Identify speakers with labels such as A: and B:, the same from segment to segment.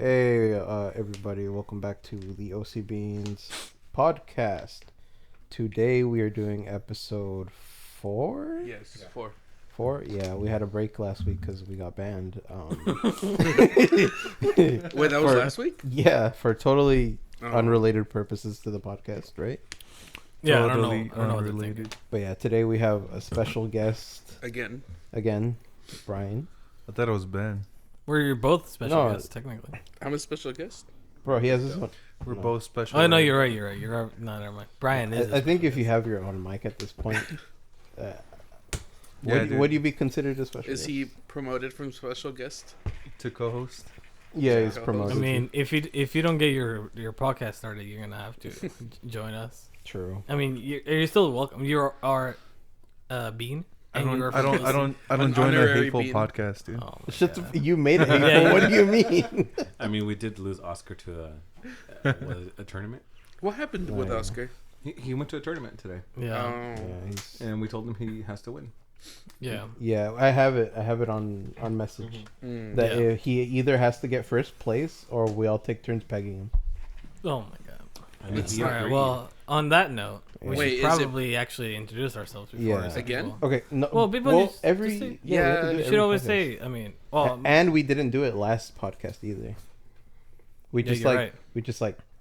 A: Hey, everybody, welcome back to the OCBeans podcast. Today we are doing episode 4?
B: Yes, yeah. 4.
A: 4? Yeah, we had a break last week because we got banned.
B: Wait, that was last week?
A: Yeah, for totally unrelated purposes to the podcast, right?
C: Yeah,
A: totally
C: I don't know what
A: unrelated. But yeah, today we have a special guest. Again, Brian.
D: I thought it was Ben.
C: We're both special guests, technically.
B: I'm a special guest.
A: Bro, he has his own.
D: We're both special.
C: Oh, no, you're right. No, never mind. Brian is.
A: I think if you have your own mic at this point, would you be considered a special
B: Is
A: guest?
B: he promoted from special guest
D: to co-host?
A: Yeah, he's promoted.
C: I mean, if you don't get your podcast started, you're gonna have to join us.
A: True.
C: I mean, you're still welcome. You're our bean.
D: I don't join a hateful bean. Podcast, dude.
C: Oh
A: you made it hateful. What do you mean?
E: I mean, we did lose Oscar to a tournament.
B: What happened with Oscar?
E: He went to a tournament today.
C: Yeah.
E: And we told him he has to win.
C: Yeah.
A: Yeah, I have it on message that he either has to get first place or we all take turns pegging him.
C: Oh my god.
E: I mean,
C: all right. Well, on that note, we
B: Wait,
C: should probably actually introduce ourselves before
B: again.
C: People.
A: Okay. No.
C: Well, people just say,
A: we have to do
C: you
A: it
C: should
A: every
C: always
A: podcast.
C: say. I mean, well,
A: and we didn't do it last podcast either. We just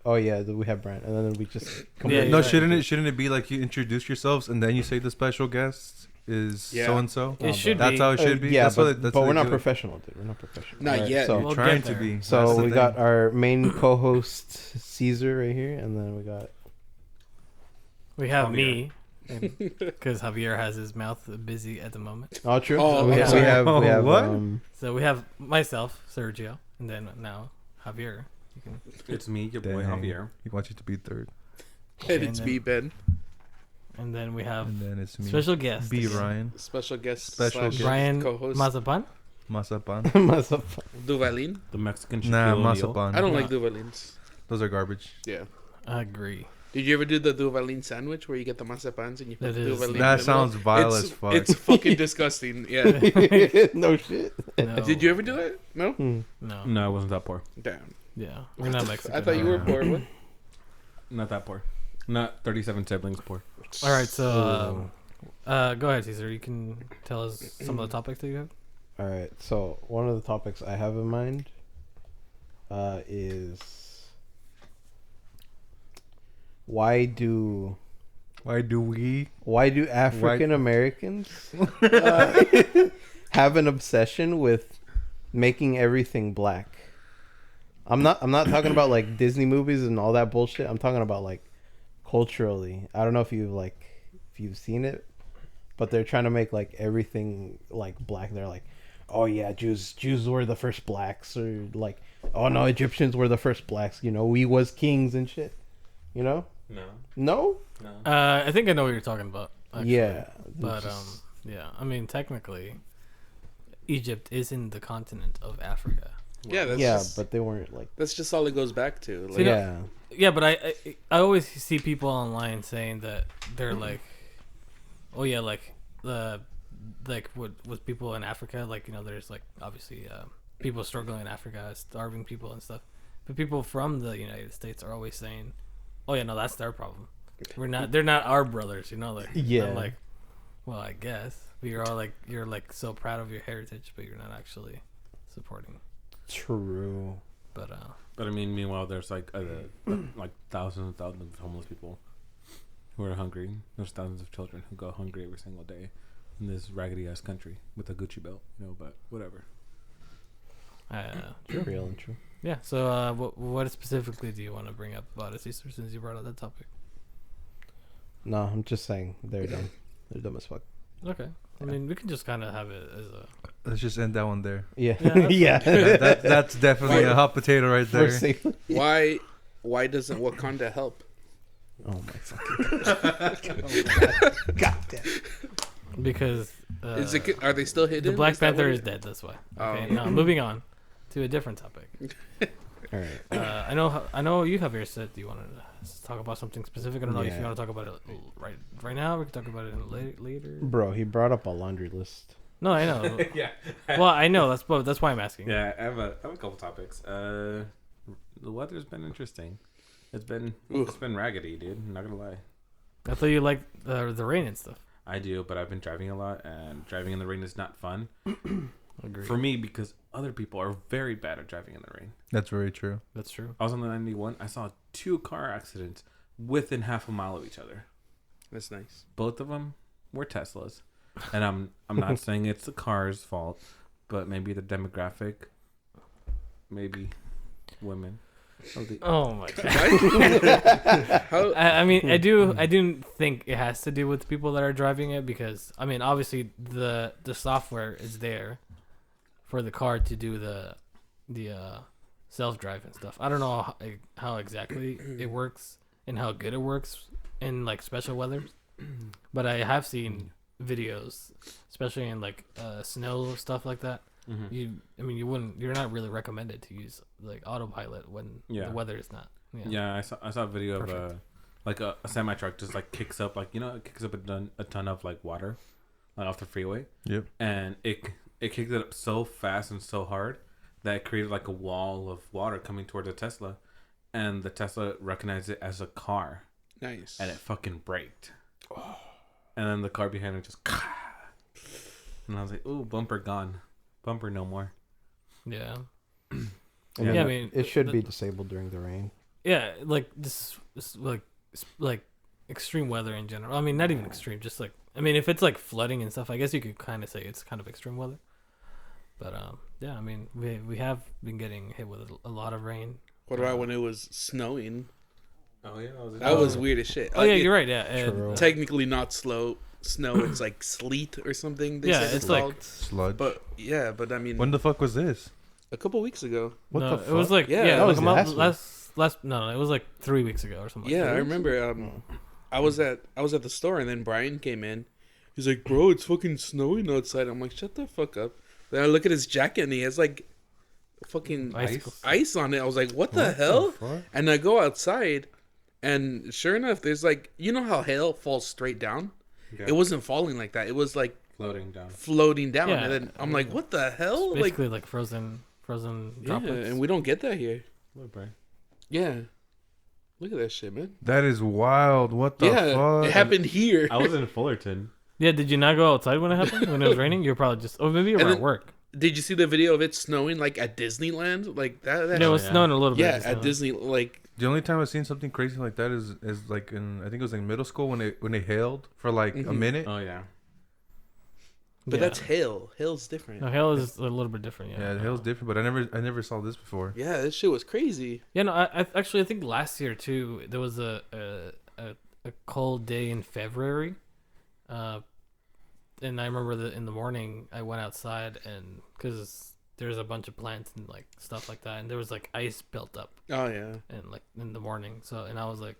A: oh yeah, we have Brian, and then we just
D: no, shouldn't it be like you introduce yourselves and then you say the special guest is so and so?
C: It should.
D: That's how it should be.
A: Yeah,
D: but
A: we're not professional, dude. We're not professional.
B: Not yet.
A: So
C: We'll
D: trying
C: get
D: to
C: there.
D: be.
A: So we got our main co-host Caesar right here, and then we have
C: me, because Javier has his mouth busy at the moment.
A: Oh, true.
B: Oh,
A: we
B: yeah.
A: have
D: what?
C: So we have myself, Sergio, and then now Javier.
E: It's me, your boy Javier.
D: He wants you to be third.
B: And it's me, Ben.
C: And then we have
D: And then it's me.
C: special guest.
D: B. Ryan.
B: Special guest.
D: Special guest.
C: Brian
B: co-host.
C: Mazapan.
D: Masapan.
B: Duvalin.
E: The Mexican
D: Nah,
E: Shaquille O'Neal.
D: Masapan.
B: I don't like Duvalins.
D: Those are garbage.
B: Yeah.
C: I agree.
B: Did you ever do the Duvalin sandwich where you get the mazapans and you put
C: That
B: the
C: is-
B: Duvalin?
D: That sounds vile as fuck.
B: It's fucking disgusting. Yeah.
A: no shit.
C: No.
B: Did you ever do it? No.
C: No.
E: No, I wasn't that poor.
B: Damn.
C: Yeah. We're not Mexican.
B: I thought you were poor. What?
E: Not that poor. Not 37 siblings poor.
C: All right. So, go ahead, Caesar. You can tell us some of the topics that you have.
A: All right. So one of the topics I have in mind is why do African Americans have an obsession with making everything black? I'm not talking about like Disney movies and all that bullshit. I'm talking about like culturally. I don't know if you've seen it, but they're trying to make like everything like black. They're like, oh yeah, Jews were the first blacks, or like, oh no, Egyptians were the first blacks. You know, we was kings and shit. You know? No.
C: I think I know what you're talking about. Actually.
A: Yeah,
C: But yeah. I mean, technically, Egypt is in the continent of Africa.
B: Yeah. That's just,
A: but they weren't like.
B: that's just all it goes back to. Like,
A: Yeah.
C: Yeah, but I always see people online saying that they're like, oh yeah, like with people in Africa, like, you know, there's like obviously people struggling in Africa, starving people and stuff, but people from the United States are always saying, oh yeah, no, that's their problem. They're not our brothers, you know. Like,
A: Yeah.
C: I'm like, well, I guess, but you're like so proud of your heritage, but you're not actually supporting.
A: True.
C: But
E: But I mean, meanwhile, there's like thousands and thousands of homeless people who are hungry. There's thousands of children who go hungry every single day in this raggedy ass country with a Gucci belt, you know. But whatever.
A: Real and true.
C: Yeah. So, what specifically do you want to bring up about it, Caesar, since you brought up that topic?
A: No, I'm just saying they're dumb. They're dumb as fuck.
C: Okay. I mean, we can just kind of have it as a.
D: Let's just end that one there.
A: Yeah.
C: Yeah,
D: That's definitely a hot potato right there.
B: Why doesn't Wakanda help?
A: Oh my fucking god. God damn.
C: Because
B: Are they still hidden?
C: the Black
B: Is that
C: Panther
B: what
C: is dead. That's why.
B: Oh.
C: Okay. Now moving on to a different topic.
A: All right.
C: I know you have your said you wanted to talk about something specific. I don't know if you want to talk about it right now. We can talk about it later.
A: Bro, he brought up a laundry list.
C: No, I know.
E: yeah.
C: Well, I know that's why I'm asking.
E: Yeah, I have a couple topics. The weather's been interesting. It's been raggedy, dude. I'm not gonna lie.
C: I thought you liked the rain and stuff.
E: I do, but I've been driving a lot, and driving in the rain is not fun
C: Agreed.
E: for me because other people are very bad at driving in the rain.
D: That's very true.
C: That's true.
E: I was on the 91. I saw 2 car accidents within half a mile of each other.
B: That's nice.
E: Both of them were Teslas, and I'm not saying it's the car's fault, but maybe the demographic, maybe women.
C: Oh my god.
B: How,
C: I mean, I do think it has to do with the people that are driving it because I mean, obviously the software is there for the car to do the self drive and stuff. I don't know how exactly it works and how good it works in like special weather, but I have seen videos, especially in like snow stuff like that.
E: Mm-hmm.
C: You're not really recommended to use like autopilot when the weather is not.
E: Yeah, I saw a video of like a semi truck just like kicks up like it kicks up a ton of like water like off the freeway.
D: Yep.
E: And it kicked it up so fast and so hard that it created like a wall of water coming toward the Tesla, and the Tesla recognized it as a car.
B: nice.
E: And it fucking braked. And then the car behind it just and I was like, ooh, bumper gone. Bumper no more.
C: Yeah.
A: I
C: I mean,
A: it should be disabled during the rain.
C: Yeah, like this like extreme weather in general. I mean, not even extreme, just like I mean, if it's like flooding and stuff, I guess you could kind of say it's kind of extreme weather. But yeah, I mean, we have been getting hit with a lot of rain.
B: What about when it was snowing?
E: Oh yeah,
B: That was weird as shit.
C: Oh yeah, you're right. Yeah, and,
A: True.
B: Technically not snow. It's like sleet or something. They
C: Yeah,
B: said
C: it's
B: called.
C: like
D: Sludge.
B: But yeah, but I mean,
D: When the fuck was this?
B: a couple weeks ago.
A: What
C: no,
A: the fuck?
C: it was like
B: Yeah,
C: yeah,
B: that
C: like
A: was
C: a month
A: last
C: no, it was like 3 weeks ago or something.
B: Yeah,
C: like
B: I
C: that.
B: remember. I was at the store and then Brian came in. He's like, "Bro, it's fucking snowing outside." I'm like, "Shut the fuck up." Then I look at his jacket and he has like fucking
C: Icicles.
B: ice on it. I was like, "What the hell?" And I go outside, and sure enough, there's like, you know how hail falls straight down?
E: Yeah.
B: It wasn't falling like that. It was like
E: floating down.
B: floating down.
C: Yeah,
B: And then I'm like, "What the hell?"
C: It's basically like frozen
B: yeah,
C: droplets.
B: and we don't get that here.
E: Look, Brian.
B: Yeah, look at that shit, man.
D: That is wild. What the
B: Yeah,
D: fuck?
B: it happened here.
E: I was in Fullerton.
C: Yeah, did you not go outside when it happened? When it was raining? You're probably just maybe you were
B: And
C: at
B: then-
C: work.
B: Did you see the video of it snowing like at Disneyland? Like that
C: No, it was
E: yeah.
C: snowing a little bit.
B: yeah,
C: just
B: at
C: now.
B: Disney. Like,
D: The only time I've seen something crazy like that is like in, I think it was in middle school when they hailed for like a
B: Mhm.
D: minute.
E: Oh yeah.
B: but
C: Yeah.
B: that's hail. Hail's different.
C: No, hail is a little bit different. Yeah,
D: Yeah, the hail's different, but I never saw this before.
B: Yeah, this shit was crazy.
C: Yeah, no, I actually I think last year too there was a cold day in February, and I remember that in the morning I went outside and because there's a bunch of plants and like stuff like that, and there was like ice built up
B: Oh yeah.
C: and like in the morning. So and I was like,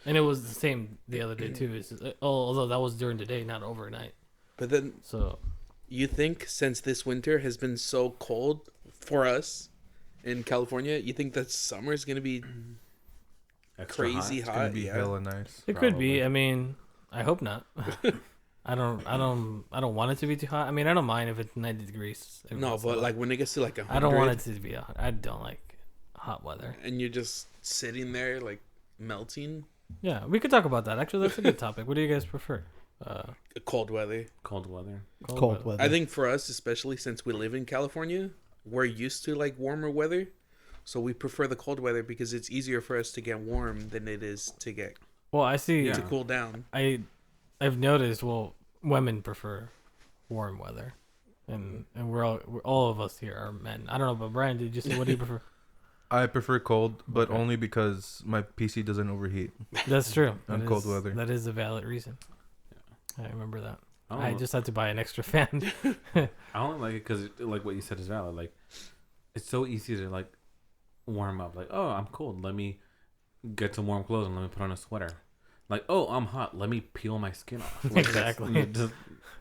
C: and it was the same the other day too. It's just, although that was during the day, not overnight.
B: But then
C: So
B: you think since this winter has been so cold for us in California, you think that summer is gonna be
E: Extra
B: crazy
D: It's
B: hot?
D: gonna be
B: Yeah.
D: hella nice.
C: it could be.
E: Probably.
C: I mean, I hope not. I don't want it to be too hot. I mean, I don't mind if it's 90 degrees. every
B: No,
C: once in a
B: but
C: while.
B: like when it gets to like 100,
C: I don't want it to be hot. I don't like hot weather.
B: and you're just sitting there like melting.
C: Yeah, we could talk about that. Actually, that's a good topic. What do you guys prefer?
B: Cold weather.
E: Cold weather.
A: Cold weather.
B: I think for us, especially since we live in California, we're used to like warmer weather, so we prefer the cold weather because it's easier for us to get warm than it is to get
C: Well, I see.
E: Yeah.
B: to cool down.
C: I've noticed. Well, women prefer warm weather, and we're all of us here are men. I don't know, but Brian, did you say what do you prefer?
D: I prefer cold, but
C: Okay.
D: only because my PC doesn't overheat.
C: That's true.
D: On
C: That
D: cold
C: is-
D: weather.
C: That is a valid reason. I remember that.
E: don't
C: I
E: know.
C: just had to buy an extra fan.
E: I only like it because, like what you said is valid. Like, it's so easy to like warm up. Like, oh, I'm cold. Let me get some warm clothes and let me put on a sweater. Like, oh, I'm hot. Let me peel my skin off. Like, that's-
C: Exactly.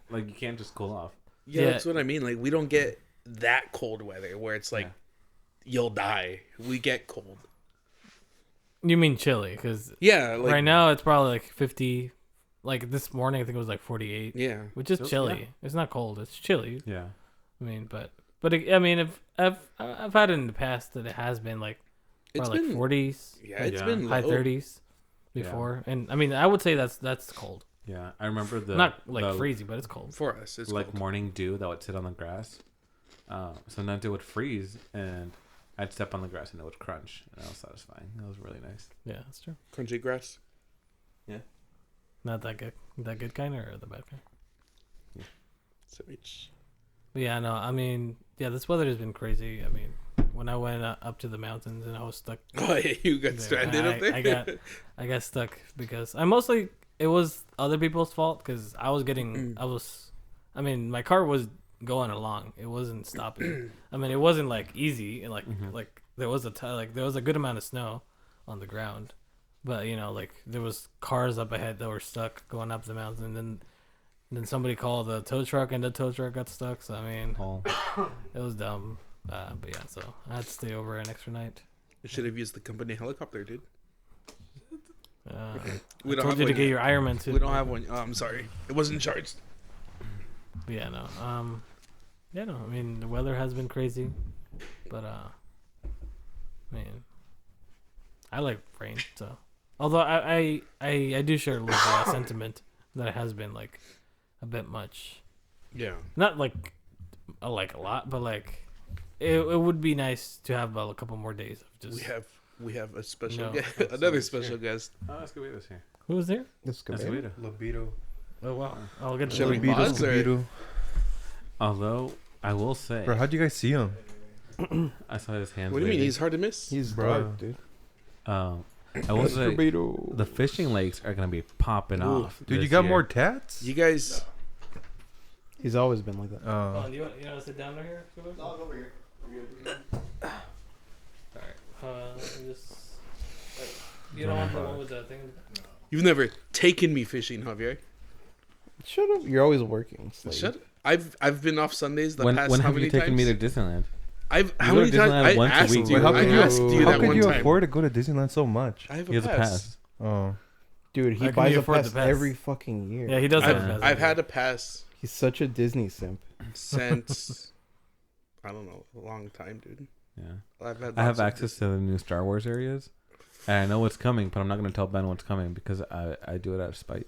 E: like you can't just cool off.
B: Yeah,
C: Yeah.
B: that's what I mean. Like we don't get that cold weather where it's like you'll die. We get cold.
C: You mean chilly? Because
B: Yeah, like
C: right now it's probably like 50, like this morning, I think it was like 48,
B: Yeah.
C: which is
E: So,
C: chilly.
E: yeah.
C: It's not cold. It's chilly.
E: Yeah.
C: I mean, but I mean, if I've had it in the past that it has been like
B: It's
C: probably like
B: been
C: 40s,
B: yeah, it's
E: Yeah.
B: been
C: high
B: low.
C: 30s before, and I mean, I would say that's cold.
E: Yeah. I remember
C: Not like
E: the,
C: freezing, but it's cold.
B: For us. It's
E: like
B: cold.
E: morning dew that would sit on the grass. Sometimes it would freeze, and I'd step on the grass and it would crunch, and that was satisfying. That was really nice.
C: Yeah, that's true.
B: Crunchy grass.
C: Not that good kind or the bad kind.
B: So it's
C: But yeah, no, I mean, yeah, this weather has been crazy. I mean, when I went up to the mountains and I was stuck.
B: oh yeah, you got
C: there,
B: stranded up there.
C: I got stuck because it was other people's fault because I was getting I mean, my car was going along. It wasn't stopping. I mean, it wasn't like easy. Like there was there was a good amount of snow on the ground, but you know, like there was cars up ahead that were stuck going up the mountain, and then somebody called the tow truck, and the tow truck got stuck. So I mean,
E: Oh.
C: it was dumb. But yeah, so I had to stay over an extra night.
B: You should have used the company helicopter, dude.
C: I told you to get your Ironman too.
B: We don't have one. Oh, I'm sorry. It wasn't charged.
C: But yeah, no. Yeah, no. I mean, the weather has been crazy, but man, I like rain. So, although I do share a little sentiment that it has been like a bit much.
B: Yeah.
C: Not like a lot, but like it would be nice to have a couple more days of just.
B: We have a special
C: No.
B: guest, another special guest.
E: Oh, Escobedo's here.
C: Who was there?
E: Escobedo.
D: Libido.
C: Oh wow! I'll get to
B: Shall we
C: the
B: pause or-
D: Libido.
E: Although I will say,
D: Bro, how'd you guys see him?
E: I saw his hands.
B: What do you mean?
E: waving.
B: He's hard to miss.
A: He's
D: Bro.
A: dark, dude.
E: I will say the fishing lakes are gonna be popping
B: Ooh.
E: off.
D: Dude, you
E: this
D: got
E: year.
D: more tats?
B: You guys.
A: He's always been like that.
C: Do you want to sit down right here? No, over here. Alright. Just. You don't want the one with the thing.
B: You've never taken me fishing, Javier.
A: Shut up. You're always working. Slave.
B: Shut. I've been off Sundays the
E: When
B: past.
E: when
B: how
E: have
B: many
E: you taken
B: times?
E: me to Disneyland?
B: How
E: go
B: many
E: to
B: times?
E: Disneyland
B: I
E: once a
B: asked
E: week.
B: you.
D: Wait, how
B: I
D: could you,
B: asked you
D: how
B: that
D: could
B: one
D: you
B: time.
D: afford to go to Disneyland so much?
B: I have
E: He has
B: a pass.
D: Oh.
A: Dude, he
C: How can
A: buys
C: you
A: a
C: afford
A: pass
C: the pass?
A: every fucking year.
C: Yeah, he does have a pass.
B: I've had a pass
A: He's such a Disney simp.
B: since I don't know, a long time, dude.
E: Yeah.
B: I've
E: I have
B: lots of-
E: access to the new Star Wars areas, and I know what's coming, but I'm not gonna tell Ben what's coming because I do it out of spite.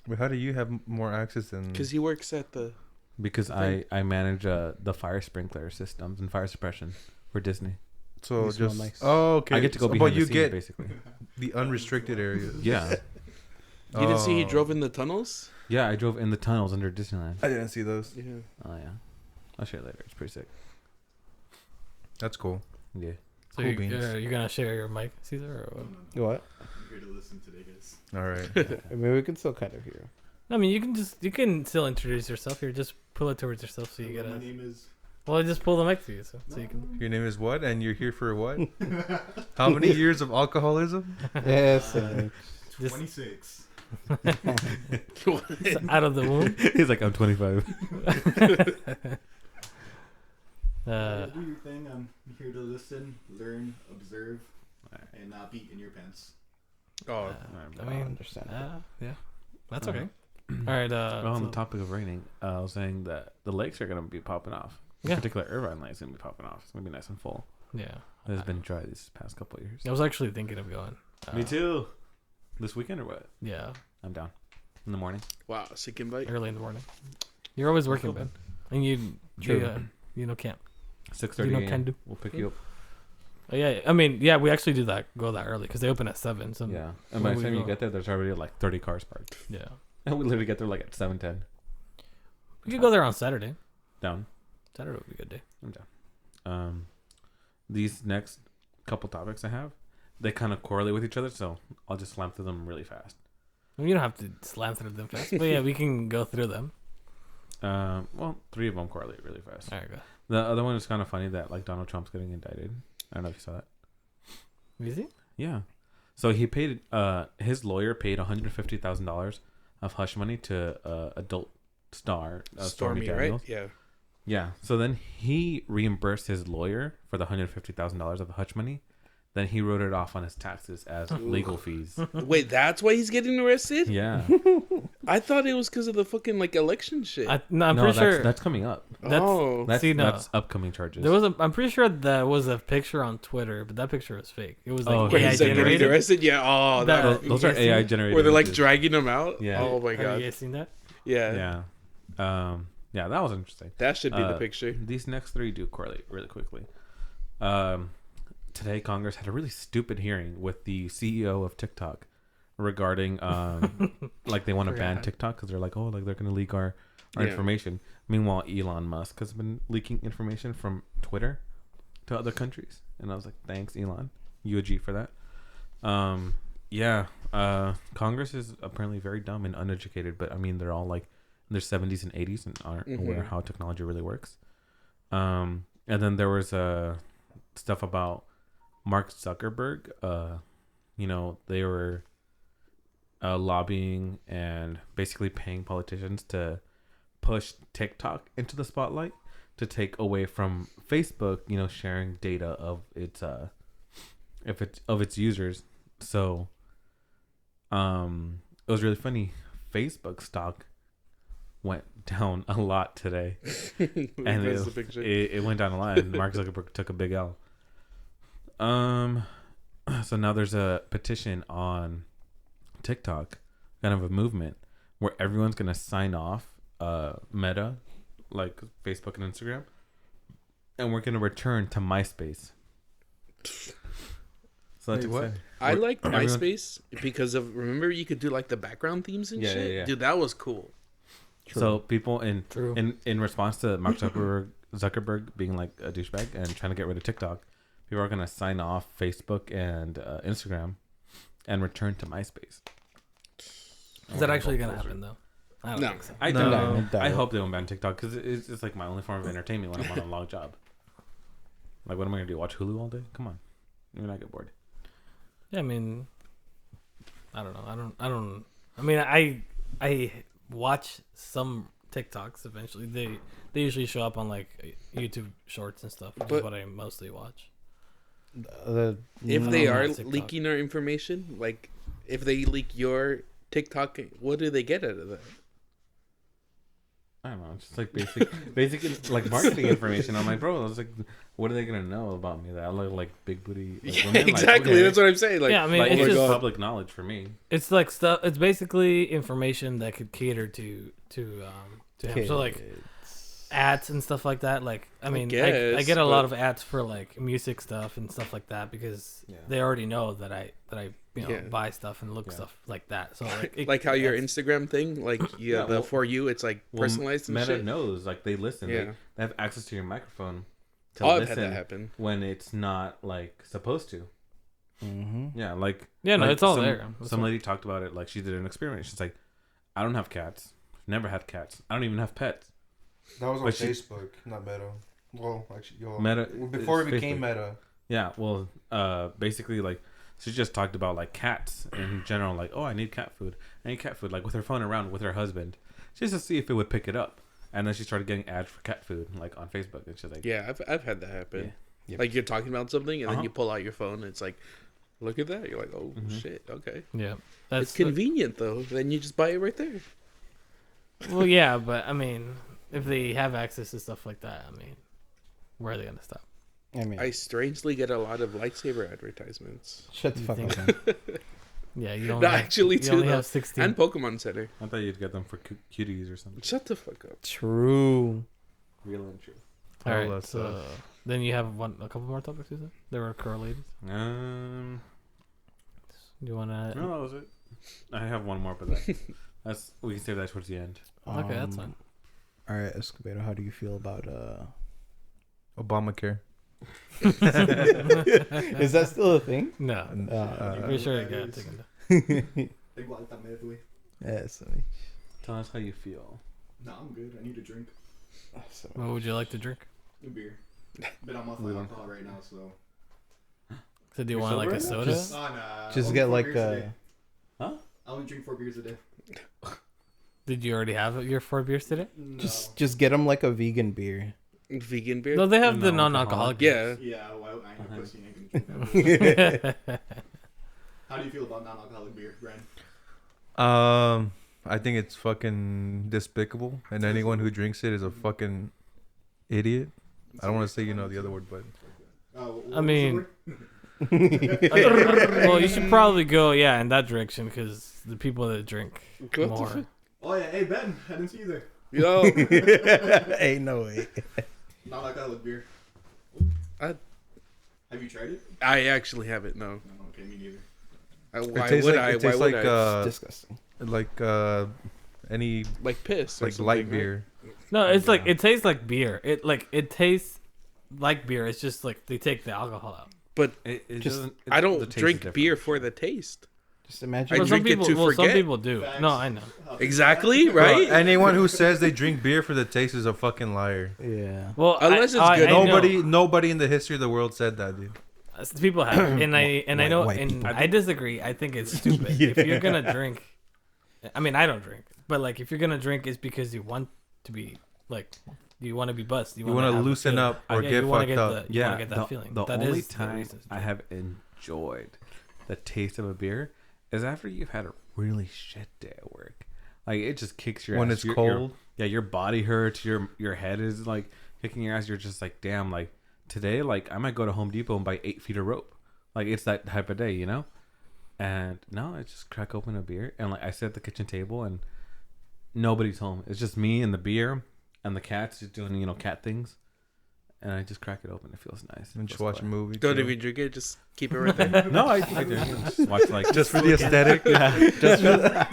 D: Wait, how do you have more access than...
B: Because he works at the.
E: Because I manage the fire sprinkler systems and fire suppression for Disney.
D: So
A: They smell
D: just...
A: nice.
D: Oh, okay.
E: I get to go
D: So-
E: behind
D: but
E: the
D: you
E: scenes,
D: get
E: basically.
D: the unrestricted areas.
E: Yeah,
B: You didn't see he
D: Oh.
B: drove in the tunnels?
E: yeah. I drove in the tunnels under Disneyland.
D: I didn't see those.
B: Yeah.
E: Oh yeah, I'll share it later. It's pretty sick.
D: That's cool.
E: Yeah.
C: So
D: Cool beans.
C: you're gonna share your mic, Caesar, or what?
A: What?
F: I'm here to listen today, guys.
D: All right.
A: I mean, we can still kind of hear.
C: I mean, you can still introduce yourself here. Just pull it towards yourself so you get
F: My
C: a.
F: name is.
C: Well, just pull the mic to you so you can.
D: Your name is what? And you're here for what? How many years of alcoholism?
A: Yes.
C: Just
F: 26.
C: out of the womb.
E: He's like, I'm 25.
C: Uh,
F: Do your thing. I'm here to listen, learn, observe, and not be in your pants.
B: Oh,
C: I mean,
A: understand.
C: yeah, that's okay. All right.
E: Well, on
C: so-
E: the topic of raining, I was saying that the lakes are gonna be popping off. In
C: Yeah.
E: particular, Irvine Lake's gonna be popping off. It's gonna be nice and full.
C: Yeah.
E: It's been dry these past couple of years.
C: I was actually thinking of going.
E: Me too. This weekend or what?
C: Yeah,
E: I'm down. In the morning.
B: wow. Sick invite.
C: early in the morning. You're always working, Ben, and
E: True.
C: can't.
E: 6:30
C: You know,
E: a.m.
C: can do.
E: We'll pick you up.
C: Oh, yeah, I mean, yeah, we actually do that. Go that early because they open at 7. So
E: Yeah. And by
C: when
E: the
C: we
E: time you
C: go-
E: get there, there's already like 30 cars parked.
C: yeah,
E: And we literally get there like at 7:10.
C: we could go there on Saturday.
E: Down.
C: Saturday would be a good day.
E: I'm down. These next couple topics I have, they kind of correlate with each other, so I'll just slam through them really fast.
C: I mean, you don't have to slam through them fast, but yeah, we can go through them.
E: Well, 3 of them correlate really fast.
C: All right, go.
E: The other one is kind of funny that like Donald Trump's getting indicted. I don't know if you saw that.
C: Easy.
E: Yeah. So he paid. His lawyer paid $150,000 of hush money to adult star Stormy
B: right?
E: Daniels.
B: Yeah.
E: Yeah. So then he reimbursed his lawyer for the $150,000 of the hush money Then he wrote it off on his taxes as legal fees.
B: Wait, that's why he's getting arrested?
E: Yeah.
B: I thought it was because of the fucking like election shit.
C: I'm
E: no,
C: pretty sure
E: that's coming up.
B: Oh.
E: That's upcoming charges.
C: I'm pretty sure there was a picture on Twitter, but that picture was fake. It was like
E: Oh,
B: When
C: AI
B: he said getting
C: generated.
B: arrested? Yeah. Oh,
E: those are AI generated.
B: where they're like
E: images.
B: dragging him out?
E: Yeah.
B: Oh my
C: Have
B: god.
C: you guys seen that?
B: Yeah.
E: Yeah. Yeah, that was interesting.
B: That should be the picture.
E: These next three do correlate really quickly. Today, Congress had a really stupid hearing with the CEO of TikTok regarding, like they want to ban TikTok because they're like, oh, like they're going to leak our information. Meanwhile, Elon Musk has been leaking information from Twitter to other countries, and I was like, thanks, Elon, UG for that. Congress is apparently very dumb and uneducated, but I mean, they're all like in their 70s and 80s and aren't aware how technology really works. And then there was stuff about Mark Zuckerberg. They were lobbying and basically paying politicians to push TikTok into the spotlight to take away from Facebook, sharing data of its users. So it was really funny. Facebook stock went down a lot today. And it went down a lot, and Mark Zuckerberg took a big L. So now there's a petition on TikTok, kind of a movement where everyone's gonna sign off Meta, like Facebook and Instagram, and we're gonna return to MySpace. So that's exciting.
B: I like MySpace because of, remember you could do like the background themes and shit?
E: Yeah.
B: Dude, that was cool.
E: True. So people in response to Mark Zuckerberg being like a douchebag and trying to get rid of TikTok, people are gonna sign off Facebook and Instagram and return to MySpace.
C: Is that actually gonna happen though? I don't think so.
E: I don't. I hope they don't ban TikTok because it's just like my only form of entertainment when I'm on a long job. Like, what am I gonna do? Watch Hulu all day? Come on, you're not get bored.
C: Yeah, I mean, I don't know. I mean, I watch some TikToks. Eventually, they usually show up on like YouTube Shorts and stuff, which is what I mostly watch.
B: If they are
C: TikTok.
B: leaking our information, like if they leak your TikTok, what do they get out of that?
E: I don't know. It's just like basic like marketing information. I'm like, bro, I was like, what are they gonna know about me? That I look like big booty. Like,
B: Yeah,
E: women?
B: exactly.
E: Like, okay.
B: That's what I'm saying. Like,
C: Yeah, I mean,
E: Like,
C: it's
E: it's
C: just
E: public knowledge for me.
C: it's like stuff. It's basically information that could cater to him. So like ads and stuff like that. Like, I mean, I get a lot of ads for like music stuff and stuff like that because they already know that I buy stuff and look stuff like that. So like
B: how your Instagram thing, like the For You, it's like personalized and
E: Meta
B: shit.
E: knows, like they listen.
B: Yeah.
E: They have access to your microphone to
B: I've had
E: listen
B: that happen.
E: when it's not like supposed to.
A: Mm-hmm.
E: Yeah, like
C: it's all there.
E: Some lady talked about it. Like she did an experiment. She's like, I don't have cats. Never had cats. I don't even have pets.
G: That was on
E: But she-
G: Facebook, not Meta. Well, actually,
E: Meta
G: before it
E: is
G: became
E: Facebook.
G: Meta.
E: Yeah, well, basically, like, she just talked about, like, cats in general. Like, oh, I need cat food. Like, with her phone around with her husband. Just to see if it would pick it up. And then she started getting ads for cat food, like, on Facebook. And she's like...
B: Yeah, I've had that happen.
E: Yeah.
A: Yep.
B: Like, you're talking about something, and then
E: Uh-huh.
B: you pull out your phone, and it's like, look at that. You're like, oh, shit, okay.
C: Yeah,
B: It's convenient, though. Then you just buy it right there.
C: Well, yeah, but I mean, if they have access to stuff like that, I mean, where are they gonna stop?
A: I mean,
B: I strangely get a lot of lightsaber advertisements.
A: shut the
C: You
A: fuck
C: think-
A: up.
C: Yeah, you don't.
B: No, actually,
C: you
B: too,
C: only
B: though.
C: have 16.
B: And Pokemon Center.
E: I thought you'd get them for cuties or something.
B: Shut the fuck up.
A: True.
E: Real and true.
C: All
D: All
C: right,
D: that
C: so
D: stuff.
C: then you have a couple more topics. You said there were correlated.
E: No,
C: Do you wanna?
E: that was it. I have one more, but we can save that towards the end.
C: Okay, that's fine.
A: All right, Escobedo, how do you feel about
D: Obamacare.
A: Is that still a thing?
C: No, I'm pretty sure it got taken down.
A: Yes.
E: Tell us how you feel.
F: No, I'm good. I need a drink.
C: What would you like to drink?
F: A beer. Been on my
E: We
F: phone
E: don't-
F: alcohol right now, so.
C: So do you
E: You're
C: want like a
E: sober?
C: soda?
A: Just-
F: Oh, nah.
A: Just
F: Only
A: get
F: 4
A: like
F: beers a day.
E: Huh?
F: I only drink 4 beers a day.
C: Did you already have your 4 beers today?
F: No.
A: Just get them like a vegan beer.
B: Vegan beer.
C: No, they have the
E: Non-alcoholic.
C: non-alcoholic.
B: Yeah.
F: Yeah, well, I ain't a pussy. I can drink that.
C: Yeah.
F: How do you feel about non-alcoholic beer, Brian?
D: I think it's fucking despicable, and anyone who drinks it is a fucking idiot. I don't want to say the other word, but
C: I mean, well, you should probably go in that direction because the people that drink
B: What the
C: more.
B: fuck?
F: Oh yeah, hey Ben, I didn't see you there.
B: Yo.
A: Ain't no way.
F: Non-alcoholic beer.
B: I-
F: Have you tried it?
B: I actually haven't. No.
F: No, okay, me neither.
B: Why
D: it tastes
B: would
D: like
B: I?
D: it
B: Why
D: tastes
B: would
D: like
B: I?
A: Disgusting.
D: Any
B: Like piss. Or
D: like
B: something,
D: light
B: right?
D: beer.
C: No, it's like it tastes like beer. It tastes like beer. It's just like they take the alcohol out.
B: But
E: It
A: Just-
E: doesn't.
B: I
E: the
B: don't
E: taste is
B: drink
E: different.
B: beer for the taste.
A: Just imagine.
B: I
C: Well,
B: drink it to
C: some
B: forget.
C: people do.
F: Facts.
C: No, I know.
B: Exactly,
D: Bro,
B: right?
D: anyone who says they drink beer for the taste is a fucking liar.
A: Yeah.
C: Well,
B: Unless it's good.
D: Nobody in the history of the world said that, dude.
C: People have, and I know,
A: white
C: and
A: people.
C: I disagree. I think it's stupid. If you're gonna drink, I mean, I don't drink, but like if you're gonna drink, it's because you want to be like, you want to be buzzed.
D: You want to loosen up or get
C: you wanna
D: fucked up.
C: You want to get that feeling.
E: The
C: That
E: only
C: is the
E: time
C: reason.
E: I have enjoyed the taste of a beer is after you've had a really shit day at work. Like it just kicks your
D: When
E: ass.
D: it's
E: Your-
D: cold.
E: your body hurts. Your head is like kicking your ass. You're just like, damn. Like today, like I might go to Home Depot and buy 8 feet of rope. Like it's that type of day, you know. And no, I just crack open a beer and like I sit at the kitchen table and nobody's home. It's just me and the beer and the cats just doing cat things. And I just crack it open. It feels nice.
D: And just watch a movie.
B: Don't
D: chill.
B: even drink it. Just keep it right there.
E: No, I do. Just watch like
D: Just for the aesthetic.
E: yeah. Just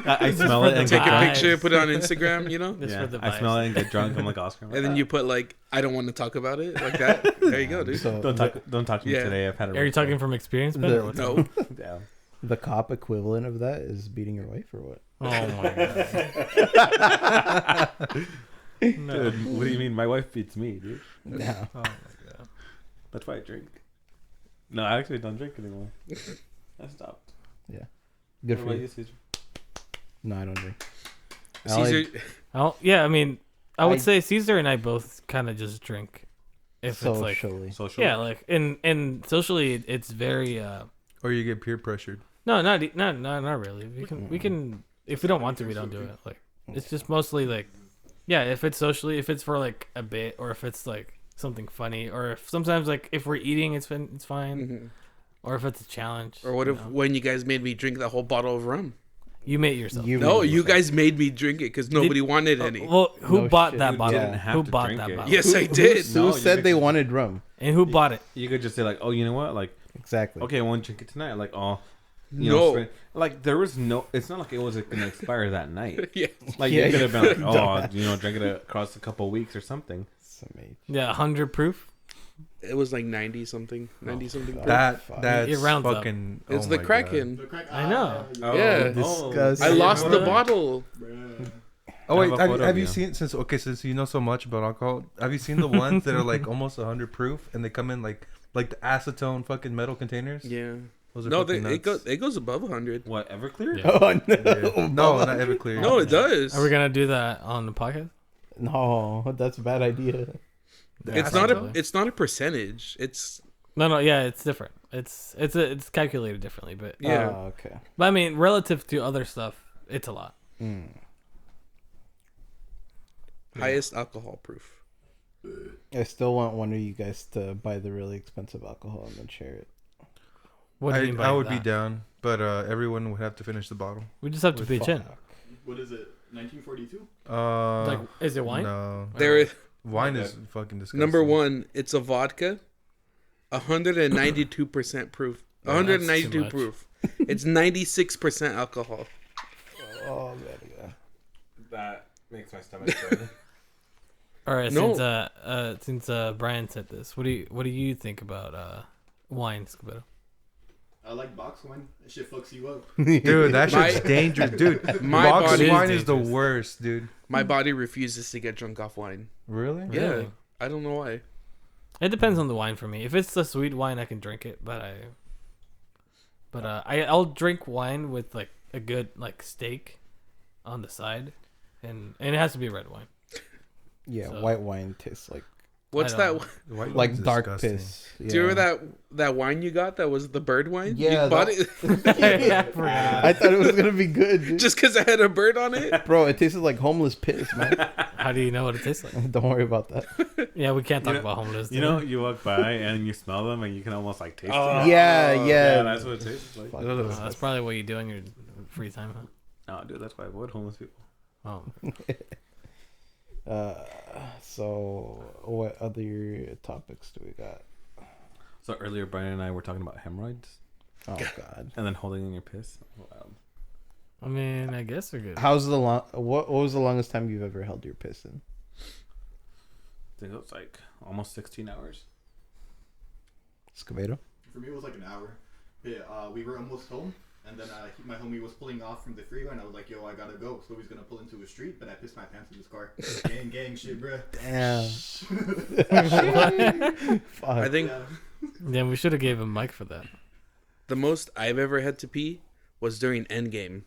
E: I smell it and
B: Take
E: get
B: a
C: Vibes.
B: picture, put it on Instagram. You know.
C: Just
E: yeah,
C: for the
E: I smell
C: vibes.
E: it and get drunk. I'm like Oscar. I'm like,
B: And then you put like, I don't want to talk about it like that. There you go, dude.
A: So
E: don't talk to me
B: Yeah.
E: today. I've had a
C: Are you
E: rough
C: talking
E: day.
C: from experience, Ben? or what's up?
B: No.
E: Yeah.
A: the cop equivalent of that is beating your wife or what?
C: Oh my god. No.
E: Dude, what do you mean? My wife beats me, dude.
A: No.
C: Oh my god.
E: That's why I drink. No, I actually don't drink anymore. I stopped.
A: Good
E: What
A: for
E: about
A: you.
E: you, Caesar?
A: No, I don't drink. I like-
B: Caesar,
C: Oh yeah, I mean, I would
A: I-
C: say Caesar and I both kind of just drink. If it's like,
A: socially.
E: Social.
C: yeah, like and socially, it's very
D: Or you get peer pressured.
C: no, not really. We can if we don't want to, we don't do it. Like it's just mostly like, yeah, if it's socially, if it's for like a bit, or if it's like something funny, or if sometimes like if we're eating, it's fine,
B: Mhm.
C: or if it's a challenge.
B: Or what
C: you
B: if
C: know.
B: when you guys made me drink that whole bottle of rum?
C: You made it yourself?
B: No,
A: made
B: you
A: yourself.
B: guys made me drink it because nobody wanted any.
C: Well, who
A: No
C: bought
A: shit.
C: that
A: You
C: bottle?
A: didn't
E: have
C: Who
E: to
C: bought
E: drink
C: that
E: it.
C: bottle?
B: Yes, I did.
A: Who
E: No, you
A: said
E: could
A: they
E: just-
A: wanted rum?
C: And who bought it?
E: You could just say like, oh, you know what? Like,
A: Exactly.
E: okay, I want to drink it tonight. Like, oh,
B: No.
E: like there was no. It's not like it was gonna expire that night.
B: Yeah.
E: Like
A: Yeah,
E: you could have been like, oh,
A: dumbass.
E: drink it across a couple weeks or something.
A: Some age.
C: Yeah, 100 proof.
B: It was like 90 something. 90 something.
A: fuck.
B: proof.
D: That's
C: It rounds up.
D: fucking.
B: It's
D: oh
B: the
D: my
B: Kraken.
F: The crack.
C: I know.
B: Yeah.
A: Disgusting.
B: I lost the
C: Yeah.
B: bottle.
F: Bruh.
D: Oh wait,
E: I have a photo
D: have
E: of
D: you
E: you.
D: seen since you know so much about alcohol? Have you seen the ones that are like almost 100 proof and they come in like the acetone fucking metal containers?
B: Yeah.
D: Those are
B: No,
D: fucking nuts.
B: it goes above 100.
E: What, Everclear?
C: Yeah.
A: Oh no.
D: Yeah. No, not Everclear.
B: No, it does.
C: Are we gonna do that on the podcast?
A: No, that's a bad idea.
B: It's not a percentage. It's
C: No, yeah, it's different. It's calculated differently, but
B: yeah.
A: Okay.
C: but I mean, relative to other stuff, it's a lot.
A: Mm.
B: Highest alcohol proof.
A: I still want one of you guys to buy the really expensive alcohol and then share it.
C: What do you mean by
D: I would
C: that?
D: be down, but everyone would have to finish the bottle.
C: We just have to
A: With
C: pitch in.
A: fuck.
F: What is it? 1942?
C: Like, is it wine?
D: No,
B: There is
D: wine is fucking disgusting.
B: number one. It's a vodka, 192% proof.
C: Oh, that's too
B: 192
C: much.
B: proof. It's 96% alcohol.
A: Oh man, yeah.
E: That makes my stomach burn.
C: All right,
B: No.
C: since Brian said this, what do you think about wine, Scobedo?
F: I like box wine. That shit fucks you up.
D: Dude, that
B: My-
D: shit's dangerous, dude.
B: My
D: Box
B: body
D: wine
C: is
D: is the
C: dangerous.
D: worst, dude.
B: My body refuses to get drunk off wine.
D: Really?
B: Yeah,
C: Really?
B: I don't know why.
C: It depends on the wine for me. If it's the sweet wine, I can drink it, but I'll drink wine with like a good like steak on the side, and it has to be red wine.
A: Yeah,
C: So-
A: white wine tastes like
B: What's
C: I
B: that?
C: don't
D: The white
A: Like
D: one's
A: dark
D: disgusting.
A: piss.
B: Do you remember that wine you got? That was the bird wine.
A: Yeah,
B: you bought
A: that-
B: it
C: Yeah, I forgot.
A: I thought it was gonna be good, dude.
B: just because it had a bird on it.
A: Bro, it tasted like homeless piss, man.
C: How do you know what it tastes like?
A: Don't worry about that.
C: Yeah, we can't talk
E: You know-
C: about homeless.
E: You know, you walk by and you smell them and you can almost like taste
B: Oh.
E: them.
A: Yeah,
E: Yeah,
A: yeah.
E: that's what it tastes like.
A: Fuck.
C: That's probably what you do in your free time, huh?
E: Oh, dude, that's why I avoid homeless people.
C: Oh,
A: So what other topics do we got?
E: So earlier, Brian and I were talking about hemorrhoids
A: Oh God.
E: and then holding in your piss. Wow.
C: I mean, I guess we're good.
A: How's the long? What was the longest time you've ever held your piss in?
E: I think it was like almost 16 hours.
A: Escobedo?
F: For me, it was like an hour. Yeah, we were almost home, and then my homie was pulling off from the freeway, and I was like, "Yo, I gotta go." So he's gonna pull into a street, but I pissed my pants in his car. Gang shit, bruh.
A: Damn. Fuck.
B: I think
F: Yeah.
C: Yeah, we should have gave him Mike for that.
B: the most I've ever had to pee was during Endgame.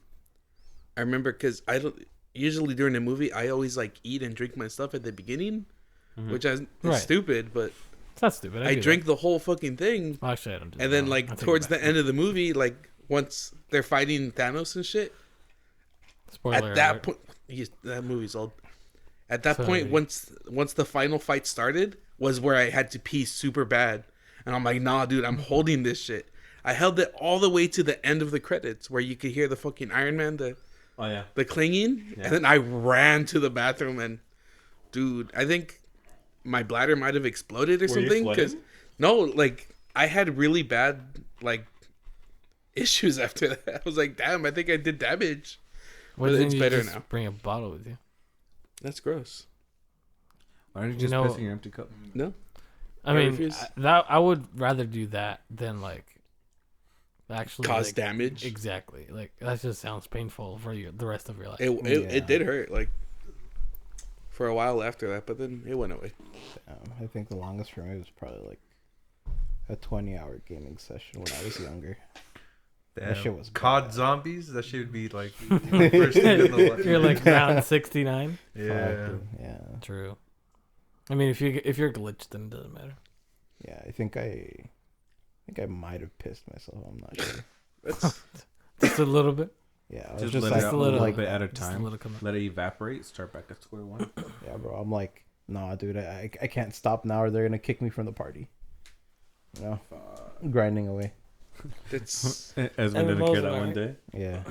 B: I remember because I don't usually during a movie I always like eat and drink my stuff at the beginning, which is
C: Right.
B: stupid, but
C: It's not stupid.
B: I
C: do
B: drink
C: that.
B: the whole fucking thing,
C: Well, actually, I don't do
B: and
C: that.
B: then
C: No,
B: like
C: I take it
B: towards
C: back.
B: the end of the movie, like once they're fighting Thanos and shit,
C: Spoiler
B: at that
C: alert.
B: point, that movie's old. At that
C: Sorry.
B: point, once the final fight started, was where I had to pee super bad, and I'm like, nah, dude, I'm holding this shit. I held it all the way to the end of the credits, where you could hear the fucking Iron Man,
E: Oh, yeah.
B: the clinging,
E: Yeah.
B: and then I ran to the bathroom, and dude, I think my bladder might have exploded or
E: Were you
B: something.
E: sweating?
B: No, like I had really bad like issues after that. I was like, damn, I think I did damage.
C: Why
B: but
C: didn't
B: it's
C: you
B: better
C: just
B: now.
C: Bring a bottle with you.
B: That's gross.
E: Why don't you
C: You
E: just
C: know-
E: piss in your empty cup?
B: No,
C: I
B: I
C: mean,
B: refuse.
C: I would rather do that than like actually
B: cause
C: like,
B: damage.
C: Exactly. Like that just sounds painful for you the rest of your life.
B: It did hurt like for a while after that, but then it went away.
A: I think the longest for me was probably like a 20-hour gaming session when I was younger. That shit was
D: COD
A: bad.
D: Zombies. That shit would be like the first thing in the
C: You're like round 69.
D: Yeah.
A: Fuck, dude. Yeah.
C: True. I mean, if you're glitched, then it doesn't matter.
A: Yeah, I think I might have pissed myself. I'm not sure.
B: That's
C: Just a little bit.
A: Yeah, I was
E: Just,
A: just
E: let
A: like,
E: it out a
C: little
E: little
A: like,
E: bit at a
C: Just a
E: time.
C: little come up.
E: Let it evaporate. Start back at square one.
A: yeah, bro. I'm like, nah, dude. I can't stop now, or they're gonna kick me from the party. You know, grinding away.
B: that's
E: As we
C: And
E: didn't
C: the
E: care that
C: most
E: one day.
A: Yeah.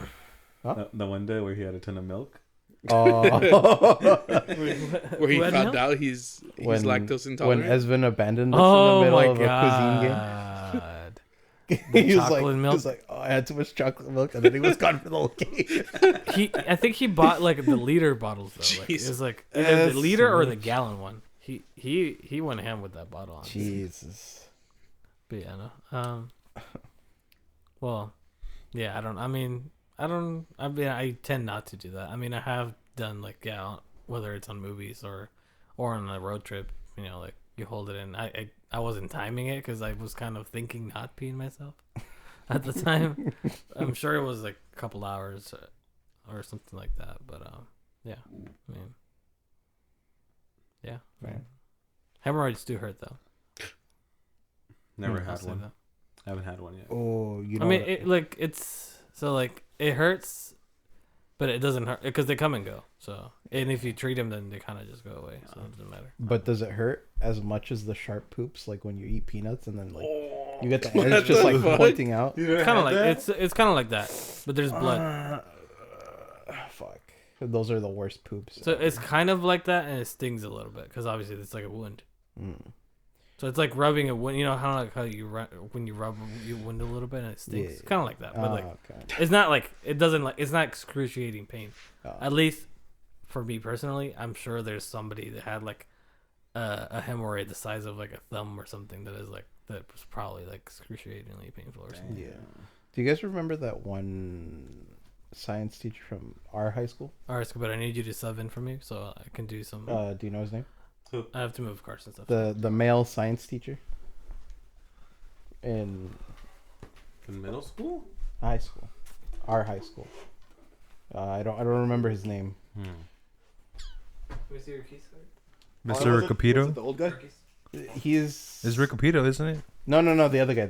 E: The one day where he had a ton of milk.
A: Oh.
B: where he
C: Who had
B: found
C: milk?
B: out he's lactose
A: When
B: intolerant.
A: Esvin abandoned us
C: Oh
A: in the
C: my
A: middle of a cuisine
C: god.
A: game. he was
C: chocolate
A: like,
C: milk?
A: He was like, oh, I had too much chocolate milk, and then he was gone for the whole game.
C: I think he bought like the liter bottles though. Like, it
B: Jeez.
C: was like either the
A: That's
C: liter or the
A: rich.
C: gallon one. He went ham with that bottle on.
A: Jesus.
C: But yeah, no. Well, yeah, I mean, I tend not to do that. I mean, I have done like, yeah, whether it's on movies or on a road trip, you know, like you hold it in. I wasn't timing it because I was kind of thinking not peeing myself at the time. I'm sure it was like a couple hours or something like that. But yeah, I mean, yeah.
A: Right.
C: Hemorrhoids do hurt though.
E: Never
C: I'll
E: had
C: say
E: one.
C: that.
E: Haven't had one yet.
A: Oh, you know.
C: I mean, it's so like it hurts, but it doesn't hurt because they come and go. So, and if you treat them, then they kind of just go away. So it doesn't matter.
A: but does it hurt as much as the sharp poops, like when you eat peanuts and then like you get the
B: What
A: edge just
B: the
A: like
B: fuck?
A: pointing out?
C: It's kind of like it's kind of like that, but there's blood.
A: Fuck. Those are the worst poops.
C: So it's kind of like that, and it stings a little bit because obviously it's like a wound.
A: Mm.
C: So it's like rubbing a wound. You know how like how you when you rub your wound a little bit and it stings.
A: Yeah.
C: Kind of like that, but like
A: Okay.
C: it's not like it doesn't like it's not excruciating pain.
A: Oh.
C: At least for me personally, I'm sure there's somebody that had like a hemorrhoid the size of like a thumb or something that is like that was probably like excruciatingly painful or something.
A: Yeah. Do you guys remember that one science teacher from our high school?
C: All right, but I need you to sub in for me so I can do some.
A: Do you know his name?
C: I have to move cars and stuff.
A: The male science teacher in
E: In middle school?
A: high school, our high school. I don't remember his name.
C: Can we see your keys?
D: Mr.
F: Was
D: Capito.
F: it the old guy?
A: He's
D: It's Rick Capito, isn't it?
A: no, the other guy.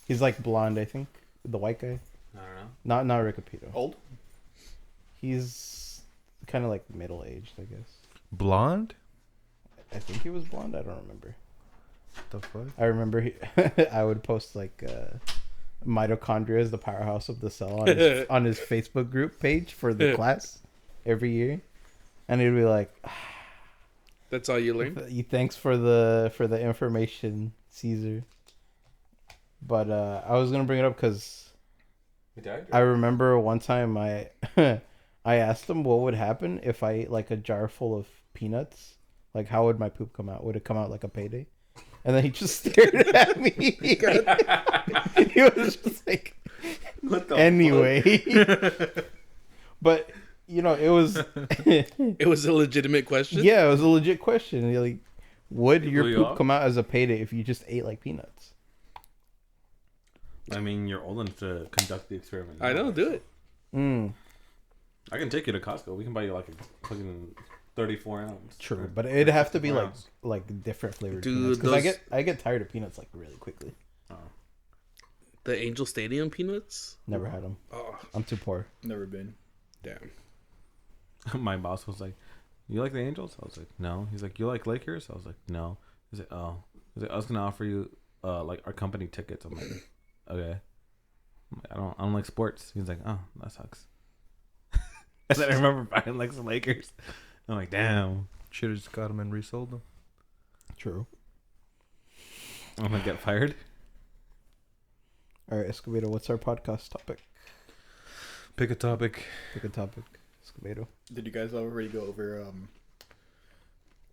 A: He's like blonde, I think. The white guy.
E: I don't know.
A: Not Rick Capito.
F: Old?
A: He's kind of like middle aged, I guess.
D: Blonde?
A: I think he was blonde. I don't remember.
D: The fuck?
A: I remember I would post like mitochondria is the powerhouse of the cell on his Facebook group page for the class every year, and he'd be like,
B: That's all you learn.
A: Thanks for the information, Caesar." But I was gonna bring it up because
E: He died?
A: I remember one time I I asked him what would happen if I ate like a jar full of peanuts. Like, how would my poop come out? Would it come out like a payday? And then he just stared at me. He was just like,
E: What the
A: anyway. But, you know, it was...
B: It was a legitimate question.
A: Yeah, it was a legit question. Like, would your
E: blew you
A: poop
E: off?
A: come out as a payday if you just ate like peanuts?
E: I mean, you're old enough to conduct the experiment.
B: I know, do it.
A: Mm,
E: I can take you to Costco. We can buy you like a fucking 34 ounce.
A: true, but it'd have to be
E: 64
A: like
E: ounce.
A: different flavored
B: Dude,
A: peanuts. Because
B: those-
A: I get tired of peanuts like really quickly.
B: The Angel Stadium peanuts.
A: Never had them.
B: Oh,
A: I'm too poor.
F: Never been.
B: damn.
E: My boss was like, "You like the Angels?" I was like, "No." He's like, "You like Lakers?" I was like, "No." He's like, "Oh." He's like, "I was gonna offer you like our company tickets." I'm like, "Okay." I'm like, I don't like sports. He's like, "Oh, that sucks." And then I remember buying like some Lakers. I'm like, "Damn."
D: Should have just got them and resold them.
A: True.
E: I'm gonna get fired.
A: All right, Escobedo, what's our podcast topic?
D: Pick a topic.
A: Pick a topic, Escobedo.
F: Did you guys already go over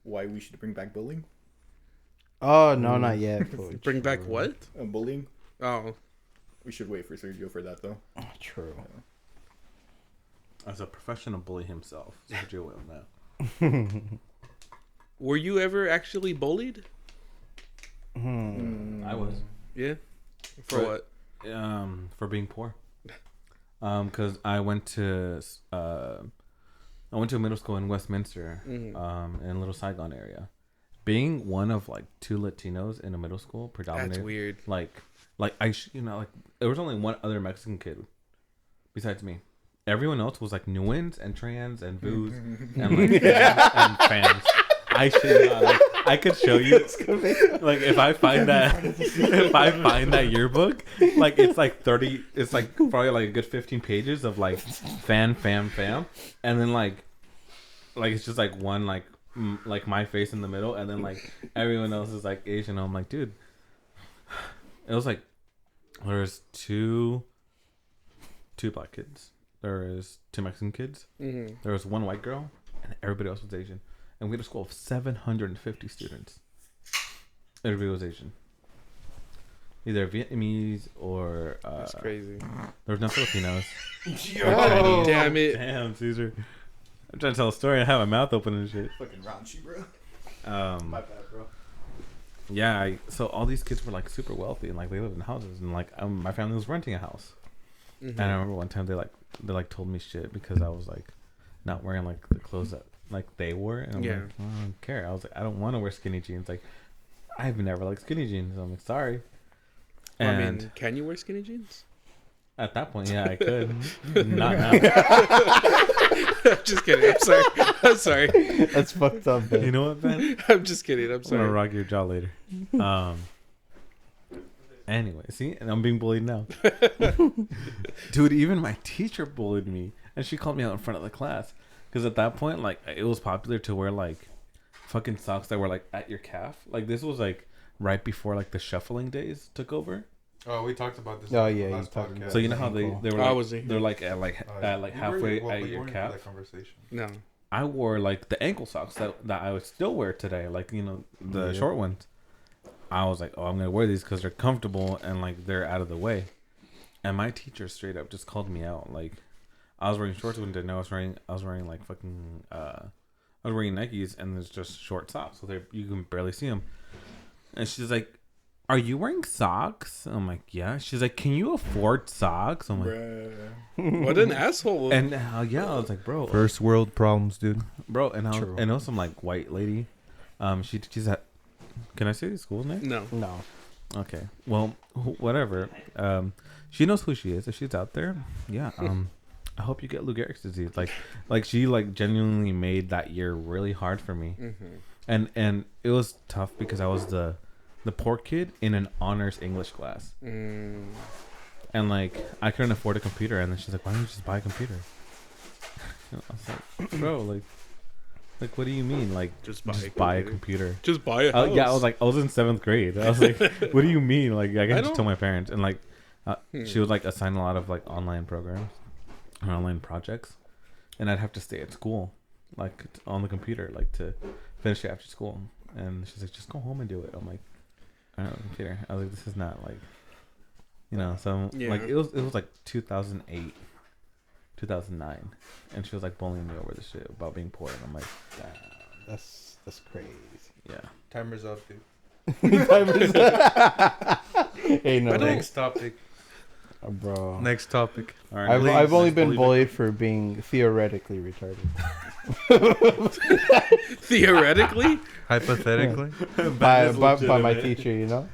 F: why we should bring back bullying?
A: Oh, no, not yet.
B: Bring back what?
F: Bullying?
B: Oh,
F: We should wait for Sergio for that, though.
A: Oh, true.
E: As a professional bully himself, Sergio will know.
B: were you ever actually bullied?
E: I was.
B: Yeah. For
E: But-
B: what?
E: For being poor. Because I went to a middle school in Westminster, in a little Saigon area. Being one of like two Latinos in a middle school,
B: That's
E: predominantly
B: weird.
E: like there was only one other Mexican kid besides me. Everyone else was like Nuans and trans and booze and like and fans. I should not. Like, I could show you. Like if I find that yearbook, like it's like 30. It's like probably like a good 15 pages of like fam, and then like it's just like one like like my face in the middle, and then like everyone else is like Asian. I'm like, dude, it was like there's two black kids. There was two Mexican kids.
B: Mm-hmm.
E: There was one white girl, and everybody else was Asian. And we had a school of 750 students. Everybody was Asian. Either Vietnamese or...
B: That's crazy.
E: there was no Filipinos.
B: Oh, damn it.
E: Damn, Caesar. I'm trying to tell a story. I have my mouth open and shit.
F: Fucking raunchy, bro. My bad, bro.
E: Yeah, so all these kids were like super wealthy and like they lived in houses. And like my family was renting a house.
B: Mm-hmm.
E: And I remember one time they told me shit because I was like not wearing like the clothes that like they wore, and I'm
B: Yeah.
E: like, I don't care. I was like, I don't want to wear skinny jeans. Like, I've never liked skinny jeans. I'm like, sorry.
B: Well,
E: And
B: I mean, can you wear skinny jeans?
E: at that point, yeah, I could. Not now.
B: I'm just kidding. I'm sorry. I'm sorry.
A: That's fucked up, man.
E: You know what, Ben?
B: I'm just kidding. I'm
E: I'm gonna
B: sorry.
E: rock your jaw later. Anyway, see, and I'm being bullied now. Dude, even my teacher bullied me, and she called me out in front of the class. Because at that point, like, it was popular to wear, like, fucking socks that were, like, at your calf. Like, this was, like, right before, like, the shuffling days took over.
G: Oh, we talked about this.
A: Oh,
G: in the
A: yeah, you
G: last
A: talked
G: podcast.
A: about
E: So you know how they
A: ankle.
E: were,
B: Oh,
E: like,
B: was he?
E: they're, like, at, like,
G: Oh, You
E: halfway
G: weren't-
E: at
G: you
E: your
G: weren't for
E: calf.
G: that conversation.
B: No.
E: I wore, like, the ankle socks that I would still wear today. Like, you know, the
A: Yeah.
E: short ones. I was like, oh, I'm going to wear these because they're comfortable and, like, they're out of the way. And my teacher straight up just called me out. Like, I was wearing shorts one day, and I was wearing like fucking I was wearing Nikes, and there's just short socks, so you can barely see them. And she's like, "Are you wearing socks?" I'm like, "Yeah." She's like, "Can you afford socks?" I'm like,
F: Bruh.
B: What an asshole.
E: and yeah, I was like, "Bro,
D: First world problems, dude.
E: bro," and I was,
A: True.
E: and also some like white lady, Can I say the school's name?
B: No.
A: No.
E: Okay. Well, whatever. She knows who she is. If she's out there, yeah. I hope you get Lou Gehrig's disease. Like she genuinely made that year really hard for me, and it was tough because I was the poor kid in an honors English class, and like I couldn't afford a computer. And then she's like, "Why don't you just buy a computer?" And I was like, "Bro, like, what do you mean? Like,
B: Just
E: buy a computer?
B: Just buy a house.
E: Yeah, I was in 7th grade. I was like, what do you mean? Like, I can
B: I
E: just
B: don't-
E: tell my parents. And like, she would like assign a lot of like online programs or online projects, and I'd have to stay at school, like on the computer, like to finish it after school. And she's like, just go home and do it. I'm like, I don't have a computer. I was like, this is not like, So
B: Yeah.
E: like it was like 2008. 2009, and she was like bullying me over this shit about being poor, and I'm like, damn.
A: That's crazy.
E: Yeah.
G: Timer's up, dude.
A: Hey, no,
G: Next topic.
A: bro.
G: Next topic.
E: All right.
A: I've only
E: next
A: been
E: bully
A: bullied for being theoretically retarded
B: Theoretically,
G: Hypothetically.
A: by my teacher. You know?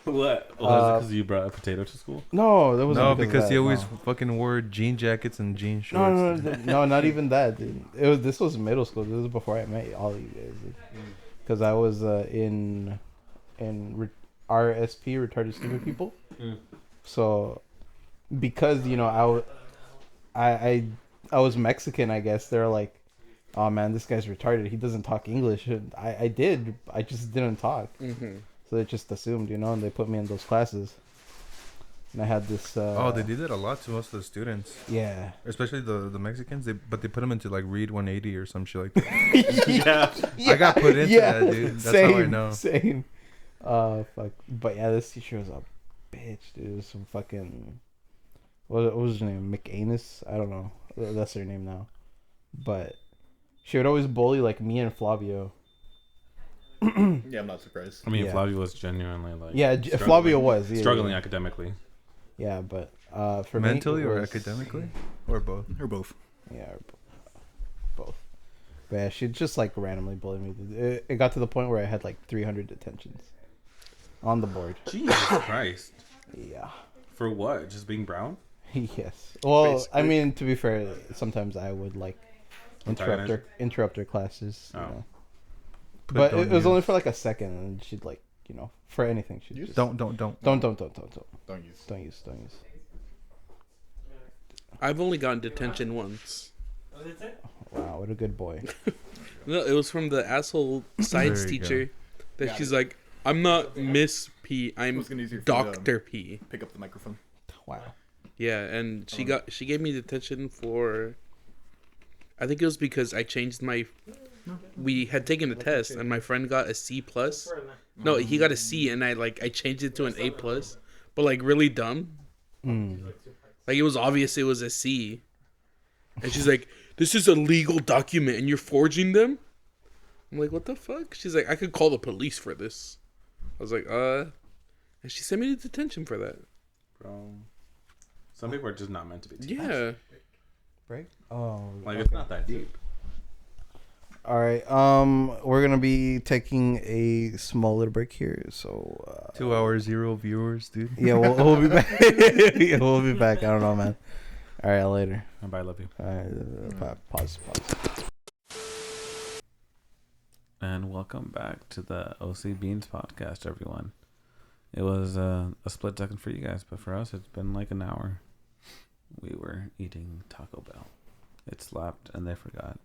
E: What? Was it because you brought a potato to school?
A: No, that wasn't
G: No,
A: because
G: because
A: of
G: he
A: that,
G: always
A: no.
G: fucking wore jean jackets and jean shorts.
A: No, not even that, dude. This was middle school. This was before I met all of you guys, dude. Because I was in RSP, retarded stupid people. So, because I was Mexican, I guess they're like, oh man, this guy's retarded. He doesn't talk English. And I did. I just didn't talk. So they just assumed, and they put me in those classes. And I had this.
G: Oh, they did that a lot to most of the students,
A: Yeah.
G: especially the Mexicans. But they put them into like Read 180 or some shit like that.
A: Yeah.
G: I got put into that, dude. That's
A: same,
G: how I know.
A: Same. Fuck. But yeah, this teacher was a bitch, dude. It was some fucking. What was her name? McAnus? I don't know. That's her name now. But she would always bully like me and Flavio.
F: Yeah, I'm not surprised.
E: I mean,
A: Yeah.
E: Flavio was genuinely like
A: Flavio was
E: struggling
A: Yeah.
E: academically.
A: Yeah, but for
G: Mentally
A: me, it
G: or
A: was-
G: academically, or both.
F: Or both.
A: Yeah, both. But yeah, she'd just like randomly bully me. It got to the point where I had like 300 detentions on the board.
E: Jesus Christ!
A: Yeah.
E: For what? Just being brown?
A: Yes. Well,
B: Basically.
A: I mean, to be fair, sometimes I would like interrupt her classes. But it was only for like a second, and she'd like for anything she'd just
G: Don't.
A: don't
F: Don't use.
B: I've only gotten detention once.
A: Wow, what a good boy.
B: No, it was from the asshole science
G: There you
B: teacher. That
F: Got
B: she's like, I'm not Miss P, I'm
F: It's gonna be easier for you to,
B: Doctor P.
F: Pick up the microphone.
A: Wow.
B: Yeah, and she gave me detention for. I think it was because I changed my. We had taken a test and my friend got a C plus. No, he got a C and I changed it to an A plus, but like really dumb. Like it was obvious it was a C. And she's like, "This is a legal document and you're forging them?" I'm like, "What the fuck?" She's like, "I could call the police for this." I was like, And she sent me to detention for that.
E: Bro. Some people are just not meant to be.
B: Yeah.
A: Right? Oh.
E: Like it's not that deep.
A: All right. We're gonna be taking a small little break here. So.
G: 2 hours, 0 viewers, dude.
A: Yeah, we'll be back. Yeah, we'll be back. I don't know, man. All right, later.
E: Bye, I love you.
A: All right, pause.
E: And welcome back to the OCBeans podcast, everyone. It was a split second for you guys, but for us, it's been like an hour. We were eating Taco Bell. It slapped, and they forgot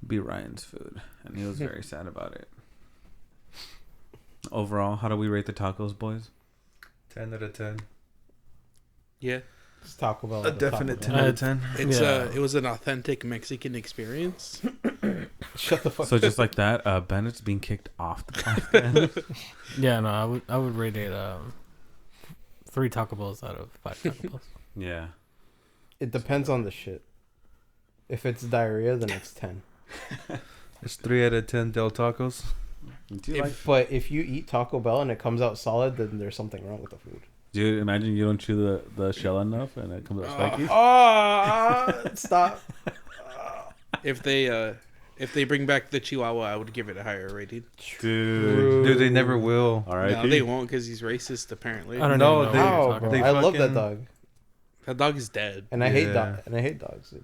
E: B. Ryan's food, and he was very sad about it. Overall, how do we rate the tacos, boys?
G: 10 out of 10.
B: Yeah.
A: It's Taco Bell.
G: A definite 10
C: Bell.
G: out of 10.
B: It's
C: Yeah.
B: it was an authentic Mexican experience.
A: Shut the fuck
E: So
A: up.
E: just like that, Bennett's being kicked off the podcast.
C: Yeah, no, I would rate it 3 Taco Bells out of 5 Taco Bells.
E: Yeah.
A: It depends on the shit. If it's diarrhea, then it's 10.
G: It's 3 out of 10 Del Tacos.
E: Do you like?
A: But if you eat Taco Bell and it comes out solid, then there's something wrong with the food.
E: Dude, imagine you don't chew the shell enough and it comes out spiky.
A: Oh, stop.
B: If they If they bring back the Chihuahua, I would give it a higher rating.
D: Dude, they never will.
E: All right.
B: No, they won't because he's racist. Apparently,
C: I don't
D: No,
C: even know
D: they-
C: what you're
A: How,
C: talking
A: bro?
C: about.
A: I love that
D: fucking-
A: dog,
B: that dog is dead.
A: and I hate
D: Yeah.
A: dogs.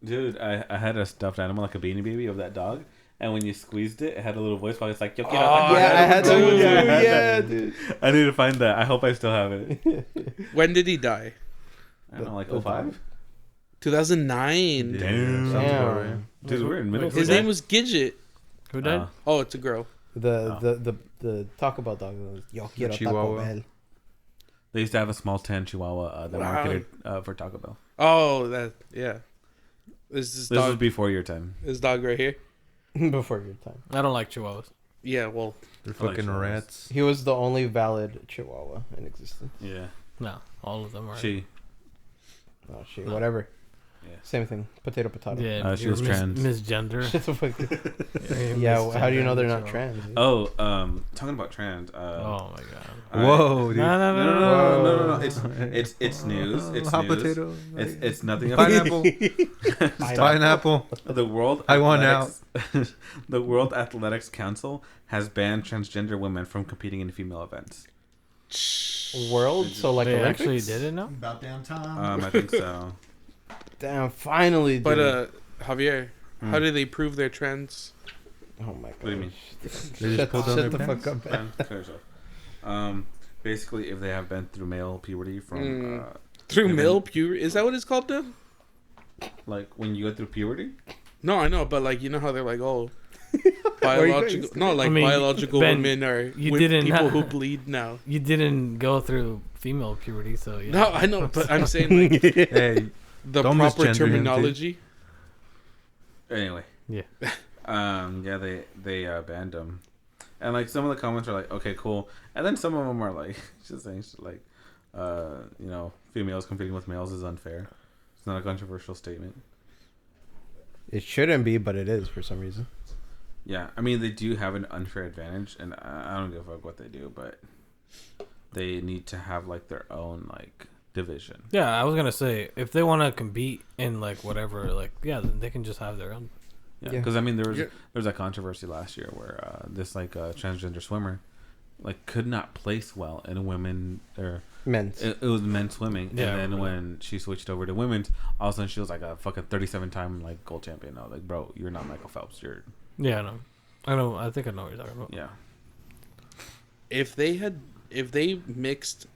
E: Dude, I had a stuffed animal, like a beanie baby of that dog. And when you squeezed it, it had a little voice box. It's like, yo,
B: Oh,
E: quiero
A: Yeah,
E: taco.
A: I had that
B: too.
A: one too.
E: I had
A: Yeah,
E: that.
A: dude.
E: I need to find that. I hope I still have it.
B: When did he die?
E: I don't know, like 05?
B: 2009.
E: Damn.
D: Sounds about right.
E: Dude, we're in middle
B: His
E: school.
B: name was Gidget.
C: Who died?
B: Oh, it's a girl.
A: The Taco Bell dog. Yo quiero Taco
D: Chihuahua.
A: Bell.
E: They used to have a small tan Chihuahua that
B: Wow.
E: marketed for Taco Bell.
B: Oh, that yeah. This
E: This was before your time.
B: This dog right here.
A: Before your time.
C: I don't like chihuahuas.
B: Yeah, well,
D: They're
E: I like
D: fucking
E: chihuahuas.
D: rats.
A: He was the only valid Chihuahua in existence.
E: Yeah.
C: No, all of them are.
E: She.
A: Oh shit, whatever.
E: Yeah.
A: Same thing. Potato.
C: Yeah,
E: She
C: you're
E: was trans.
C: Misgender.
A: Shut the fuck.
C: You're
A: Yeah, how do you know they're
C: misgender
A: not
C: chihuahua.
A: trans? dude?
E: Oh, talking about trans.
C: Oh my god.
D: Whoa, dude.
C: No, no,
E: No,
C: no,
E: no,
C: no.
E: no, no, no. It's news. It's
D: Hot
E: news.
D: potato.
E: It's nothing.
D: Pineapple. Pineapple.
E: The World
D: I want
E: Athletics- The World Athletics Council has banned transgender women from competing in female events.
A: World? So like
C: They
A: Olympics?
C: actually did it now?
F: About damn time.
E: I think so.
A: Damn, finally, dude.
B: but Javier,
E: Hmm.
B: how do they prove they're trans?
A: Oh my god.
E: What do you mean?
D: They just pulled down
A: shut
D: their
A: the
D: pants.
A: fuck up. man.
E: Clear yourself. Basically, if they have been through male puberty from
B: Through
E: Even-
B: male puberty? Is that what it's called then?
E: like when you go through puberty.
B: No, I know, but like you know how they're like, oh,
A: Where are you
B: biological.
A: going?
B: No, like
C: I mean,
B: biological
C: Ben,
B: women are
C: you
B: with
C: didn't
B: people
C: ha-
B: who bleed now.
C: You didn't go through female puberty, so yeah.
B: No, I know, but I'm saying like
D: Hey,
B: the
D: Don't
B: proper
D: misgender him, dude.
B: terminology.
E: Anyway.
C: Yeah.
E: Yeah, they banned them, and like some of the comments are like, okay, cool, and then some of them are like just saying shit like, you know, females competing with males is unfair. It's not a controversial statement.
A: It shouldn't be, but it is for some reason.
E: Yeah, I mean they do have an unfair advantage, and I don't give a fuck what they do, but they need to have like their own like division.
C: Yeah, I was gonna say if they want to compete in like whatever, like yeah, then they can just have their own.
E: Yeah,
A: Yeah.
E: because I mean there
B: Yeah.
E: was that controversy last year where this like transgender swimmer like could not place well in women or
A: Men's.
E: it was men swimming,
C: Yeah, I
E: and then
C: remember
E: when she switched over to women's, all of a sudden she was like a fucking 37-time like gold champion. I was like, bro, you're not Michael Phelps. You're
C: Yeah, I know. I think I know what you're talking about.
E: yeah.
B: If they mixed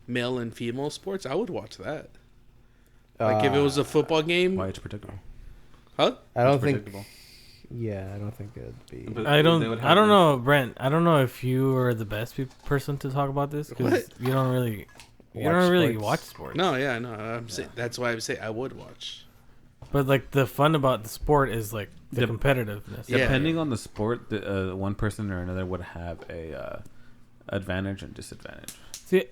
B: male and female sports, I would watch that. Like if it was a football game,
E: Why it's predictable.
B: huh?
A: I don't
E: It's
A: think.
E: predictable.
A: Yeah, I don't think it'd be.
E: But
C: I
E: they
C: don't.
E: would
C: I
E: have
C: don't
E: this-
C: know, Brent. I don't know if you are the best person to talk about this because
B: What?
C: you don't really. You
A: Watch
C: don't really
A: sports.
C: watch sports.
B: No, yeah, no. That's why I would say I would watch.
C: But like the fun about the sport is like the
E: Dep-
C: competitiveness.
B: Yeah.
E: Depending on the sport, one person or another would have a advantage and disadvantage.
C: See,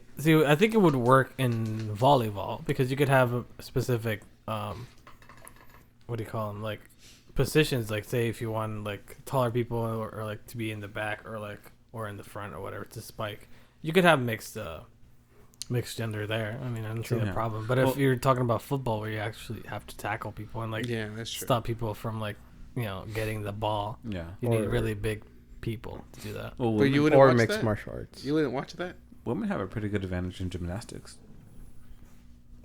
C: I think it would work in volleyball because you could have a specific, what do you call them? Like positions. Like say if you want like taller people or like to be in the back or in the front or whatever to spike, you could have mixed gender there. I mean, I don't see
E: True.
C: a
E: Yeah.
C: problem. But
E: Well-
C: if you're talking about football where you actually have to tackle people and like
B: Yeah, that's true.
C: stop people from like getting the ball,
E: Yeah.
C: you need
A: Or-
C: really big people to do that.
E: Well,
B: But you
E: women,
B: wouldn't
A: Or
B: watch
A: mixed
B: that?
A: martial arts.
B: You wouldn't watch that?
E: women have a pretty good advantage in gymnastics.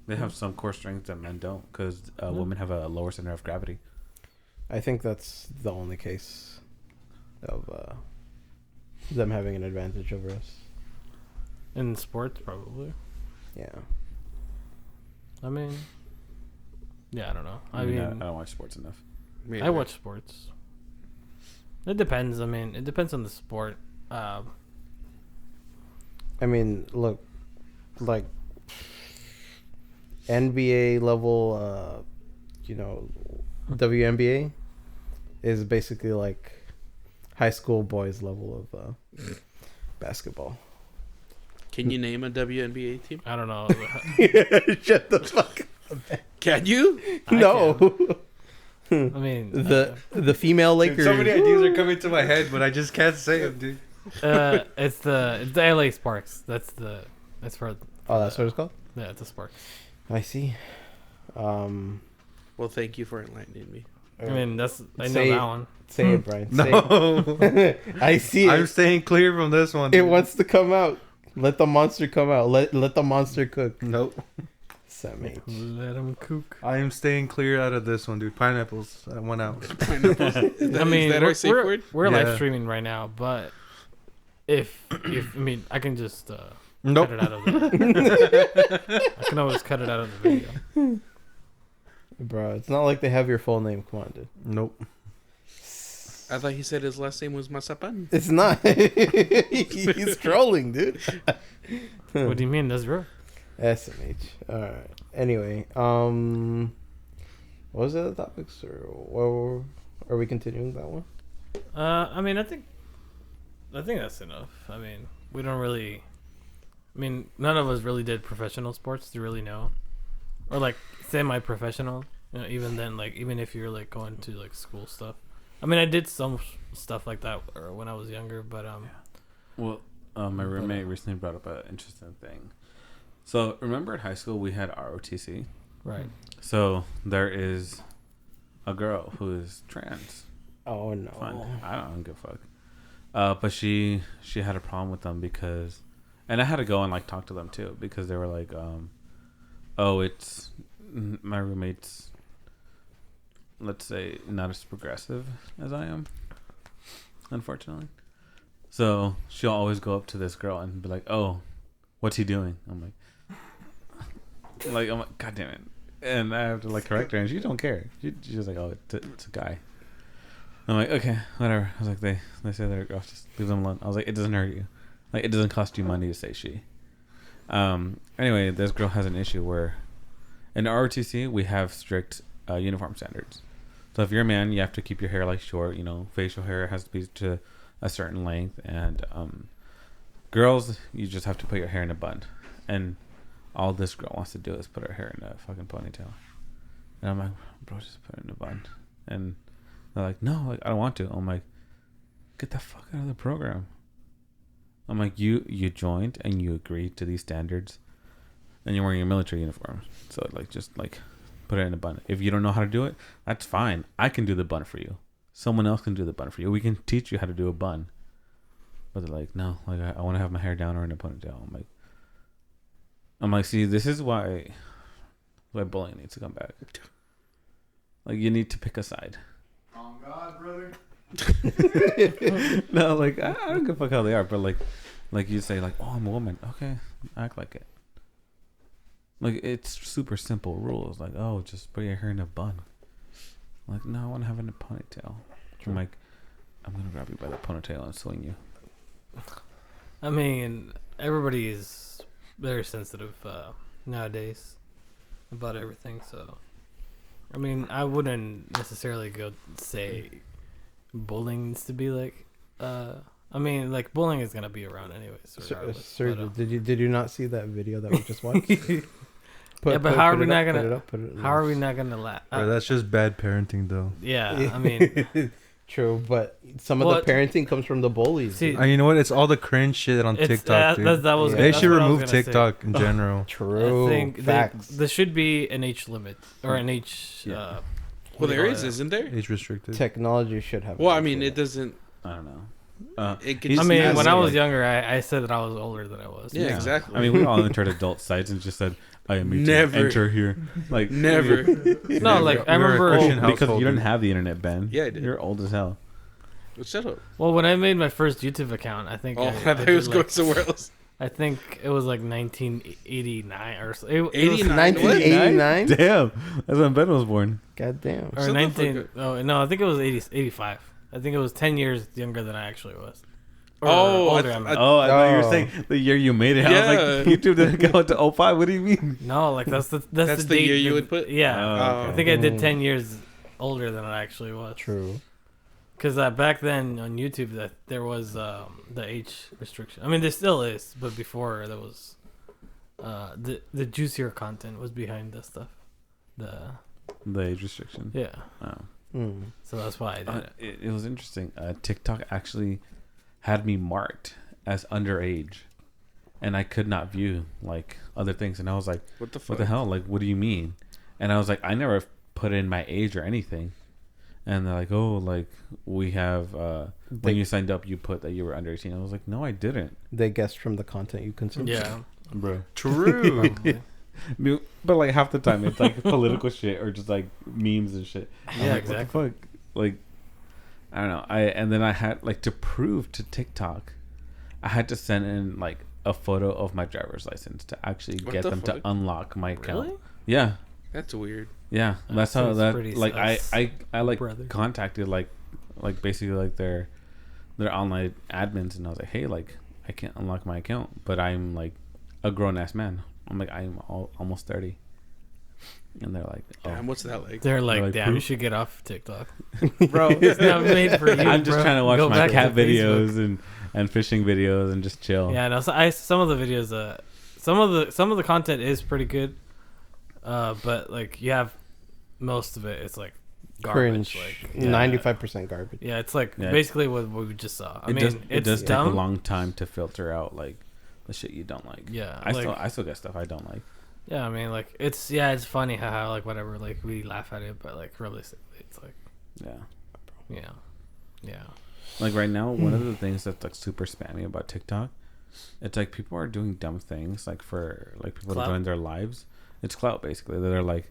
E: They have some core strength that men don't because women have a lower center of gravity.
A: I think that's the only case of them having an advantage over us.
C: In sports, probably.
A: Yeah.
C: I mean, yeah, I don't know. I
E: I
C: mean,
E: don't watch sports enough.
C: I watch sports. It depends. I mean, it depends on the sport.
A: I mean, look, like NBA level, WNBA is basically like high school boys level of basketball.
B: Can you name a WNBA team?
C: I don't know.
A: Shut the fuck up.
B: Can you?
C: I
A: No.
C: I mean,
A: The female Lakers.
D: so many ideas are coming to my head, but I just can't say them, dude.
C: it's the LA Sparks. That's for
A: Oh, that's what it's called?
C: yeah, it's the Sparks.
A: I see.
B: Well, thank you for enlightening me.
C: I mean, I know
A: Say
C: that
A: it.
C: one.
A: Say it, Brian. Say
G: No.
A: it. I see it.
G: I'm staying clear from this one.
A: It
G: dude.
A: wants to come out. Let the monster come out. Let the monster cook.
G: Nope.
A: Sam H.
C: Let him cook.
G: I am staying clear out of this one, dude. Pineapples. I went out.
B: Pineapples.
C: I mean,
B: is that our safe word?
C: we're
G: Yeah.
C: live streaming right now, but if I mean, I can just
G: Nope.
C: cut it out of the. I can always cut it out of the video.
A: Bro, it's not like they have your full name. Come on, dude.
G: Nope.
B: I thought he said his last name was Masapan.
A: It's not. He's trolling, dude.
C: What do you mean? That's real.
A: SMH. Alright. Anyway, what was the other topics? Or are we continuing that one?
C: I mean, I think that's enough. I mean, we don't really. I mean, none of us really did professional sports to really know, or like semi-professional. You know, even then, like even if you're like going to like school stuff. I mean, I did some stuff like that when I was younger, but
E: Well, my roommate recently brought up an interesting thing. So remember in high school we had ROTC.
C: right.
E: So there is a girl who is trans.
A: Oh no.
E: Fine. I don't give a fuck. But she had a problem with them because, and I had to go and like talk to them too because they were like, oh, it's my roommate's, let's say, not as progressive as I am, unfortunately. So she'll always go up to this girl and be like, oh, what's he doing? I'm like, God damn it. And I have to like correct her, and she don't care. She's like, oh, it's a guy. I'm like, okay, whatever. I was like, they say they're a girl, just leave them alone. I was like, it doesn't hurt you. Like, it doesn't cost you money to say she. Anyway, this girl has an issue where in ROTC, we have strict uniform standards. So if you're a man, you have to keep your hair like short, you know, facial hair has to be to a certain length. And girls, you just have to put your hair in a bun. And all this girl wants to do is put her hair in a fucking ponytail. And I'm like, bro, just put it in a bun. And they're like, no, like I don't want to. I'm like, get the fuck out of the program. I'm like, you joined and you agreed to these standards, and you're wearing your military uniform. So like, just like, put it in a bun. If you don't know how to do it, that's fine. I can do the bun for you. Someone else can do the bun for you. We can teach you how to do a bun. But they're like, no, like I want to have my hair down or in a ponytail. I'm like, see, this is why bullying needs to come back. Like, you need to pick a side.
F: Oh God, brother.
E: No, like I don't give a fuck how they are, but like you say, like, oh, I'm a woman. Okay, act like it. Like, it's super simple rules. Like, oh, just put your hair in a bun. Like, no, I want to have it in a ponytail. I'm like, I'm gonna grab you by the ponytail and swing you.
C: I mean, everybody is very sensitive nowadays about everything. So, I mean, I wouldn't necessarily go say bullying needs to be like. I mean, like bullying is gonna be around anyways. regardless,
A: Sir,
C: but,
A: did you not see that video that we just watched?
C: Yeah, but how are we not gonna?
A: Put it up, put it
C: How are we not gonna laugh?
G: Bro, that's just bad parenting, though.
C: Yeah, I mean,
A: True, but some of
C: Well,
A: the parenting comes from the bullies.
C: see,
A: dude.
G: You know what? It's all the cringe shit on
C: it's,
G: TikTok, dude.
C: that was
A: Yeah.
G: They
C: that's
G: should
C: what I was
G: remove
C: gonna say.
G: TikTok in general.
A: True.
C: I think
A: Facts.
C: there should be an age limit or an age.
E: Yeah.
B: Well, there is,
C: isn't
B: isn't there?
G: Age restricted.
A: Technology should have.
B: Well, I
A: an
B: mean,
A: age
B: it doesn't.
E: I don't know.
B: It could
E: He's-
C: I
B: just
C: mean,
B: ask
C: when I
B: it,
C: was
B: like-
C: younger, I said that I was older than I was.
B: Yeah, exactly.
E: I mean, we all entered adult sites and just said, I am
B: Never.
E: enter here. Like,
B: Never.
C: No, like I
G: We're a
C: remember.
G: Christian
E: because
G: household,
E: you didn't
G: dude.
E: have the internet, Ben.
B: Yeah, I did.
E: You're old as hell.
B: Well, shut up.
C: Well, when I made my first YouTube account, I think.
B: Oh, I
C: I
B: thought he was
C: did,
B: going
C: like,
B: somewhere else.
C: I think it was like 1989 or so. It was
B: 89?
A: 1989.
E: Damn. That's when Ben was born.
A: God damn.
C: or
B: Shut the
C: 19.
B: fuck
C: Oh no, I think it was 85. I think it was 10 years younger than I actually was. Or
B: Oh,
C: older,
B: I
C: I mean.
E: Oh, I thought you were
A: Oh.
E: saying the year you made it. I was like,
B: Yeah.
E: YouTube didn't go into 05. What do you mean?
C: No, like that's the
B: That's the
C: date
B: year you
C: that-
B: would put?
C: Yeah,
E: Oh,
C: I think I did
A: Mm.
C: 10 years older than I actually was.
A: True.
C: Because back then on YouTube, that there was the age restriction. I mean, there still is, but before there was the juicier content was behind this stuff.
E: The age restriction.
C: Yeah,
E: Oh.
A: Mm.
C: so that's why I did it.
E: It was interesting. TikTok actually had me marked as underage, and I could not view like other things. And I was like,
B: What the fuck?
E: "What the hell? Like, what do you mean?" And I was like, "I never put in my age or anything." And they're like, oh, like we have when you signed up, you put that you were under 18. I was like, no, I didn't.
A: They guessed from the content you consume.
C: Yeah.
E: Bro.
D: True.
C: Probably.
E: But like half the time it's like political shit or just like memes and shit. I'm
C: Yeah,
E: like, what the
C: exactly.
E: fuck? Like, I don't know. And then I had like to prove to TikTok, I had to send in like a photo of my driver's license to actually
B: What
E: get
B: the
E: them
B: fuck?
E: to unlock my account.
C: Really?
E: Yeah,
B: That's weird.
E: yeah.
C: That
E: That's how
C: seems
E: that
C: pretty
E: like
C: sus,
E: I like
C: brother.
E: contacted like basically like their online admins, and I was like, hey, like I can't unlock my account, but I'm like a grown ass man. I'm like I'm almost 30, and they're like, oh,
B: Damn, what's that like?
C: They're like,
E: like,
C: damn, you
E: proof?
C: should get off TikTok.
E: bro.
C: It's not made for you.
E: I'm just
C: bro.
E: trying to watch
C: Go
E: my
C: back to
E: cat
C: Facebook.
E: videos and fishing videos and just chill.
C: Yeah, no. So some of the videos, some of the content is pretty good, but like you have most of it. It's like garbage.
A: Cringe.
C: Like
A: 95% garbage.
C: Yeah, it's like
E: Yeah.
C: basically what we just saw. I
E: It
C: mean,
E: does,
C: it's
E: it does take
C: dumb.
E: a long time to filter out like the shit you don't like.
C: Yeah,
E: I still get stuff I don't like.
C: Yeah, I mean, like it's funny how like whatever, like we laugh at it, but like realistically, it's like
E: Yeah.
C: yeah.
E: Like right now, one of the things that's like super spammy about TikTok, it's like people are doing dumb things like for like people
C: Clout?
E: to join their lives. It's clout basically. They're like,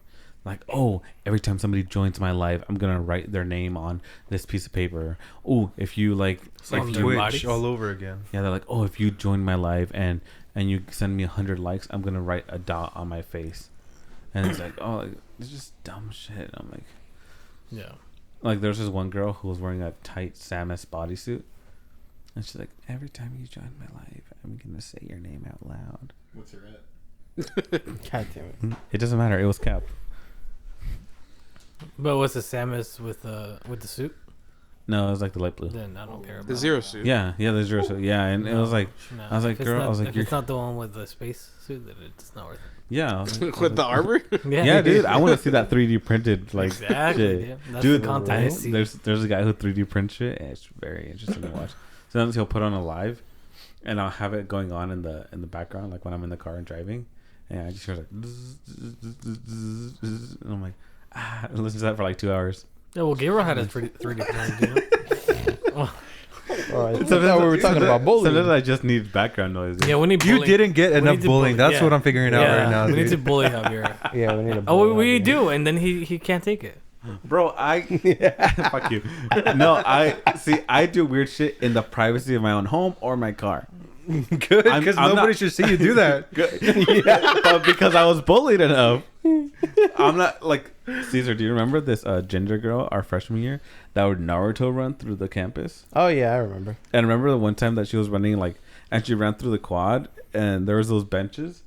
E: oh, every time somebody joins my live, I'm gonna write their name on this piece of paper. Oh, if you like,
D: It's like
C: On their
D: Twitch
C: bodies?
D: all over again.
E: yeah, they're like, oh, if you join my live and you send me 100 likes, I'm gonna write a dot on my face. And it's like, oh, like, it's just dumb shit. I'm like,
C: Yeah.
E: like there's this one girl who was wearing a tight Samus bodysuit, and she's like, every time you join my live, I'm gonna say your name out loud.
F: What's her at?
A: God damn it.
E: It doesn't matter. It was Cap.
C: But what's the Samus with the suit?
E: No, it was like the light blue.
C: Then I don't care about
B: The zero suit.
E: Yeah, the zero suit. Yeah, and it was like,
C: No.
E: I was like,
C: If it's
E: girl,
C: not-
E: I was like,
C: if
E: you're,
C: it's not the one with the space suit, then it's not worth
E: yeah, I was like,
B: With the arbor?
C: it.
E: yeah, dude, I want to see that 3D printed like
C: Exactly.
E: shit.
C: Yeah. That's
E: Dude,
C: the content I see.
E: there's a guy who 3D prints shit, and it's very interesting to watch. Sometimes he'll put on a live, and I'll have it going on in the background, like when I'm in the car and driving, and I just hear like, and I'm like, I listen to that for like 2 hours.
C: Yeah, well, Gabriel had a 3D printer, you know?
A: Oh, I thought we were talking about bullying.
E: Sometimes I just need background noise.
C: Yeah, we need
D: You
C: bullying.
D: didn't get
C: We
D: enough
C: need to
D: bullying.
C: bully-
D: That's
C: yeah.
D: what I'm figuring out right now,
C: we need to
D: dude.
C: bully Javier.
A: Yeah, we need a
C: Oh, we
A: bully.
C: do, and then he can't take it.
E: Bro, fuck you. No, I do weird shit in the privacy of my own home or my car.
D: Good,
E: I'm
D: because
E: not-
D: nobody should see you do that.
E: Yeah, but because I was bullied enough. I'm not like Caesar. Do you remember this ginger girl our freshman year that would Naruto run through the campus?
A: Oh, yeah, I remember.
E: And remember the one time that she was running like, and she ran through the quad, and there was those benches,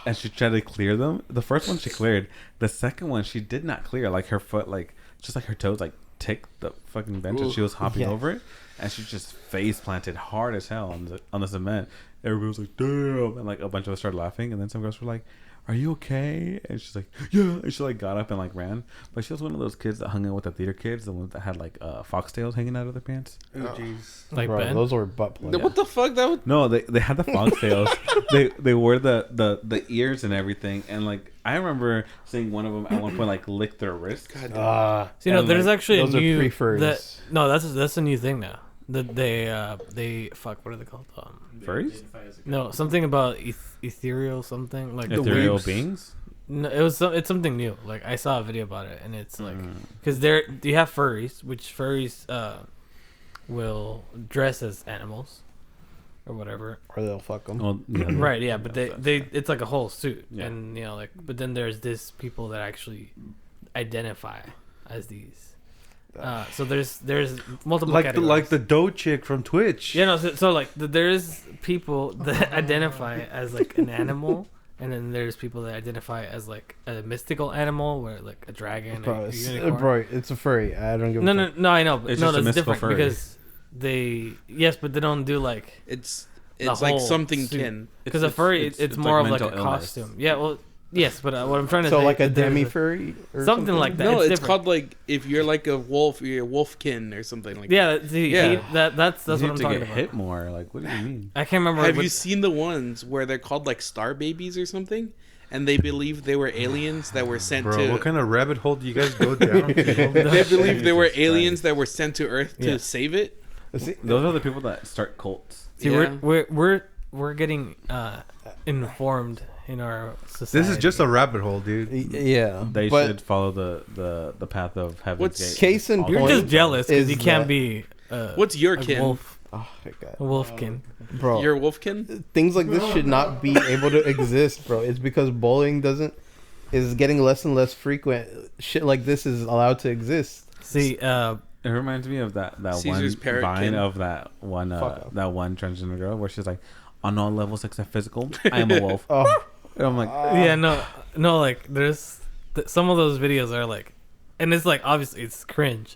E: and she tried to clear them. The first one she cleared. The second one she did not clear. Like her foot, like just like her toes, like ticked the fucking bench, and she was hopping
A: Yes.
E: over it, and she just face planted hard as hell on the cement. Everybody was like, "Damn!" And like a bunch of us started laughing, and then some girls were like, "Are you okay?" And she's like, "Yeah." And she like got up and like ran, but she was one of those kids that hung out with the theater kids, the ones that had like foxtails hanging out of their pants.
D: Oh, jeez.
C: Like
A: Bro,
C: Ben.
A: those were butt plugs.
B: What the fuck? That would...
E: No, they had the foxtails. they wore the ears and everything, and like I remember seeing one of them at one point like lick their wrist.
B: God damn.
A: Ah,
C: So, you know,
E: and,
C: there's
E: like,
C: actually a
A: those are
C: new
A: pre-furries.
C: that no, that's a new thing now. That they fuck. What are they called?
E: Furries?
C: No, something about ethereal something like
E: Ethereal
C: weebs.
E: beings?
C: No, it's something new. Like I saw a video about it, and it's like
E: Mm.
C: because you have furries, which furries will dress as animals or whatever.
A: or they'll fuck them.
E: Well, yeah,
C: Right? Yeah, but they it's like a whole suit,
E: Yeah.
C: and you know like. But then there's this people that actually identify as these. So there's multiple categories.
D: Like the dough chick from Twitch.
C: Yeah, no. So like, there's people that identify as like an animal, and then there's people that identify as like a mystical animal, where like a dragon.
A: Bro,
C: a
A: it's,
C: unicorn.
A: bro, it's a furry. I don't give a
C: No,
A: fuck.
C: no, I know, but
E: It's
C: no,
E: just a
C: that's
E: mystical
C: different
E: furry.
C: because but they don't do like
B: It's
C: the
B: like
C: whole
B: something
C: suit.
B: kin.
C: Because a furry, it's more of like a
E: mental illness.
C: costume. Yeah, well, Yes, but what I'm trying to
A: So
C: say,
A: like a
C: there's
A: demi furry or
C: something like that.
B: No, it's
C: different.
B: called like if you're like a wolf, you're a wolfkin or something like
C: Yeah, see,
B: Yeah.
C: that's
E: You
C: what
E: need
C: I'm
E: to
C: talking
E: get
C: about.
E: hit more. Like, what do you mean?
C: I can't remember.
B: that. Have
C: what-
B: you seen the ones where they're called like star babies or something? And they believe they were aliens that were sent
G: Bro,
B: to.
G: what kind of rabbit hole do you guys go down?
B: They believe they were
E: Jesus
B: aliens that were sent to Earth to
C: Yeah.
B: save it.
A: See,
E: Those are the people that start cults.
C: See,
B: Yeah.
C: we're getting informed in our society.
G: This is just a rabbit hole, dude.
A: yeah,
E: They
A: but
E: should follow the path of Heaven's
B: What's-
E: Gate.
A: case in
E: All
C: You're
A: point
C: just jealous because
A: is
C: you can't
A: that-
C: be.
B: What's your
C: a
B: kin?
C: wolf?
A: oh my god,
C: A wolfkin.
A: bro,
B: You're a wolfkin?
A: things like this should not be able to exist, bro. It's because bullying is getting less and less frequent. Shit like this is allowed to exist.
C: See,
E: It reminds me of that
B: Caesar's
E: one
B: parrot
E: vine
B: kin.
E: of that one
A: Fuck off.
E: that one transgender girl where she's like, on all levels except physical, I am a wolf.
A: Oh,
E: And I'm like,
C: yeah, no, like there's some of those videos are like, and it's like obviously it's cringe,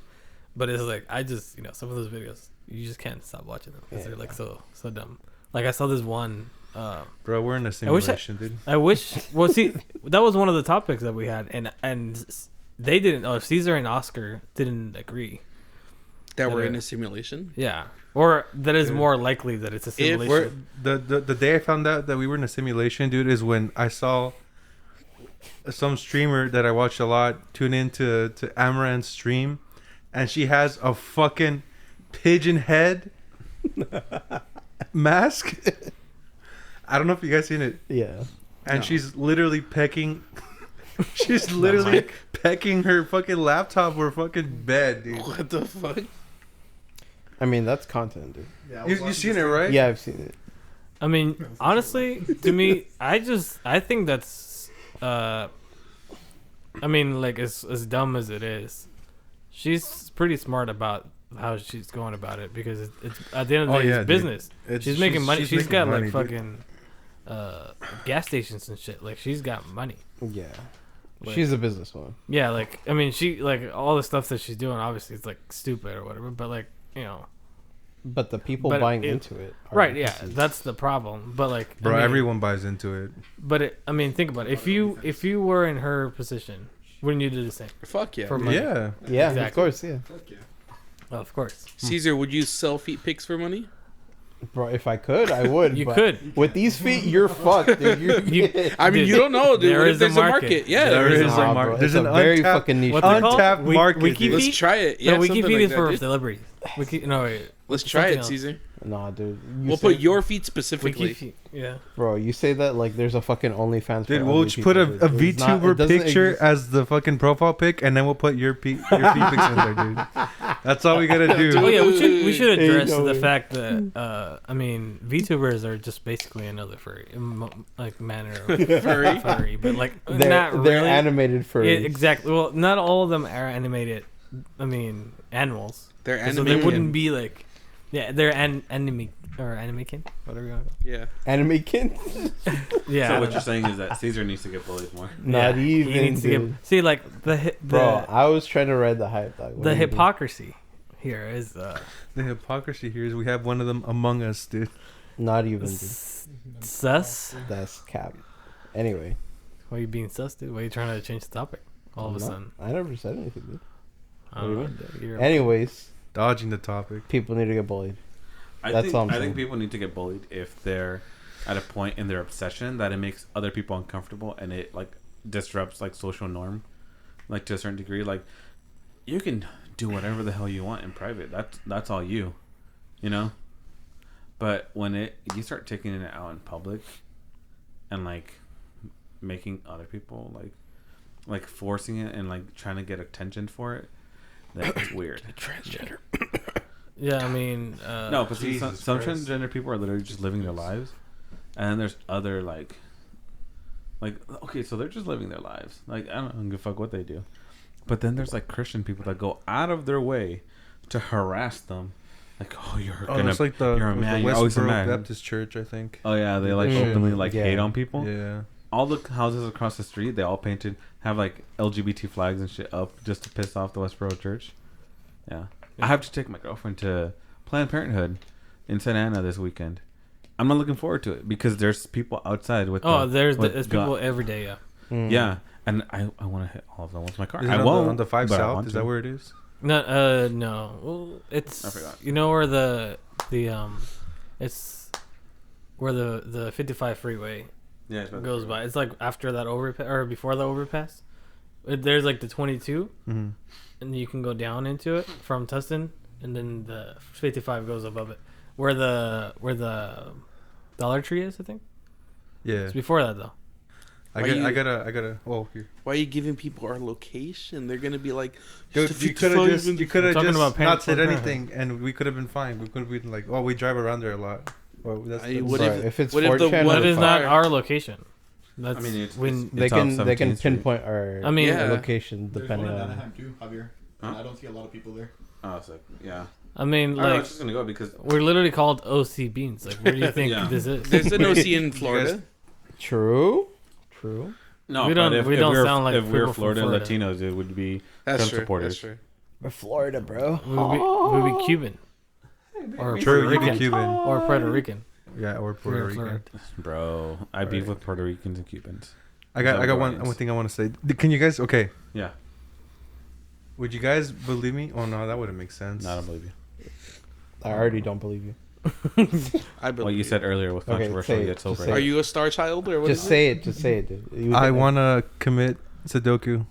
C: but it's like I just some of those videos you just can't stop watching them because
A: Yeah.
C: they're like so dumb. Like I saw this one.
G: Bro, we're in a
C: wish I-
G: simulation, dude.
C: I wish. Well, see, that was one of the topics that we had, and they didn't. Oh, Caesar and Oscar didn't agree.
B: That were
C: Yeah.
B: in a simulation?
C: Yeah, or that is more likely that it's a simulation.
G: The day I found out that we were in a simulation, dude, is when I saw some streamer that I watch a lot tune into to Amaranth's stream, and she has a fucking pigeon head mask. I don't know if you guys seen it,
A: yeah.
G: and
B: No.
G: she's literally pecking. She's literally pecking her fucking laptop or fucking bed, dude.
B: What the fuck?
A: I mean, that's content, dude.
F: Yeah, I was
G: You
F: watching
G: seen
F: the
G: it,
F: stream.
G: right?
A: Yeah, I've seen it.
C: I mean, honestly, to me, I think that's. I mean, like as dumb as it is, she's pretty smart about how she's going about it because it's at the end of the
G: Oh,
C: day,
G: yeah,
C: it's
G: dude.
C: business. She's making money. She's
G: making
C: got
G: money,
C: like
G: dude.
C: fucking gas stations and shit. Like she's got money.
A: Yeah,
C: Like-
A: she's a businesswoman.
C: Yeah, like I mean, she like all the stuff that she's doing. Obviously, it's like stupid or whatever. But like
A: But the people
C: But
A: buying
C: it-
A: into it, are
C: right? Yeah,
A: pussies.
C: that's the problem. But like,
G: Bro,
C: I mean,
G: everyone buys into it.
C: But I mean, think about it. If you were in her position, wouldn't you do the same?
B: Fuck yeah.
C: For money.
G: Yeah.
A: Yeah, of
C: Exactly.
A: course, yeah.
F: Fuck yeah.
C: Oh, of course.
B: Caesar, would you sell feet pics for money?
A: Bro, if I could, I would.
C: You
A: but
C: could.
A: With these feet, you're fucked, dude.
B: I mean,
C: Dude,
B: you don't know, dude.
C: there
B: What
C: is
B: if there's
C: a
B: a
C: market.
B: market? Yeah,
G: There
B: there
G: is
B: is.
G: a
A: Nah,
G: market.
A: bro,
G: There's
A: it's
G: an
A: a very
G: untapped-
A: fucking niche.
C: What's it called?
G: Untapped market,
C: Wiki
G: dude.
B: Let's
C: feet?
B: try it. Yeah,
C: No,
B: something
C: Wikipedia
B: like
C: is
B: that,
C: for
B: dude.
C: celebrities. No, wait.
B: Let's try
C: something
B: it,
C: else.
B: Caesar.
A: Nah, dude. You
B: We'll
A: say-
B: put your feet
C: Wiki
B: specifically.
C: feet. Yeah.
A: Bro, you say that like there's a fucking OnlyFans.
G: Dude,
A: for
G: we'll
A: ugly
G: just put a
A: people, dude. It's not- it
G: VTuber
A: doesn't
G: picture
A: exist.
G: as the fucking profile pic, and then we'll put your feet pics in there, dude. That's all we gotta
C: Oh
G: do.
C: yeah, we should
A: Ain't
C: address
A: no
C: the
A: way.
C: fact that I mean VTubers are just basically another furry, like manner of furry, but like not
A: They're
C: really.
A: animated for
C: Yeah, exactly. Well, not all of them are animated. I mean, animals.
B: They're
C: So
B: animated.
C: they wouldn't be like, yeah, they're anime or animakin, whatever you want to
B: Yeah.
A: anime kin.
C: Yeah.
E: So
C: I
E: what
C: don't
E: you're saying is that Caesar needs to get bullied more.
C: know.
A: Not
C: Yeah,
A: even.
C: He needs to
A: dude.
C: get, see, like the
A: Bro, I was trying to ride the hype. Like, what
C: the
A: do you do?
C: hypocrisy here is
G: The hypocrisy here is we have one of them among us, dude.
A: Not even. Dude.
C: sus.
A: That's cap. Anyway,
C: Why are you being sus, dude? Why are you trying to change the topic all of a
A: I'm not-
C: sudden?
A: I never said anything, dude.
C: I don't
A: What
C: know,
A: do
C: dude.
A: Anyways,
G: Dodging the topic.
A: people need to get bullied.
E: I
A: That's
E: think
A: all I'm
E: I
A: saying.
E: think people need to get bullied if they're at a point in their obsession that it makes other people uncomfortable and it like disrupts like social norm, like to a certain degree. Like you can do whatever the hell you want in private. That's all you know. But when you start taking it out in public and like making other people like forcing it and like trying to get attention for it, that's weird.
B: Transgender.
C: Yeah, I mean,
E: No, but see, some
G: Jesus Christ.
E: transgender people are literally just living their lives, and then there's other like okay, so they're just living their lives. Like I don't give a fuck what they do, but then there's like Christian people that go out of their way to harass them, like you're
G: Oh,
E: gonna
G: it's like the,
E: you're a
G: the
E: man, you're always a
G: Westboro
E: man.
G: Baptist Church, I think.
E: Oh yeah, they like
A: Mm,
E: openly like
A: yeah.
E: hate on people.
G: Yeah.
E: All the houses across the street, they all painted have like LGBT flags and shit up just to piss off the Westboro Church. Yeah. I have to take my girlfriend to Planned Parenthood in Santa Ana this weekend. I'm not looking forward to it because there's people outside with
C: there's
E: with
C: people
E: gun-
C: every day. Yeah.
E: Yeah, and I want to hit all of them with my car.
G: Is it
E: I
G: on
E: won't.
G: on the 5
E: but I
G: South?
E: want
G: Is
E: to.
G: that where it is?
C: No, well, it's
E: I forgot.
C: you know where the it's where the 55 freeway
E: Yeah, it's
C: goes by. It's like after that overpass or before the overpass. There's like the 22,
G: Mm-hmm.
C: and you can go down into it from Tustin, and then the 55 goes above it. Where the Dollar Tree is, I think.
G: Yeah.
C: It's before that though.
G: I gotta. Well, here.
B: Why are you giving people our location? They're gonna be like,
G: Dude,
B: "Just
G: you
B: 55
G: could have just
B: and-"
G: you could have
C: We're talking
G: just
C: about
G: not said
C: parents.
G: anything, and we could have been fine. We could have been like, oh, we drive around there a lot. Well,
B: What
A: Right,
B: if,
A: if it's
B: what if the
A: 4chan,
B: one
C: That is
A: fine.
C: not
B: car-
C: our location. That's
E: I mean, it's,
C: when
E: it's
A: They
E: off
A: can
E: 17th Street.
A: pinpoint our
C: I mean,
B: Yeah.
A: location
F: There's
A: depending
F: one in
A: on.
F: Anaheim too, Javier. And I don't see a lot of people there.
E: Oh, it's like, yeah.
C: I mean,
E: I
C: like
E: was just gonna go because
C: we're literally called OCBeans. Like, where do you think
E: Yeah.
C: this is?
B: There's an OC in Florida.
A: True.
E: no,
C: We
E: but
C: don't-
E: if,
C: we
E: if
C: don't
E: we're,
C: sound like
E: if we're
C: people from
E: Florida,
C: Florida.
E: Latinos, it would be
B: That's
E: Trump
B: true.
E: supporters.
B: That's true.
A: We're Florida, bro.
C: We'll be Cuban or
G: True,
C: Puerto
G: you be
C: Rican
G: Cuban.
C: or Puerto Rican.
G: Yeah, or Puerto
C: We're in
G: Rican.
C: Florida.
E: Bro, I beef with Puerto Ricans and Cubans.
G: I got one
E: Salvadorians.
G: thing I want to say. Can you guys? Okay,
E: Yeah,
G: would you guys believe me? Oh no, that wouldn't make sense.
E: no, I don't believe you.
A: I already don't believe you.
B: I believe
E: What you said earlier was
A: Okay,
E: controversial,
A: say it,
E: yet so
A: just
E: brave.
A: say
B: Are you a star child or what?
A: Just
B: is
A: say it. Just say it, dude. You
G: I
A: can-
G: want to commit Sudoku.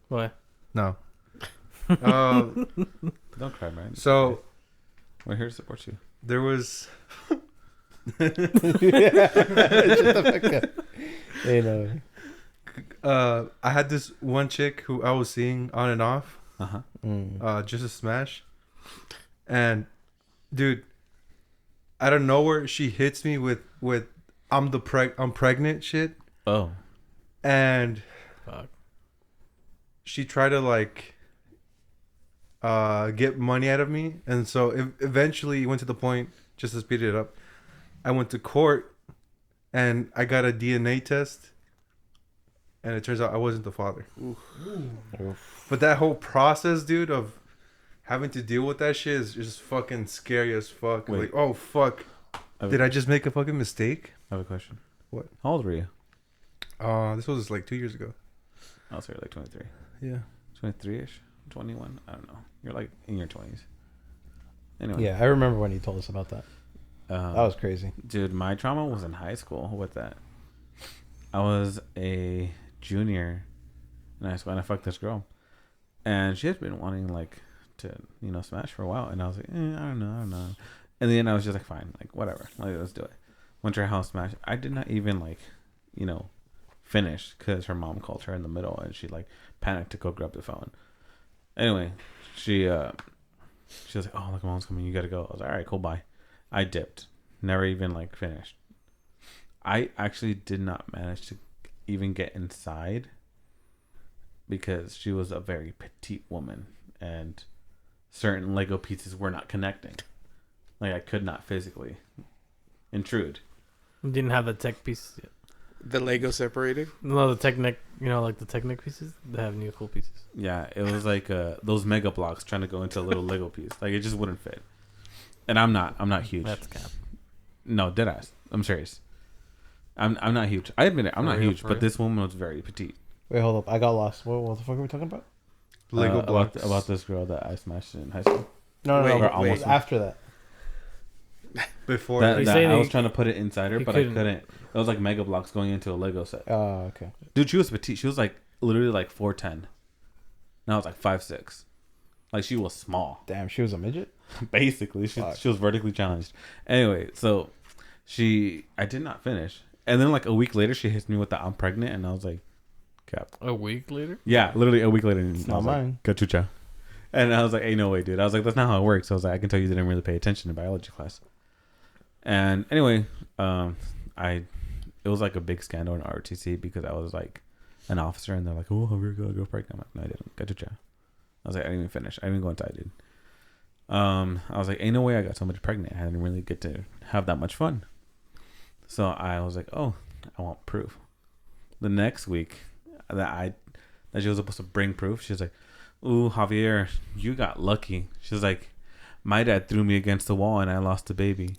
C: Why?
G: No.
E: Don't cry, man.
G: So
E: We're here to support you.
G: there was.
A: Shut the fuck up. You know.
G: I had this one chick who I was seeing on and off,
E: Uh huh.
G: just a smash, and dude, out of nowhere she hits me with I'm pregnant shit,
E: Oh,
G: and
C: Fuck.
G: she tried to like get money out of me, and so eventually it went to the point, just to speed it up, I went to court and I got a DNA test, and it turns out I wasn't the father. But that whole process, dude, of having to deal with that shit is just fucking scary as fuck.
E: Wait.
G: Like, oh fuck, did I just make a fucking mistake?
E: I have a question.
G: What?
E: How old were you?
G: This was like 2 years ago.
E: I was like 23.
G: Yeah.
E: 23-ish? 21? I don't know. You're like in your 20s. Anyway.
A: Yeah, I remember when you told us about that.
E: Um,
A: That was crazy.
E: Dude, my trauma was in high school with that. I was a junior in high school and I fucked this girl. And she had been wanting like to, smash for a while. And I was like, I don't know. And then I was just like, fine, like whatever. Like, let's do it. Went to her house, smash. I did not even like, finish because her mom called her in the middle and she like panicked to go grab the phone. Anyway, she was like, oh, look, mom's coming. You got to go. I was like, all right, cool, bye. I dipped. Never even like finished. I actually did not manage to even get inside because she was a very petite woman and certain Lego pieces were not connecting. Like I could not physically intrude.
C: You didn't have the tech pieces yet.
B: The Lego separator.
C: No, the Technic. Like the Technic pieces. They have new cool pieces.
E: Yeah, it was like those mega blocks trying to go into a little Lego piece. Like it just wouldn't fit. And I'm not huge.
C: That's cap.
E: No, deadass. I'm serious. I'm not huge. I admit it. I'm not
C: Are you
E: huge,
C: for
E: but
C: it?
E: this woman was very petite.
A: Wait, hold up. I got lost. What the fuck are we talking about?
G: Lego blocks.
E: about this girl that I smashed in high school.
A: No,
B: Wait,
A: no.
E: or almost.
A: After that.
G: Before
E: That,
C: He's
E: that
C: saying
E: I
C: he-
E: was trying to put it inside her,
C: he
E: but
C: couldn't.
E: I couldn't. It was like mega blocks going into a Lego set.
A: Oh, okay.
E: Dude, she was petite. She was like literally like 4'10". And I was like 5'6". Like she was small.
A: Damn, she was a midget.
E: Basically,
A: Fuck.
E: she was vertically challenged. Anyway, so I did not finish, and then like a week later, she hits me with the "I'm pregnant," and I was like, "Cap."
C: A week later.
E: Yeah, literally a week later. And
A: It's
E: I
A: not
E: was
A: mine.
E: Like, Cachucha. And I was like, "Hey, no way, dude." I was like, "That's not how it works." I was like, "I can tell you didn't really pay attention in biology class." And anyway, it was like a big scandal in ROTC because I was like an officer, and they're like, "Oh, we're gonna go pregnant." I'm like, "No, I didn't." Cachucha. I was like, "I didn't even finish. I didn't even go inside, dude." I was like, ain't no way I got somebody pregnant. I didn't really get to have that much fun. So I was like, oh, I want proof. The next week that she was supposed to bring proof, she was like, ooh, Javier, you got lucky. She was like, my dad threw me against the wall and I lost a baby.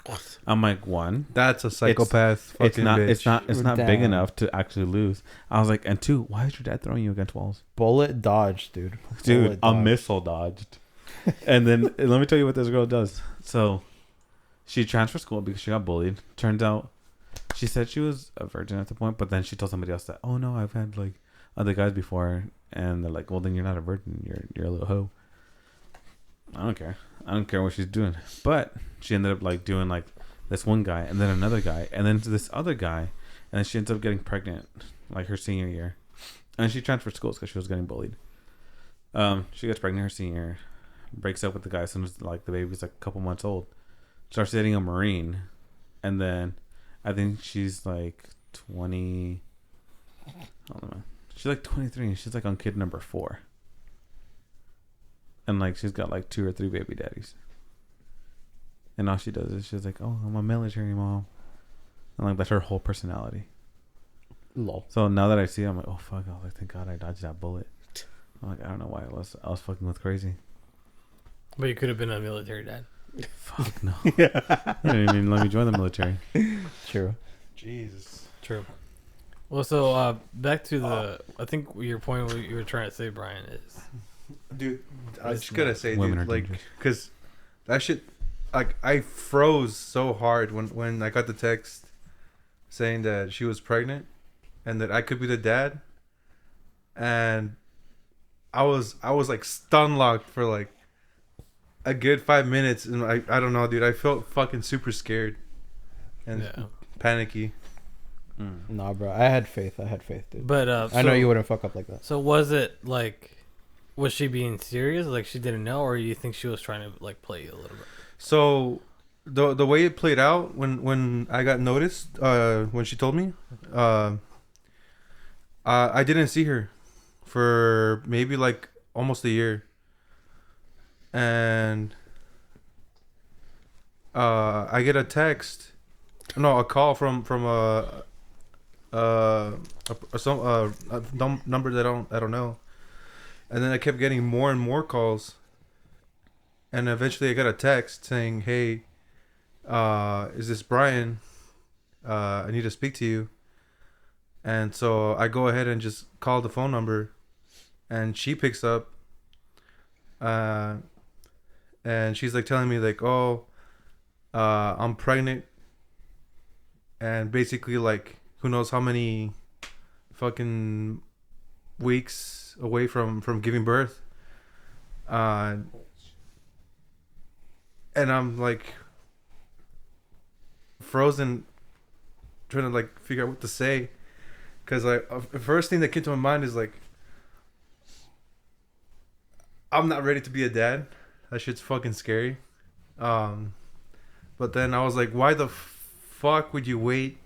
E: I'm like, one,
G: That's a psychopath.
E: it's
G: fucking
E: not,
G: bitch.
E: it's not big
A: Damn.
E: enough to actually lose. I was like, and two, why is your dad throwing you against walls?
A: Bullet dodged, dude.
E: Dude,
A: Bullet
E: a
A: dodged.
E: missile dodged. And then let me tell you what this girl does. So she transferred school because she got bullied. Turns out she said she was a virgin at the point, but then she told somebody else that, oh no, I've had like other guys before, and they're like, well then you're not a virgin, you're a little hoe. I don't care what she's doing. But she ended up like doing like this one guy and then another guy and then to this other guy, and then she ends up getting pregnant like her senior year, and she transferred schools because she was getting bullied. She gets pregnant her senior year, breaks up with the guy as soon as like the baby's like a couple months old, starts dating a Marine, and then I think she's like 20. Hold on, she's like 23 and she's like on kid number 4. And like she's got like 2 or 3 baby daddies. And all she does is she's like, oh, I'm a military mom. And like that's her whole personality.
A: Lol.
E: So now that I see it, I'm like, oh fuck, I was like, thank God I dodged that bullet. I'm like, I don't know why I was fucking with crazy.
C: But you could have been a military dad.
E: Fuck no. Yeah. They didn't even let me join the military.
A: True.
G: Jesus.
C: True. Well, so back to the. I think your point, what you were trying to say, Brian, is
G: Dude, I was
C: It's
G: just gonna
C: not-
G: say,
E: women
G: dude,
E: are
G: like,
E: dangerous.
G: because that shit, like, I froze so hard when I got the text saying that she was pregnant and that I could be the dad, and I was like stun locked for like a good 5 minutes, and I don't know, dude, I felt fucking super scared and
C: yeah.
G: panicky.
A: Nah, bro. I had faith, dude.
C: But
A: I know you wouldn't fuck up like that.
C: So was it like, was she being serious? Like she didn't know, or you think she was trying to like play you a little bit?
G: So the way it played out when I got noticed, when she told me, I didn't see her for maybe like almost a year, and I get a call from a number that I don't know, and then I kept getting more and more calls. And eventually I got a text saying, hey, is this Brian? I need to speak to you. And so I go ahead and just call the phone number. And she picks up. And she's like telling me like, oh, I'm pregnant. And basically like, who knows how many fucking weeks away from giving birth. And I'm like frozen, trying to like figure out what to say, because like the first thing that came to my mind is like, I'm not ready to be a dad. That shit's fucking scary. But then I was like, why the fuck would you wait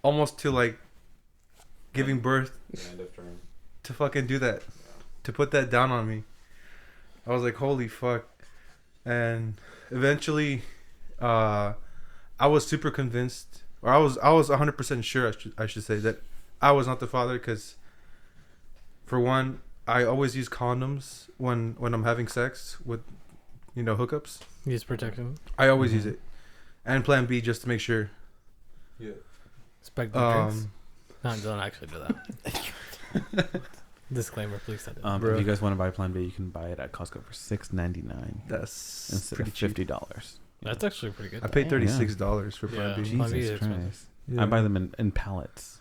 G: almost to like giving birth to fucking do that, to put that down on me? I was like, holy fuck. And eventually, I was super convinced, or I was 100% sure, I should say, that I was not the father, because for one, I always use condoms when I'm having sex with, hookups.
C: Use protection.
G: I always use it, and Plan B just to make sure.
D: Yeah.
C: Spec the drinks. No, don't actually do that. Disclaimer, please don't do that.
G: Bro.
E: If you guys want to buy Plan B, you can buy it at Costco for $6.99
G: That's
E: instead
G: pretty
E: of
G: cheap.
E: $50.
C: That's actually pretty good.
G: I paid
E: Damn, yeah.
G: $36 for Plan
C: Yeah.
G: B.
C: Plan B is
E: Jesus
C: expensive.
E: Christ.
G: Yeah.
E: I buy them in pallets.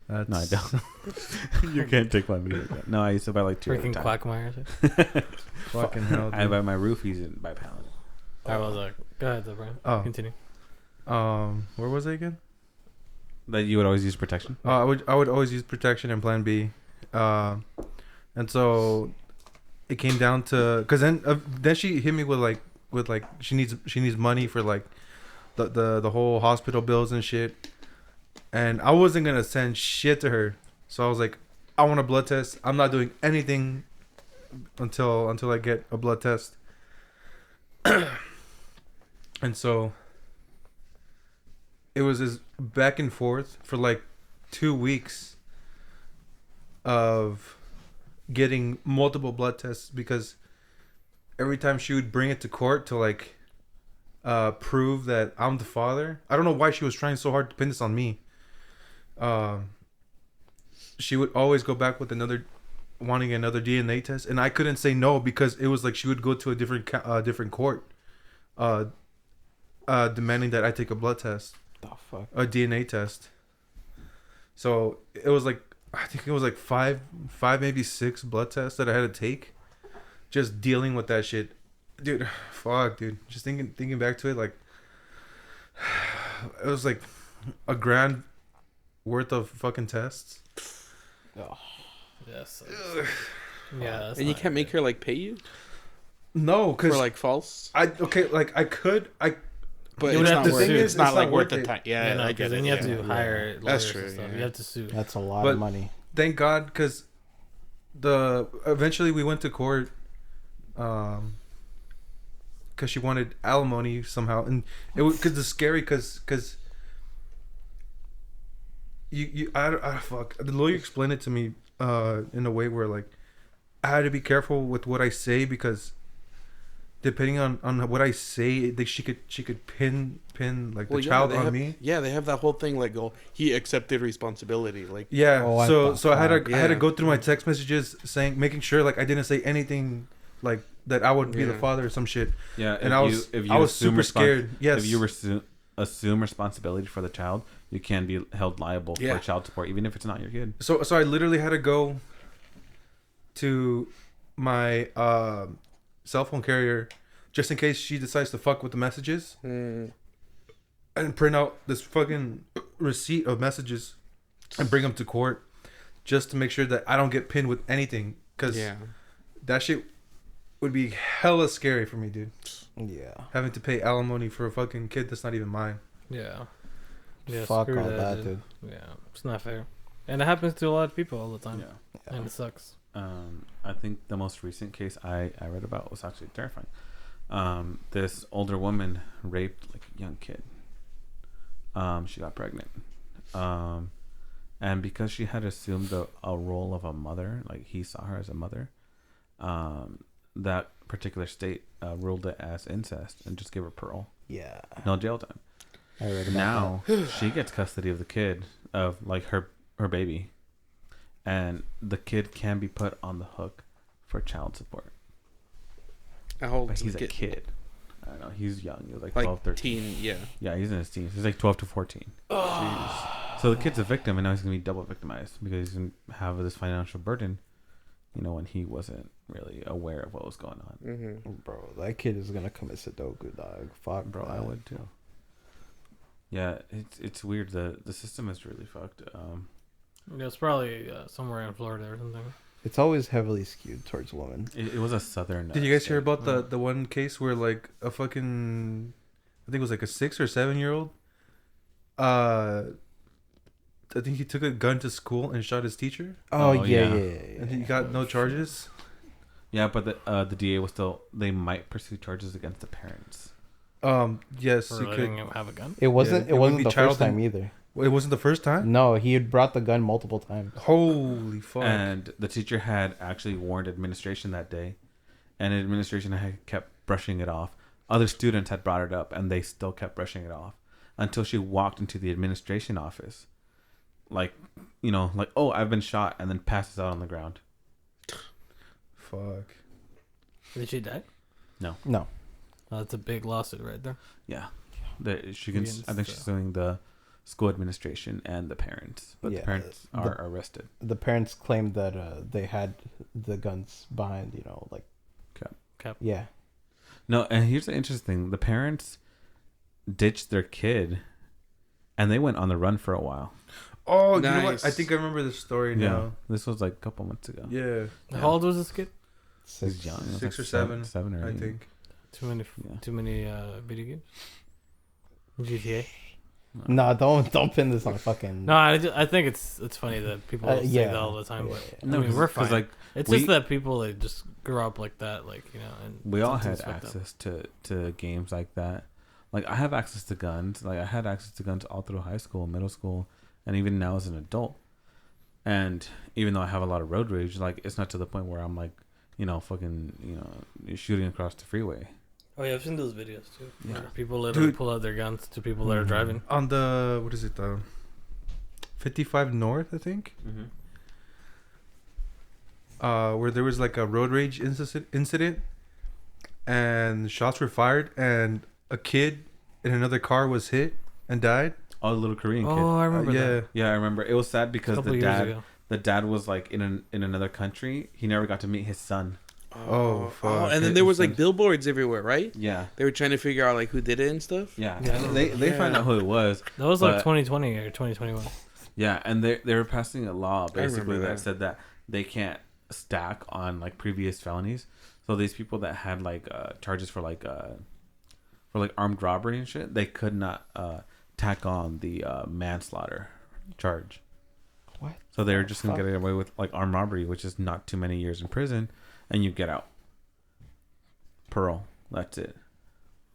G: That's,
E: No, I don't. You can't take Plan B like that. No, I used to buy like 2 at a
C: Freaking
E: time.
C: Quagmire.
G: Fucking hell.
E: I
G: Dude.
E: buy my roofies by pallet.
C: I was like, go ahead, though, Brian.
G: Oh.
C: Continue.
G: Where was I again?
E: That you would always use protection?
G: I would always use protection and Plan B, and so it came down to, because then she hit me with like she needs money for like the whole hospital bills and shit, and I wasn't gonna send shit to her, so I was like, I want a blood test. I'm not doing anything until I get a blood test, and so it was this back and forth for like 2 weeks of getting multiple blood tests, because every time she would bring it to court to like prove that I'm the father. I don't know why she was trying so hard to pin this on me. She would always go back with wanting another DNA test, and I couldn't say no because it was like she would go to a different court, demanding that I take a blood test, a DNA test. So it was like, I think it was like five, maybe 6 blood tests that I had to take, just dealing with that shit, dude. Fuck, dude. Just thinking back to it, like it was like $1,000 worth of fucking tests.
A: Oh.
C: Yes. Yeah.
B: And you can't make her like pay you
G: No,
B: for
G: because
B: like false.
G: I could.
B: But
C: You would
B: it's
C: have
B: not
C: to
B: worth
C: sue.
B: it.
C: It's
F: It's not like worth
G: worth
F: the
G: it.
F: time.
C: Yeah,
F: Yeah,
C: no,
F: I
C: because
F: get it.
C: then you have
F: yeah.
C: to hire lawyers
B: That's true,
C: and stuff.
B: yeah.
C: You have to sue.
A: That's a lot
G: But-
A: of money.
G: Thank God, because eventually we went to court, because she wanted alimony somehow, and it was because it's scary because fuck, the lawyer explained it to me in a way where like I had to be careful with what I say, because depending on what I say, she could pin like the child
B: they
G: on
B: have,
G: me.
B: Yeah, they have that whole thing like, oh, he accepted responsibility. Like,
G: Yeah,
A: Oh, what
G: so
A: the
G: so I had to
B: Yeah.
G: go through my text messages making sure like I didn't say anything like that I would be the
B: Yeah.
G: father or some shit.
E: Yeah,
G: And I was
E: assume
G: super scared. Yes.
E: If you assume responsibility for the child, you can be held liable
B: Yeah.
E: for child support, even if it's not your kid.
G: So I literally had to go to my cell phone carrier just in case she decides to fuck with the messages, and print out this fucking receipt of messages and bring them to court just to make sure that I don't get pinned with anything, because
B: yeah,
G: that shit would be hella scary for me, dude.
A: Yeah.
G: Having to pay alimony for a fucking kid that's not even mine.
C: Yeah. Yeah.
A: Fuck
C: screw
A: all that, dude.
C: Yeah, it's not fair, and it happens to a lot of people all the time,
E: Yeah.
C: and it sucks.
E: I think the most recent case I read about was actually terrifying. This older woman raped like a young kid. She got pregnant. And because she had assumed a role of a mother, like he saw her as a mother, that particular state ruled it as incest and just gave her parole.
A: Yeah.
E: No jail time.
A: I read about
E: Now she gets custody of the kid, of like her baby, and the kid can be put on the hook for child support.
B: how old
E: But
B: is
E: he's
B: the
E: a
B: kid?
E: kid. I don't know. He's young. He's like
B: Like
E: 12, 13.
B: teen, yeah.
E: Yeah, he's in his teens. He's like 12 to 14. So the kid's a victim, and now he's going to be double victimized because he's going to have this financial burden, when he wasn't really aware of what was going on.
B: Mm-hmm.
A: Bro, that kid is gonna commit Sudoku, dog. Fuck,
E: Bro, I would too. Yeah, it's weird. The system is really fucked.
C: Yeah, it's probably somewhere in Florida or something.
A: It's always heavily skewed towards women.
E: It was a southern.
G: Did you guys hear
E: state.
G: about the one case where like a fucking, I think it was like a 6 or 7-year-old, I think he took a gun to school and shot his teacher,
E: Oh,
A: yeah.
G: and he got no charges.
E: Yeah, but the DA was still. They might pursue charges against the parents.
G: Yes,
C: For
G: he
C: letting
G: could.
C: him have a gun.
A: It wasn't.
G: Yeah,
A: it
G: it would
A: wasn't
G: be
A: the
G: child
A: first time
G: and-
A: either.
G: It wasn't the first time.
A: No, he had brought the gun multiple times.
G: Holy fuck!
E: And the teacher had actually warned administration that day, and administration had kept brushing it off. Other students had brought it up, and they still kept brushing it off until she walked into the administration office, like, oh, I've been shot, and then passes out on the ground.
G: Fuck.
C: Did she die?
A: No.
C: Oh, that's a big lawsuit right there.
E: Yeah, she can.
C: Against,
E: I think she's suing the school administration and the parents, but
A: Yeah,
E: the parents are arrested.
A: The parents claimed that they had the guns behind, like.
E: Cap.
A: Yeah.
E: No, and here's the interesting thing: the parents ditched their kid, and they went on the run for a while.
G: Oh, you know what?
B: Nice.
G: I think I remember this story now.
E: This was like a couple months ago.
G: Yeah,
C: How old was this kid?
E: He's young. It was
G: 6
E: like
G: or 7,
E: seven or
G: I
E: eight.
G: think.
C: Too many video games. GTA.
A: No, don't pin this on fucking.
C: No, I think it's funny that people say
A: yeah.
C: that all the time,
A: Yeah,
C: but
E: No,
C: I mean, we're fine.
E: like
C: It's
E: we-
C: just that people that just grow up like that, and
E: we all
C: something's
E: had
C: fucked up.
E: access to games like that. Like I have access to guns. Like I had access to guns all through high school, middle school, and even now as an adult. And even though I have a lot of road rage, like it's not to the point where I'm like fucking, shooting across the freeway.
C: Oh yeah, I've seen those videos too.
E: Yeah.
C: Where people literally
G: Dude.
C: pull out their guns to people that are driving.
G: On the, what is it, 55 North, I think?
E: Mm-hmm.
G: Where there was like a road rage incident, and shots were fired, and a kid in another car was hit and died.
E: Oh, the little Korean kid.
C: Oh, I remember
G: yeah.
C: that.
E: Yeah, I remember. It was sad
C: A
E: because
C: couple
E: the
C: years
E: dad,
C: ago.
E: the dad was like in another country. He never got to meet his son.
G: Oh, fuck.
B: And then there was like billboards everywhere, right?
E: Yeah,
B: They were trying to figure out like who did it and stuff.
E: yeah.
C: Yeah.
E: They found out who it was.
C: That was like
E: But-
C: 2020 or 2021.
E: Yeah, and they were passing a law basically
B: remember
E: that
B: that.
E: said that they can't stack on like previous felonies. So these people that had like charges for like armed robbery and shit, they could not tack on the manslaughter charge.
A: What?
E: So they were just gonna
A: Fuck.
E: get away with like armed robbery, which is not too many years in prison, and you get out. Parole. That's it.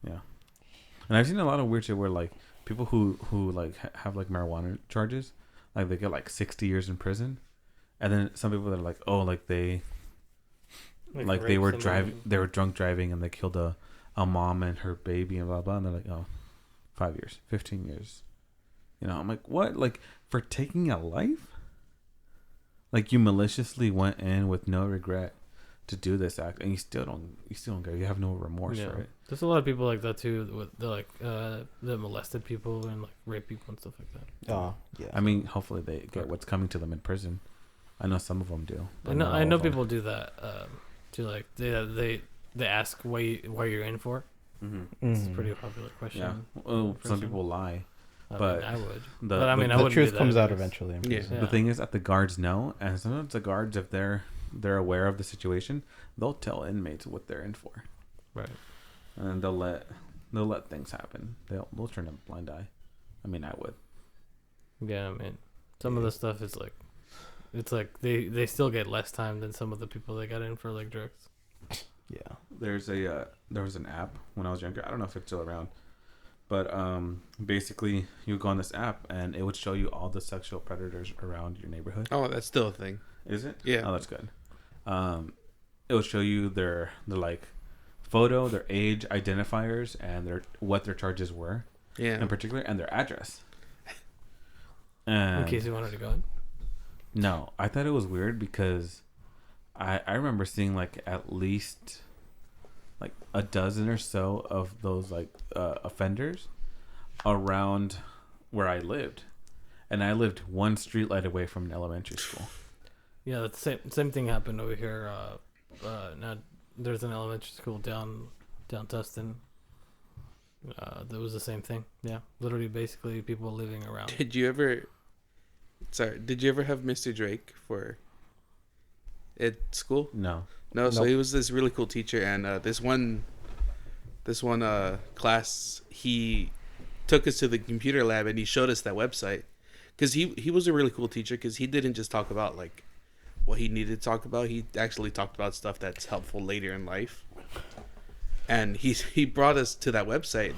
E: Yeah. And I've seen a lot of weird shit where like people who like have like marijuana charges, like they get like 60 years in prison, and then some people that are like, oh, like they like they
C: rape
E: were
C: somebody.
E: driving, they were drunk driving, and they killed a mom and her baby and blah blah, and they're like, oh, 5 years, 15 years. I'm like, what? Like for taking a life? Like you maliciously went in with no regret to do this act, and you still don't care. You have no remorse for it.
C: There's a lot of people like that too. With that molested people and like rape people and stuff like that.
A: Oh, yeah.
E: I mean, hopefully they get what's coming to them in prison. I know some of them do. but not
C: I
E: all
C: know
E: of them.
C: people do that. To like they ask why you're in for.
E: Mhm.
C: It's a pretty popular question.
E: Yeah. Well, some
C: Prison.
E: people lie.
C: I
E: but
C: mean, I would.
E: The,
C: But I mean,
E: the,
C: I
A: The
C: wouldn't
A: truth
C: do that
A: comes out
C: anyways.
A: eventually. in
B: Yeah.
A: prison.
E: the thing is that the guards know, and sometimes the guards, if they're aware of the situation, they'll tell inmates what they're in for,
C: Right.
E: and they'll let things happen. They'll turn a blind eye. I mean, I would.
C: Yeah, I mean, some of the stuff is like, it's like they still get less time than some of the people that got in for like drugs.
A: Yeah.
E: There was an app when I was younger. I don't know if it's still around, but basically you would go on this app and it would show you all the sexual predators around your neighborhood.
B: Oh, that's still a thing.
E: Is it?
B: Yeah.
E: Oh, that's good. It would show you their like photo, their age, identifiers, and what their charges were
B: Yeah.
E: in particular, and their address.
C: In
E: And
C: case you wanted to go in.
E: no, I thought it was weird because I remember seeing like at least like a dozen or so of those like offenders around where I lived, and I lived one street light away from an elementary school.
C: Yeah, the same thing happened over here. Now there's an elementary school down Tustin. That was the same thing. Yeah, literally, basically, people living around.
B: Did you ever have Mr. Drake at school?
E: No.
B: No, so
A: Nope.
B: he was this really cool teacher, and this one class, he took us to the computer lab and he showed us that website, because he was a really cool teacher, because he didn't just talk about like what he needed to talk about. He actually talked about stuff that's helpful later in life, and he brought us to that website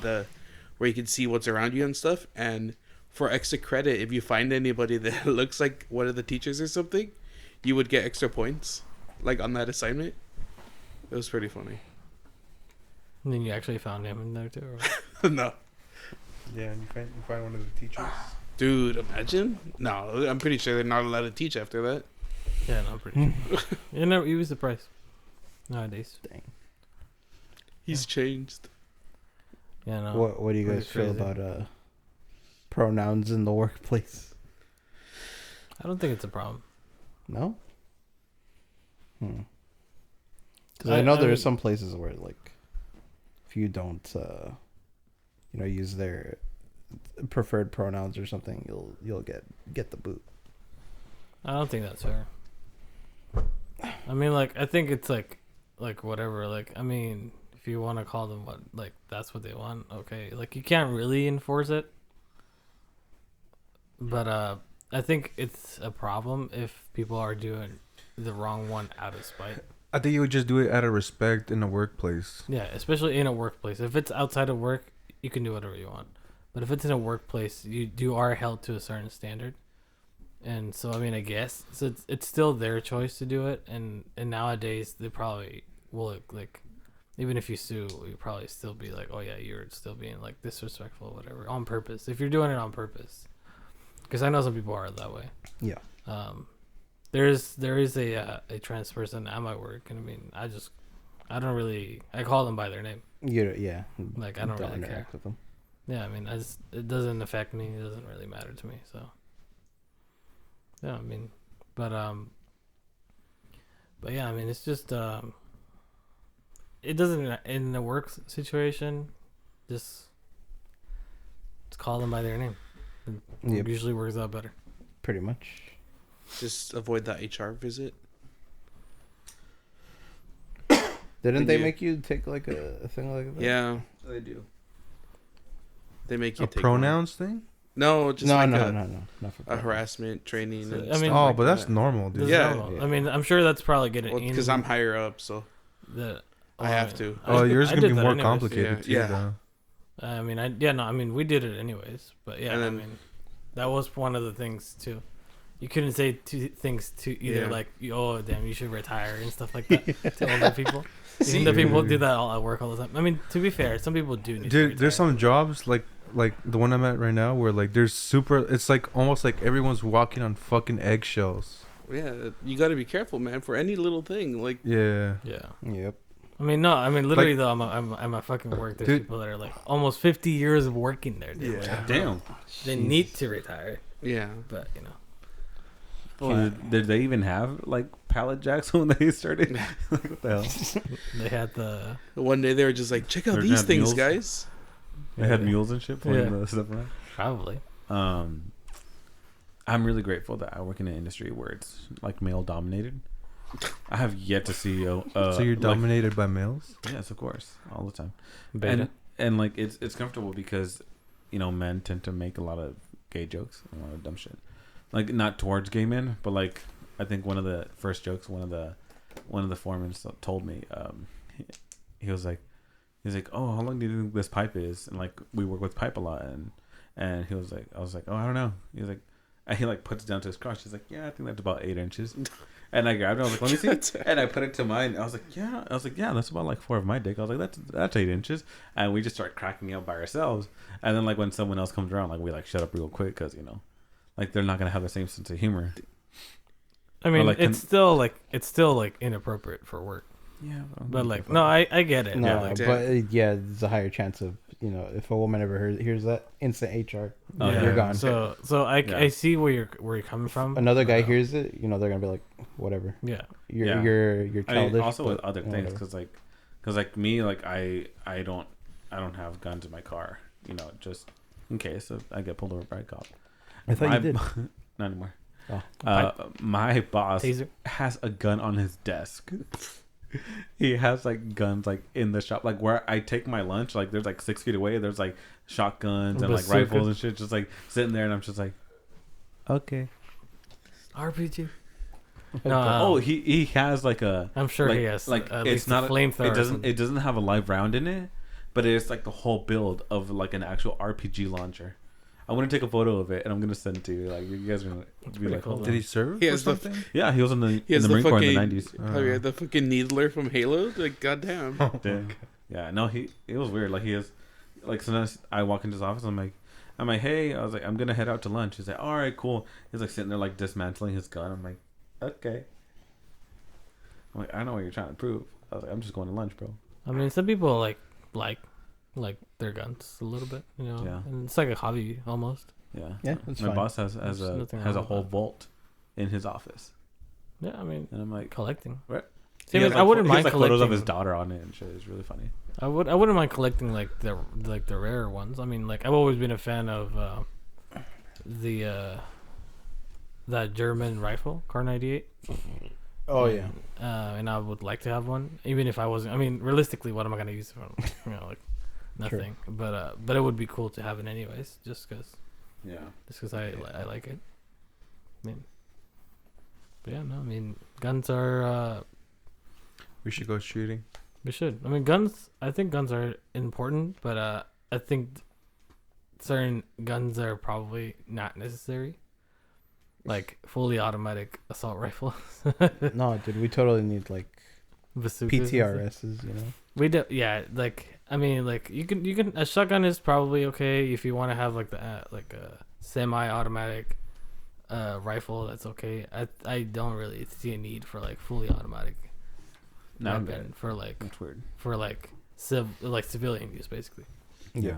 B: where you can see what's around you and stuff. And for extra credit, if you find anybody that looks like one of the teachers or something, you would get extra points, like on that assignment. It was pretty funny.
C: And then you actually found him in there too. Or...
B: No,
G: Yeah, and you find one of the teachers.
B: dude, imagine. No, I'm pretty sure they're not allowed to teach after that.
C: Yeah, no, I'm pretty sure. You was surprised. Nowadays.
A: Dang.
B: He's changed.
C: Yeah, no.
A: What do you
C: Pretty
A: guys feel
C: crazy.
A: about pronouns in the workplace?
C: I don't think it's a problem.
A: No. Because I know there
C: mean-
A: are some places where like, if you don't, use their preferred pronouns or something, you'll get the boot.
C: I don't think that's fair. I mean, like, I think it's like whatever. Like, I mean, if you want to call them what, like, that's what they want. Okay, like you can't really enforce it. But I think it's a problem if people are doing the wrong one out of spite.
G: I think you would just do it out of respect in the workplace.
C: Yeah, especially in a workplace. If it's outside of work, you can do whatever you want. But if it's in a workplace, you are held to a certain standard. And so I mean, I guess so. It's still their choice to do it, and nowadays they probably will like, even if you sue, you probably still be like, oh yeah, you're still being like disrespectful or whatever on purpose. If you're doing it on purpose, because I know some people are that way.
A: Yeah.
C: There is a trans person at my work, and I mean, I don't really, I call them by their name.
A: Yeah.
C: Like I don't really care.
A: interact with them.
C: Yeah, I mean, it doesn't affect me. It doesn't really matter to me. So, yeah, I mean, but yeah, I mean, it's just it doesn't in the work situation. Just call them by their name. It usually works out better.
A: Pretty much.
B: Just avoid that HR visit.
A: Didn't they make you take like a thing like that?
B: Yeah,
E: They do.
B: they make you
G: A
B: take
G: pronouns thing?
B: No, just
A: No,
B: like
A: no,
B: a
A: not for
B: harassment training.
C: So,
B: and
C: I mean-
B: stuff
G: Oh,
B: like
G: but that's
B: that.
G: normal, dude.
C: That's
B: Yeah.
C: normal. I mean, I'm sure that's probably getting
B: Because I'm higher up, so
C: the.
B: I have to.
G: Oh, yours
C: I
G: gonna
C: did
G: be
C: that
G: more
C: anyways.
G: complicated
B: Yeah.
G: too,
B: Yeah.
G: though.
C: I mean, we did it anyways, but yeah,
B: And
C: I
B: then-
C: mean, that was one of the things too. You couldn't say two things to either
B: Yeah.
C: like, oh damn, you should retire and stuff like that to older people. Even though people do that all at work all the time. I mean, to be fair, some people do need to
G: Dude, there's
C: retire.
G: some jobs like the one I'm at right now where like there's super. It's like almost like everyone's walking on fucking eggshells.
B: Yeah, you got to be careful, man, for any little thing. Like,
G: Yeah.
C: Yeah.
A: Yep.
C: I mean, no, I mean, literally
G: Like-
C: though, I'm a fucking work. There's
G: Dude.
C: people that are like almost 50 years of working there. Dude.
G: Yeah.
E: Damn.
C: They need to retire,
B: yeah.
C: but you know.
E: Did they even have like pallet jacks when they started? Like, what the hell?
C: They had the
B: One day they were just like, check out
E: They're
B: these
E: not
B: things,
E: mules?
B: guys.
E: They had mules and shit pulling
C: Yeah.
E: the stuff around.
C: probably.
E: I'm really grateful that I work in an industry where it's like male dominated. I have yet to see
G: So you're
E: like-
G: dominated by males?
E: Yes, of course, all the time.
C: Beta.
E: And like it's comfortable because men tend to make a lot of gay jokes and a lot of dumb shit. Like not towards gay men, but like I think one of the first jokes one of the foremen told me he was like oh, how long do you think this pipe is? And like we work with pipe a lot, and he was like, I was like, oh, I don't know. He was like, and he like puts it down to his crotch. He's like, yeah, I think that's about 8 inches. And I grabbed it. I was like, let me see. And I put it to mine. I was like, yeah. That's about like 4 of my dick. I was like, that's 8 inches. And we just start cracking up by ourselves. And then like when someone else comes around, like we like shut up real quick because like they're not gonna have the same sense of humor.
C: I mean,
E: like,
C: it's still like inappropriate for work.
E: Yeah,
C: But like, no, I get it.
A: No,
C: Yeah, like,
A: but yeah, there's a higher chance of if a woman ever hears that, instant HR,
E: Oh,
C: yeah.
A: you're gone.
C: So I
E: Yeah.
C: I see where you're coming from.
A: Another guy hears it, they're gonna be like, whatever.
C: Yeah.
A: You're
E: Yeah.
A: you're
E: I mean,
A: childish.
E: also with
A: but,
E: other things
A: whatever.
E: because like me, like I don't have guns in my car. Just in case I get pulled over by a cop.
A: I thought you did.
E: Not anymore.
A: Oh.
E: My boss
C: Taser.
E: has a gun on his desk. He has like guns like in the shop, like where I take my lunch. Like there's like 6 feet away. There's like shotguns and like
C: Bazooka.
E: rifles and shit, just like sitting there, and I'm just like, okay.
C: RPG.
E: Oh, he has like a.
C: I'm sure
E: like,
C: he has
E: like
C: at
E: it's
C: least
E: not
C: a flamethrower.
E: it doesn't have a live round in it, but it's like the whole build of like an actual RPG launcher. I'm gonna take a photo of it and I'm gonna send it to you. Like you guys are gonna be
C: pretty
E: like,
C: cool,
E: "Oh."
C: though.
G: Did he serve
B: He
G: or
B: has the-
G: something?
E: Yeah, he was in the
B: He has
E: Marine Corps in the
B: fucking-
E: 90s.
B: Oh yeah, the fucking needler from Halo. Like, goddamn.
E: Yeah, no, it was weird. Like he is, like sometimes I walk into his office. I'm like, hey, I was like, I'm gonna head out to lunch. He's like, all right, cool. He's like sitting there like dismantling his gun. I'm like, okay. I'm like, I know what you're trying to prove. I was like, I'm just going to lunch, bro.
C: I mean, some people like their guns a little bit,
E: Yeah.
C: and it's like a hobby almost.
E: Yeah,
A: Yeah, that's
E: my
A: fine.
E: boss has
C: There's
E: a
C: nothing
E: has a
C: wrong with
E: whole
C: that.
E: vault in his office,
C: Yeah, I mean,
E: and I'm like,
C: collecting.
E: Right.
C: See,
E: he
C: I,
E: has,
C: mean,
E: like,
C: I wouldn't
E: he has,
C: mind
E: like,
C: collecting
E: photos of his daughter on it and shit. It's really funny.
C: I wouldn't mind collecting like the rare ones. I mean, like I've always been a fan of that German rifle, Car 98.
A: Oh yeah.
C: And I would like to have one, even if I wasn't. I mean, realistically, what am I gonna use it for? Like nothing. But it would be cool to have it anyways, just because I like it. I mean, but yeah, no, I mean, guns are.
G: We should go shooting.
C: We should. I mean, guns. I think guns are important, but I think certain guns are probably not necessary. like fully automatic assault rifles.
A: No, dude, we totally need like
C: Bazookas and stuff.
A: PTRSs, you know.
C: We do, yeah. Like I mean, like you can a shotgun is probably okay if you want to have like the like a semi-automatic rifle. That's okay. I don't really see a need for like fully automatic weapon for like
E: That's weird.
C: for like civilian use basically.
E: Yeah.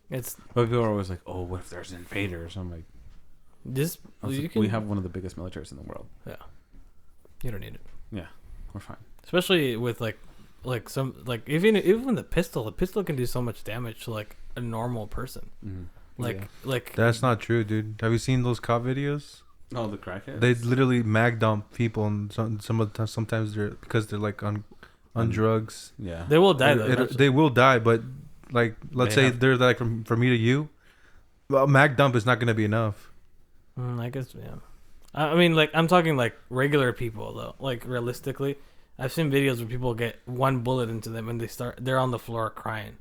C: It's
E: But people are always like, "Oh, what if there's an invader?" So I'm like,
C: just
E: we have one of the biggest militaries in the world.
C: you don't need it,
E: We're fine.
C: especially with like some like even the pistol. The pistol can do so much damage to like a normal person.
E: Mm-hmm.
C: Like
G: That's not true, dude. Have you seen those cop videos?
E: Oh, the crackheads.
G: They literally mag dump people, and some of the time, sometimes they're because they're like on drugs.
E: Yeah.
C: they will die though.
G: They will die, but like let's
E: They
G: say
E: have-
G: they're like from me to you. Well, mag dump is not gonna be enough.
C: I guess yeah. I mean, like I'm talking like regular people though. Like realistically, I've seen videos where people get one bullet into them and they're on the floor crying.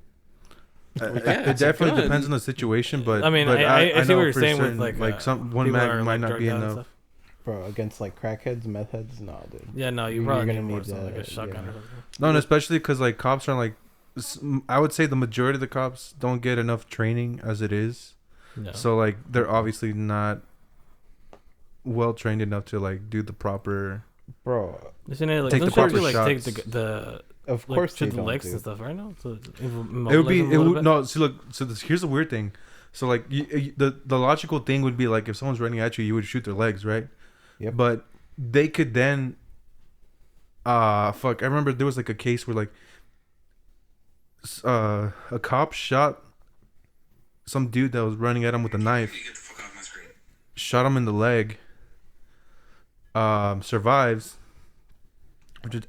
G: It definitely depends on the situation, but
C: I mean,
G: but
C: I see
G: know
C: what you're
G: for
C: saying with
G: certain,
C: like
G: some one
C: people
G: mag
C: are,
G: might
C: like,
G: not
C: drugged
G: be
C: out and
G: enough.
C: stuff.
A: Bro, against like crackheads, meth heads, no, dude.
C: Yeah, no, you
A: You're
C: probably
A: gonna
C: need more
A: need
C: something like a
A: that,
C: shotgun
A: yeah.
C: or something.
G: No, and especially because like cops are like, I would say the majority of the cops don't get enough training as it is.
C: No.
G: So like they're obviously not well trained enough to like do the proper.
A: Bro,
C: Isn't it like
G: Take the
C: don't you have to,
G: proper
C: like take
G: shots.
C: the
A: of
C: like,
A: course
C: to
A: they
C: the
A: don't,
C: legs
A: dude.
C: and stuff right now? So
G: It would be it would no. So look, so here's the weird thing. So like the logical thing would be like if someone's running at you, you would shoot their legs, right?
A: Yep.
G: But they could then. Fuck! I remember there was like a case where like, a cop shot some dude that was running at him with a knife. Shot him in the leg. Survives.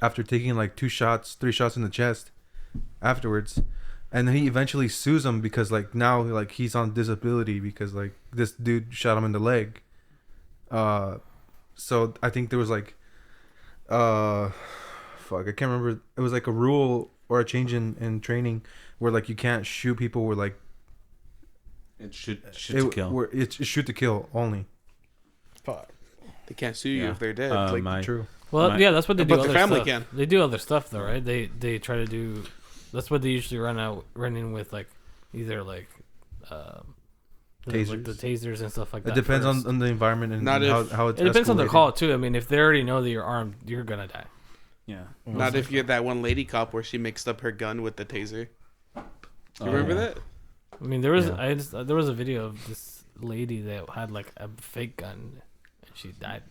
G: After taking like 3 shots in the chest, afterwards, and then he eventually sues him because like now like he's on disability because like this dude shot him in the leg. So I think there was like, fuck, I can't remember. It was like a rule or a change in training where like you can't shoot people where like
E: It should to kill.
G: Where it's shoot to kill only.
A: Fuck.
B: They can't sue you
E: Yeah.
B: if they're dead.
G: True.
C: Well,
E: My-
C: yeah, that's what they do.
B: But the
C: Other
B: family
C: stuff.
B: can.
C: They do other stuff though, right? They try to do. That's what they usually run in with like either like, like the tasers and stuff like that.
G: It depends
C: first.
G: on the environment and
B: Not
G: how it's
C: It depends on the
G: escalated.
C: call too. I mean, if they already know that you're armed, you're gonna die.
E: Yeah.
B: Not if you're that one lady cop where she mixed up her gun with the taser. You remember that?
C: I mean, there was
E: Yeah.
C: there was a video of this lady that had like a fake gun, and she died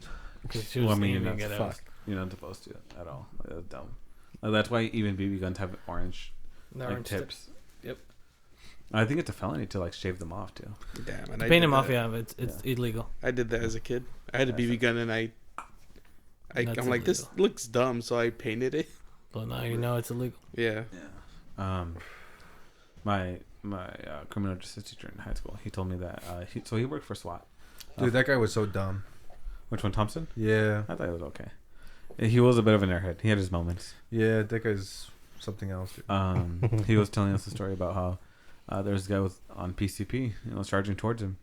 C: because she was
E: Well, I mean,
C: aiming
E: that's
C: it at
E: You're not supposed to at all. That's dumb. That's why even BB guns have orange
C: the
E: like
C: orange
E: tips.
C: Yep.
E: I think it's a felony to like shave them off too.
B: Damn. And
C: To
B: I
C: paint
B: did
C: them off,
B: that.
C: yeah, but it's illegal.
B: I did that as a kid. I had a BB gun and I'm
C: That's
B: like, this
C: illegal.
B: looks dumb, so I painted it.
C: But now you know it's illegal.
B: Yeah.
E: Yeah. My criminal justice teacher in high school, he told me that he worked for SWAT.
G: Dude, that guy was so dumb.
E: Which one, Thompson?
G: Yeah,
E: I thought he was okay. He was a bit of an airhead. He had his moments.
G: yeah, that guy's something else. Dude.
E: He was telling us a story about how there's a guy on PCP, charging towards him.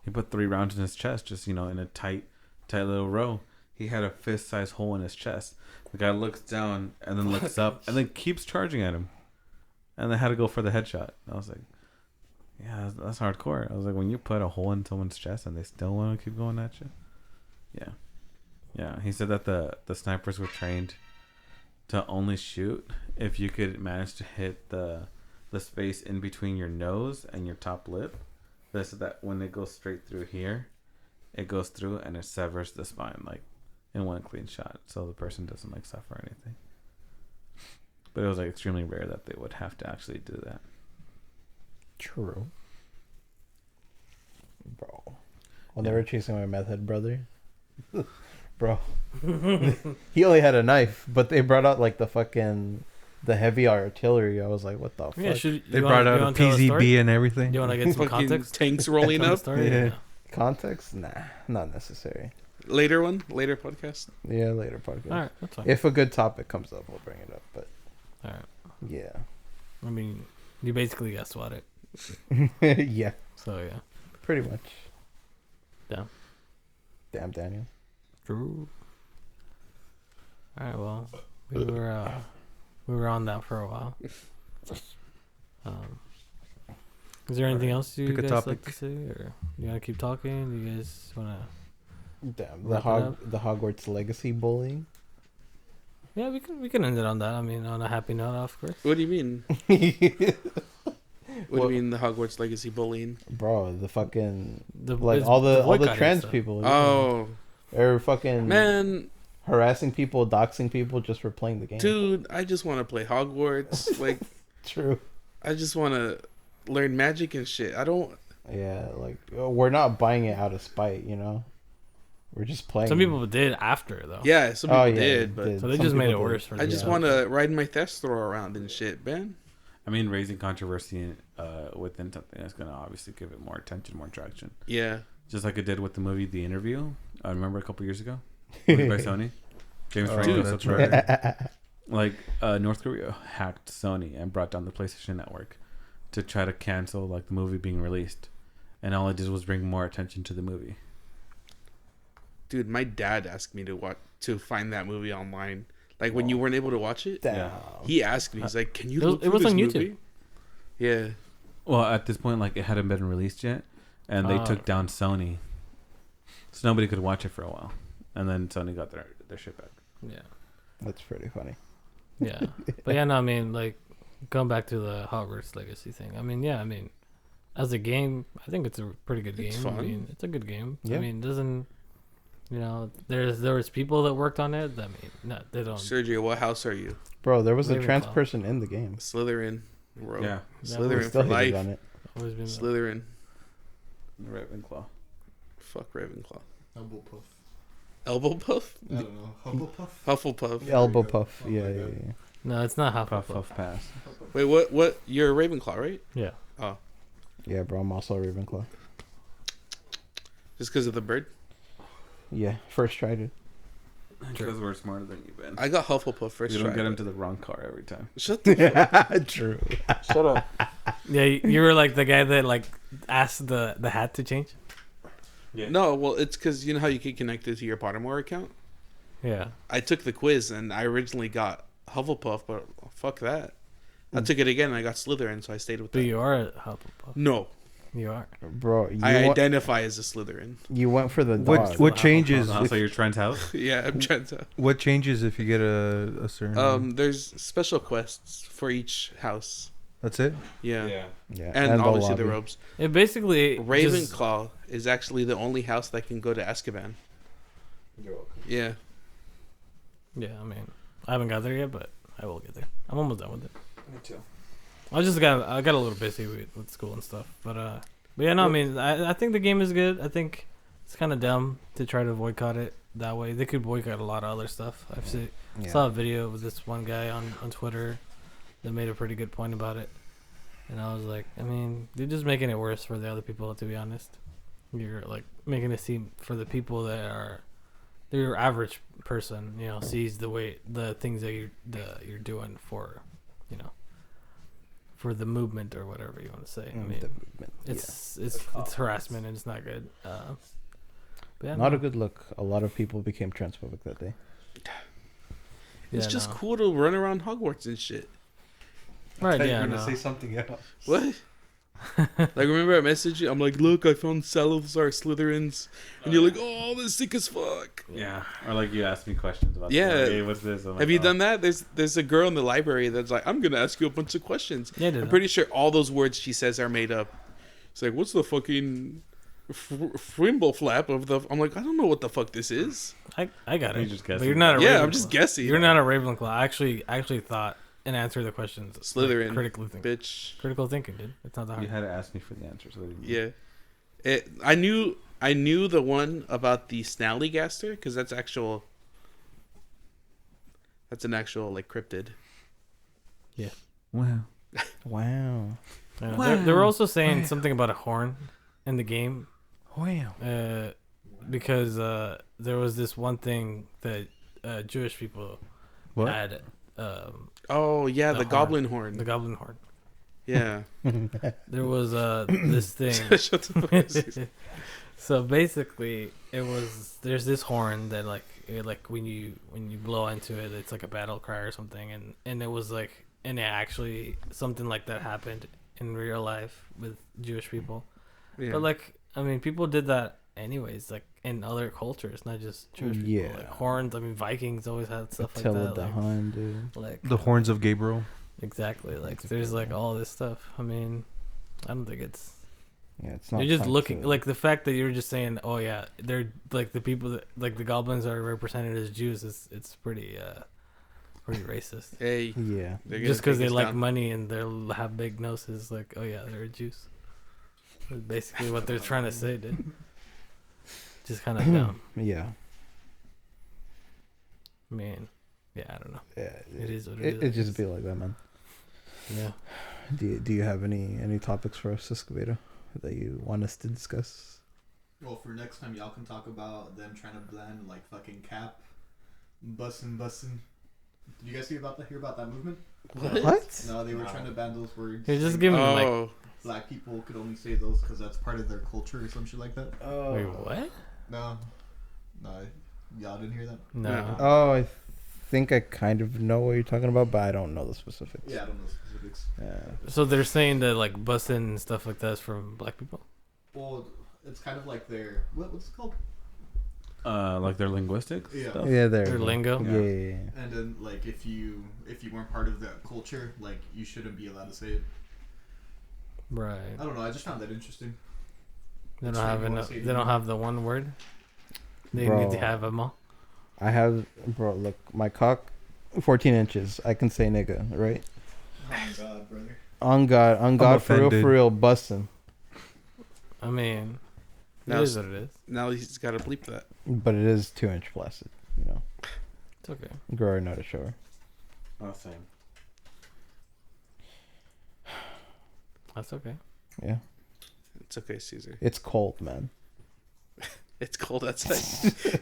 E: He put 3 rounds in his chest, just in a tight little row. He had a fist-sized hole in his chest. The guy looks down and then looks up and then keeps charging at him, and they had to go for the headshot. I was like, yeah, that's hardcore. I was like, when you put a hole in someone's chest and they still want to keep going at you, yeah. He said that the snipers were trained to only shoot if you could manage to hit the space in between your nose and your top lip. So that when it goes straight through here, it goes through and it severs the spine like in one clean shot, so the person doesn't like suffer anything. But it was like extremely rare that they would have to actually do that.
A: True. Bro. When they were chasing my meth head brother. Bro. He only had a knife, but they brought out like the heavy artillery. I was like, what the fuck?
C: Yeah,
G: They brought out a PZB and everything.
C: Do you want to get some
B: Fucking
C: context?
B: tanks rolling
C: Tell the
B: up.
C: story?
G: Yeah.
A: Context? Nah, not necessary.
B: Later podcast.
A: Yeah, later podcast.
C: All right, that's fine.
A: If a good topic comes up, we'll bring it up. But
C: All right.
A: yeah.
C: I mean, you basically guessed what it.
A: Yeah,
C: So yeah.
A: pretty much. Damn, Daniel.
C: True. All right. Well, we were on that for a while. Is there anything else you
G: Pick a
C: guys
G: topic.
C: like to say, or you want to keep talking? Do you guys want to?
A: Damn,
C: Wrap it up?
A: the Hogwarts legacy bullying.
C: Yeah, we can end it on that. I mean, on a happy note, of course.
B: What do you mean? What do you mean the Hogwarts legacy bullying?
A: Bro, the fucking
C: It's
A: all the
C: boycotting
A: trans
C: stuff.
A: people.
B: Oh
A: They're fucking
B: man,
A: harassing people, doxing people just for playing the game.
B: dude, I just want to play Hogwarts. Like,
A: True.
B: I just want to learn magic and shit. I don't.
A: Yeah, like we're not buying it out of spite, you know. We're just playing.
C: Some people did after though.
B: Yeah, some people
A: Oh, yeah,
B: did,
A: they
B: but
A: did.
C: So they
A: Some
C: just made it
A: people did.
C: worse for
B: I
C: them.
B: just want to ride my Thestro around and shit, man.
E: I mean, raising controversy within something that's going to obviously give it more attention, more traction.
B: Yeah.
E: Just like it did with the movie The Interview. I remember a couple years ago. Movie by Sony. James
G: Oh,
E: Franco.
G: that's
E: subscriber.
G: right.
E: Like North Korea hacked Sony and brought down the PlayStation Network to try to cancel like the movie being released, and all it did was bring more attention to the movie.
B: Dude, my dad asked me to find that movie online. Like when you weren't able to watch it,
A: Damn.
B: he asked me. He's like, "Can you
C: It was-
B: look
C: it
B: for
C: was
B: this
C: on
B: movie?"
C: YouTube.
B: Yeah.
E: Well, at this point, like it hadn't been released yet, and they
C: Oh.
E: took down Sony, so nobody could watch it for a while, and then Sony got their shit back.
C: Yeah.
A: That's pretty funny.
C: Yeah. But yeah, no, I mean, like, going back to the Hogwarts Legacy thing. I mean, yeah, I mean, as a game, I think it's a pretty good game.
B: It's fun.
C: I mean, it's a good game.
A: Yeah.
C: I mean, doesn't, you know, there was people that worked on it. I mean, no, they don't.
B: Sergio, what house are you?
A: Bro, there was a trans
C: Ravenclaw.
A: person in the game.
B: Slytherin, bro.
E: Yeah,
C: Yeah,
A: We
B: Slytherin
A: still
B: for
A: hated
B: life.
A: on it.
C: Always been
B: Slytherin.
E: Ravenclaw.
B: Fuck Ravenclaw.
F: Elbow puff.
B: Elbow puff?
F: I don't know. Hufflepuff?
B: Hufflepuff.
A: Elbow
F: There you go.
A: puff.
F: Oh
A: Yeah,
F: my
A: yeah,
F: God.
A: yeah.
C: No, it's not
E: Puff
C: Hufflepuff.
E: puff pass.
B: Wait, what? You're a Ravenclaw, right?
C: Yeah.
A: Yeah, bro, I'm also a Ravenclaw.
B: Just because of the bird?
A: Yeah, first tried it.
E: Because we're smarter than you, Ben.
B: I got Hufflepuff first
E: You don't
B: try.
E: get into the wrong car every time.
B: Shut the
A: True.
B: Shut up.
C: Yeah, you were like the guy that like asked the hat to change.
E: Yeah.
B: No, well, it's because you know how you can connect it to your Pottermore account?
C: Yeah.
B: I took the quiz and I originally got Hufflepuff, but fuck that. I took it again and I got Slytherin, so I stayed with
C: But
B: that.
C: you are a Hufflepuff.
B: No,
C: You are.
A: Bro,
B: I
A: went,
B: identify as a Slytherin.
A: you went for the dog.
G: What changes?
E: Also, your trend's house.
B: Yeah, I'm trying to.
G: What changes if you get a certain?
B: There's special quests for each house.
G: That's it.
B: Yeah.
A: Yeah,
B: And
A: the
B: obviously the
A: lobby.
B: robes.
C: It basically just,
B: Ravenclaw is actually the only house that can go to Azkaban.
E: You're welcome.
B: Yeah.
C: yeah. I mean, I haven't got there yet, but I will get there. I'm almost done with it.
E: Me too.
C: I got a little busy with school and stuff, but yeah, no, I mean, I think the game is good. I think it's kind of dumb to try to boycott it that way. They could boycott a lot of other stuff.
A: Yeah.
C: Saw a video with this one guy on Twitter that made a pretty good point about it, and I was like, I mean, they're just making it worse for the other people. To be honest, you're like making it seem for the people that are your average person, you know, sees the things that you're doing for, you know, for the movement or whatever you want to say. I mean,
A: The movement.
C: it's harassment and it's not good. But yeah,
A: Not
C: no.
A: a good look. A lot of people became transphobic that day.
B: It's
C: Yeah,
B: just
C: no.
B: cool to run around Hogwarts and shit.
C: Right?
G: You're
C: Yeah.
G: gonna
C: No.
G: say something else.
B: What? Like, remember I messaged you? I'm like, look, I found Salazar Slytherins. And you're like, oh, that's sick as fuck.
E: Yeah. Or like you ask me questions about.
B: Yeah.
E: Like, hey, what's this? I'm like,
B: Have you
E: oh.
B: done that? There's a girl in the library that's like, I'm going to ask you a bunch of questions.
C: Yeah, I did
B: I'm
C: that.
B: pretty sure all those words she says are made up. It's like, what's the fucking frimble flap of the... I'm like, I don't know what the fuck this is.
C: I got
E: You
C: it.
E: just
C: But
E: guessing.
C: you're not a
B: Yeah,
C: Ravenclaw.
B: I'm just guessing.
C: You're not a Ravenclaw. I actually thought and answered the questions.
B: Slytherin.
C: Like, critically thinking.
B: Bitch.
C: Critical thinking, dude. It's not that
E: You
C: hard.
E: had to ask me for the answers. So I didn't-
B: Yeah. I knew the one about the Snallygaster because that's an actual like cryptid.
E: Wow.
A: Wow.
C: Yeah, they were also saying something about a horn in the game.
A: Wow.
C: Because there was this one thing that Jewish people
G: What?
C: had.
B: Oh yeah,
C: The
B: the
C: horn.
B: goblin horn.
C: The goblin horn.
B: Yeah.
C: There was this thing.
B: Shut the fuck up.
C: So basically, there's this horn that like when you blow into it, it's like a battle cry or something, and it was like, and it actually something like that happened in real life with Jewish people.
B: Yeah.
C: But like, I mean, people did that anyways, like in other cultures, not just Jewish people.
A: Yeah.
C: Like horns. I mean, Vikings always had stuff like
A: Attila
C: that.
A: the Hun, dude.
C: Like
G: The horns of Gabriel.
C: exactly. Like there's like all this stuff. I mean, I don't think it's.
A: Yeah, it's not.
C: You're just
A: fun
C: looking
A: to-
C: like the fact that you're just saying, oh yeah, they're like the people that like the goblins are represented as Jews. It's pretty racist.
B: Hey,
A: Yeah.
B: they're gonna
C: Just because
B: take
C: they
B: us
C: like
B: down.
C: money and they have big noses, like, oh yeah, they're Jews. That's basically what they're trying to say, dude. Just kind of dumb.
A: Yeah.
C: I mean, yeah, I don't know.
A: Yeah.
C: It is what it is.
A: It just be like that, man.
C: Yeah.
A: Do you have any topics for us, Escobedo, that you want us to discuss?
F: Well, for next time, y'all can talk about them trying to blend like fucking Cap, bussin'. Did you guys hear about that movement?
A: What?
F: No, they were trying to ban those words.
C: You're just
F: saying
C: giving them like,
B: Oh,
F: black people could only say those because that's part of their culture or some shit like that.
A: Oh.
C: wait, what?
F: No, y'all didn't hear that.
C: No.
B: Yeah.
A: Oh, I think I kind of know what you're talking about, but I don't know the specifics.
F: Yeah, I don't know specifics.
A: Yeah.
C: So they're saying that like busing and stuff like that is from black people.
F: Well, it's kind of like their what's it called?
E: Like their linguistics.
F: Yeah.
E: Stuff?
A: Yeah, there.
C: Their
A: you go.
C: lingo?
A: Yeah.
F: And then like if you weren't part of that culture, like you shouldn't be allowed to say it.
C: Right.
F: I don't know. I just found that interesting.
C: They
F: Which
C: don't
F: one
C: have
F: you wanna
C: enough.
F: say
C: They don't
F: now?
C: have the one word. They
A: Bro.
C: need to have them all.
A: I have, bro. Look, my cock, 14 inches. I can say nigga, right?
F: Oh my god, brother.
A: On God, for
G: offended.
A: real, busting.
C: I mean, it
B: Now
C: is what it is.
B: now he's got to bleep that.
A: But it is 2-inch plastic. You know,
C: It's okay.
A: girl, already know to show her.
E: Oh, same.
C: That's okay.
A: Yeah,
B: It's okay, Caesar.
A: it's cold, man.
B: It's cold outside.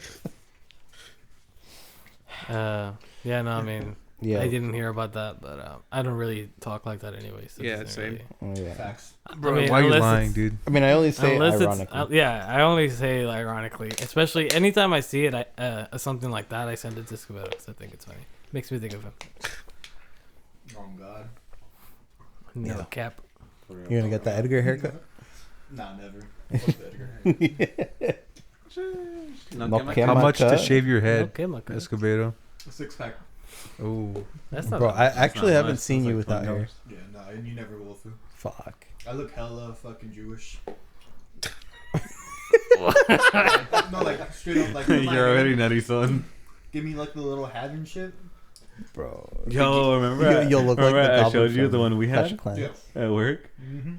C: Yeah, no, I mean,
A: Yeah.
C: I didn't hear about that, but I don't really talk like that anyway. So it
B: Yeah,
C: doesn't
B: same.
C: really-
A: Oh, yeah.
F: Facts.
G: Bro,
C: I mean,
G: why are you
C: unless
G: lying,
C: it's-
G: dude?
A: I mean, I only say it
C: Unless
A: ironically.
C: yeah, I only say it ironically. Especially anytime I see it, something like that, I send it to Escobedo because I think it's funny. Makes me think of him.
F: Oh god.
C: No
A: Yeah.
C: cap.
A: You're gonna get that Edgar haircut?
F: Nah, never. Fuck that.
A: No
G: How much to
A: cut.
G: shave your head,
C: Okay, my god.
G: Escobedo?
F: A 6-pack.
G: Oh,
C: That's not.
A: Bro, I
C: bad.
A: actually
E: not
A: haven't
E: much.
A: seen
E: That's
A: you
E: like
A: without hair.
E: $20.
F: Yeah, nah, and you never will through.
A: Fuck.
F: I look hella fucking Jewish.
C: What?
F: No, like straight up, like with my
E: You're
F: hair.
E: already nutty, son.
F: Give me like the little hat and shit.
A: Bro.
E: Yo, remember?
A: You'll look like
E: remember
A: the
E: I showed
A: Goblin
E: you the
A: from
E: one we
A: Clash
E: had
A: of Clans.
F: Yeah.
E: at work.
F: Mm-hmm.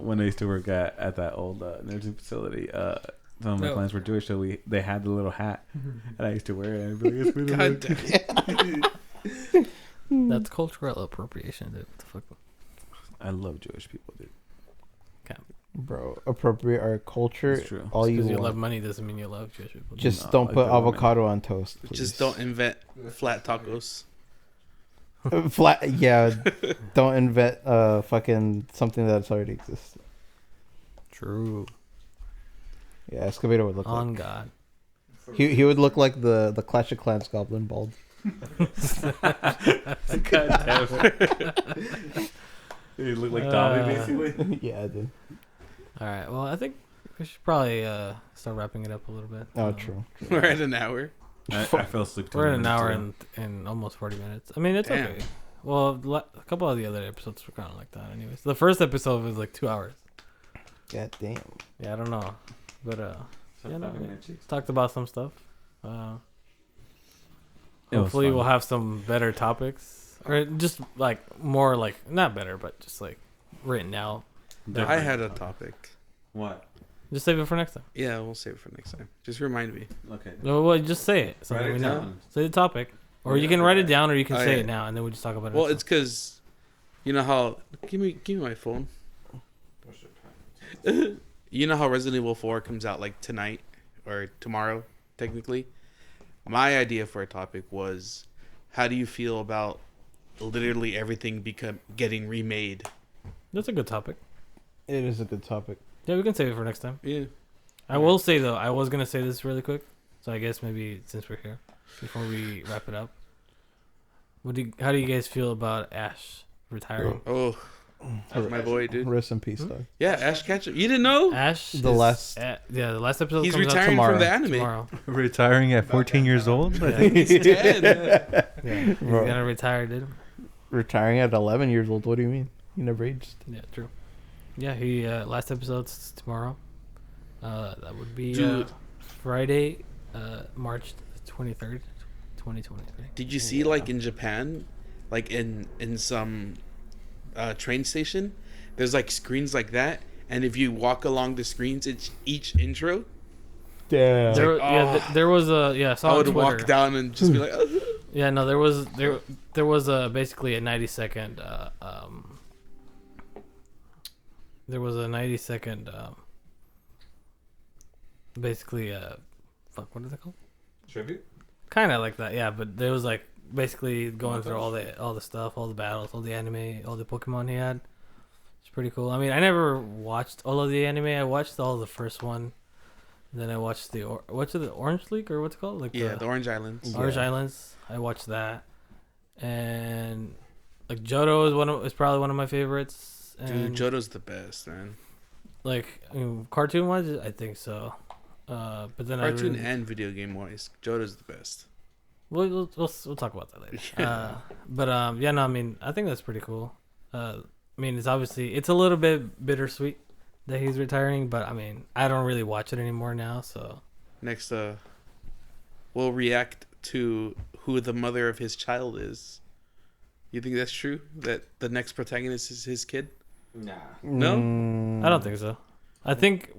E: When I used to work at that old nursing facility, some of my
C: No.
E: clients were Jewish, so they had the little hat, and I used to wear it. And I'd be like, "It's really
B: God
E: good."
B: damn it.
C: That's cultural appropriation, dude. What the fuck?
E: I love Jewish people, dude.
A: Bro, appropriate our culture.
E: It's true.
A: All you
C: Because you
A: want.
C: love money doesn't mean you love Jewish people. dude.
A: Just
E: No,
A: don't
E: I
A: put
E: don't want
A: avocado on toast, please.
B: Just don't invent flat tacos.
A: Flat. Yeah. Don't invent fucking something that's already existed.
C: True.
A: Yeah, Escobedo would look
C: On
A: like.
C: God.
A: He would look like the Clash of Clans goblin bald.
E: God damn it. You look like Dobby, basically.
A: Yeah, I did.
C: All right. Well, I think we should probably start wrapping it up a little bit.
A: Oh, true.
B: We're at an hour.
E: I fell asleep. 2
C: We're at an
E: minutes
C: hour
E: ago.
C: and almost 40 minutes. I mean, it's
B: Damn.
C: okay. Well, a couple of the other episodes were kind of like that, anyways. The first episode was like 2 hours.
A: God damn.
C: Yeah, I don't know, but
E: So
C: yeah, no,
E: fucking
C: yeah.
E: itchy.
C: talked about some stuff.
E: It was
C: Hopefully,
E: fun.
C: we'll have some better topics, or just like more like not better, but just like written out.
B: I had a topic.
E: What?
C: Just save it for next time.
B: Yeah, we'll save it for next time. Just remind me.
E: Okay.
C: No, well, just say it so
E: Write
C: that
E: it
C: we know.
E: down.
C: Say the topic, or
E: Yeah,
C: you can write it
E: okay.
C: down, or you can
B: Oh,
C: say
B: yeah.
C: it now, and then we just talk about it.
B: Well,
C: next
B: it's because you know how. Give me my phone. You know how Resident Evil 4 comes out like tonight or tomorrow, technically. My idea for a topic was, how do you feel about literally everything getting remade?
C: That's a good topic.
A: It is a good topic.
C: Yeah, we can save it for next time.
B: Yeah.
C: I will say though, I was gonna say this really quick, so I guess maybe since we're here, before we wrap it up, how do you guys feel about Ash retiring?
B: Oh, that's my boy, dude.
A: Rest in peace, dog.
B: Yeah, Ash Ketchum. You didn't know?
C: Ash,
A: The last
C: episode.
B: He's
C: comes out
B: retiring
A: tomorrow.
B: from the anime.
C: tomorrow.
G: Retiring at 14 years old. I think.
B: He's 10.
C: Yeah, he's
A: Bro.
C: gonna retire, dude.
A: Retiring at 11 years old. What do you mean? He never aged.
C: Yeah, true. Yeah, he last episode's tomorrow. That would be
B: Dude.
C: Friday, March 23rd, 2023.
B: Did you see, like, in Japan, like, in some train station, there's, like, screens like that, and if you walk along the screens, it's each intro.
A: Damn.
C: There was a I saw
B: I
C: on
B: would
C: Twitter.
B: walk down and just be like, oh.
C: Yeah, no, there was a basically a 90-second there was a 90-second basically fuck, what is it called?
E: Tribute?
C: Kind of like that, yeah, but there was like basically going through all the stuff, all the battles, all the anime, all the Pokemon he had. It's pretty cool. I mean, I never watched all of the anime. I watched all the first one. Then I watched what's it, the Orange League or what's it called? Like
B: Yeah, the Orange Islands.
C: Orange Islands. I watched that, and like Johto is probably one of my favorites. And
B: Dude, Johto's the best, man.
C: like cartoon wise, I think so. But then
B: Cartoon and video game wise, Johto's the best.
C: we'll talk about that later. Yeah, no, I mean I think that's pretty cool. I mean it's a little bit bittersweet that he's retiring, but I mean I don't really watch it anymore now, so.
B: Next, we'll react to who the mother of his child is. You think that's true? That the next protagonist is his kid?
E: Nah.
B: No?
C: I don't think so. I think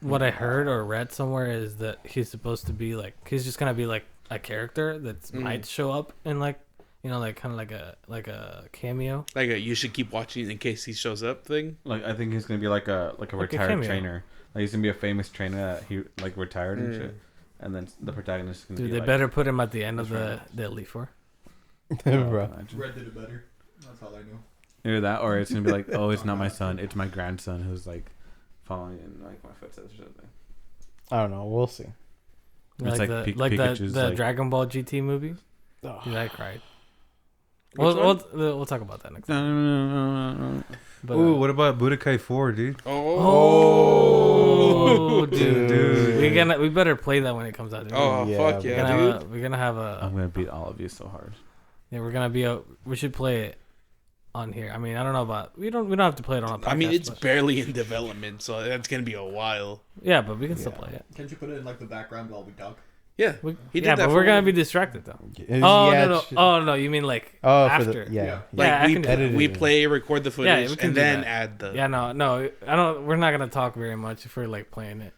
C: what I heard or read somewhere is that he's supposed to be like he's just gonna be like a character that might show up in like like kind of like a cameo.
B: Like you should keep watching in case he shows up thing.
E: Like I think he's gonna be like a retired
C: cameo.
E: trainer. Like he's gonna be a famous trainer that he like retired and shit. And then the protagonist is gonna
C: Dude,
E: be
C: they
E: like,
C: better put him at the end of the Elite Four.
A: Bro.
E: imagine.
F: Red did it better. That's all I know.
E: Either that or it's gonna be like, oh, it's not my son, it's my grandson who's like following in like my footsteps or something.
A: I don't know. We'll see.
E: It's like Pikachu's
C: the
E: like-
C: Dragon Ball GT movie.
A: Oh.
C: Dude, I cried.
B: Which one?
C: We'll talk about that next time. But,
G: Ooh, what about Budokai 4, dude?
C: oh, dude.
G: Dude.
C: We better play that when it comes out. Dude.
B: Oh,
A: Yeah,
B: fuck
C: we're
B: yeah,
C: gonna
B: dude.
C: we're gonna have a
E: I'm gonna beat all of you so hard.
C: yeah. We're gonna we should play it on here. I mean, I don't know about we don't have to play it on a podcast.
B: I mean, it's
C: but-
B: barely in development, so that's going to be a while.
C: yeah, but we can still play it.
F: Can't you put it in like the background while we talk?
B: Yeah. He did
C: Yeah,
B: that
C: but
B: for
C: we're gonna
B: one.
C: be distracted though.
A: Oh,
C: Oh no, you mean like
A: Oh,
C: after?
A: for the, yeah.
F: Yeah.
B: Like,
C: Yeah, I
B: we,
C: can do that.
B: we play, record the
C: Yeah,
B: footage,
C: we can
B: and
C: do
B: then
C: that.
B: add the...
C: Yeah, no, I don't. We're not gonna talk very much if we're like playing it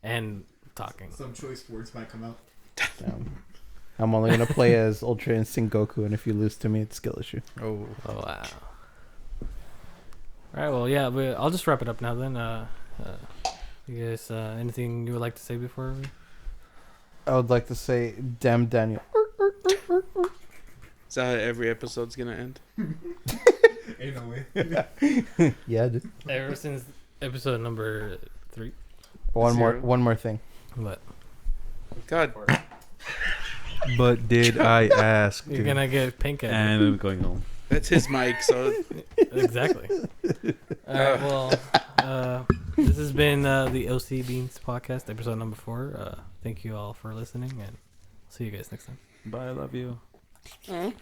C: and talking.
F: Some choice words might come out.
A: I'm only gonna play as Ultra Instinct Goku, and if you lose to me, it's skill issue.
B: Oh.
C: Oh wow. All right, well, yeah, I'll just wrap it up now then. You guys, anything you would like to say before we?
A: I would like to say, damn Daniel.
B: Is that how every episode's going to end?
F: Ain't no way.
A: Yeah, dude.
C: Ever since episode number 3.
A: One
B: Zero.
A: more thing.
C: What?
B: God.
G: But did I ask?
C: You're
G: dude?
C: gonna get pink eye.
E: And I'm going home.
B: That's his mic, so...
C: Exactly. All right, well, this has been the OCBeans podcast, episode number 4. Thank you all for listening, and see you guys next time.
E: Bye, I love you.
B: Oh.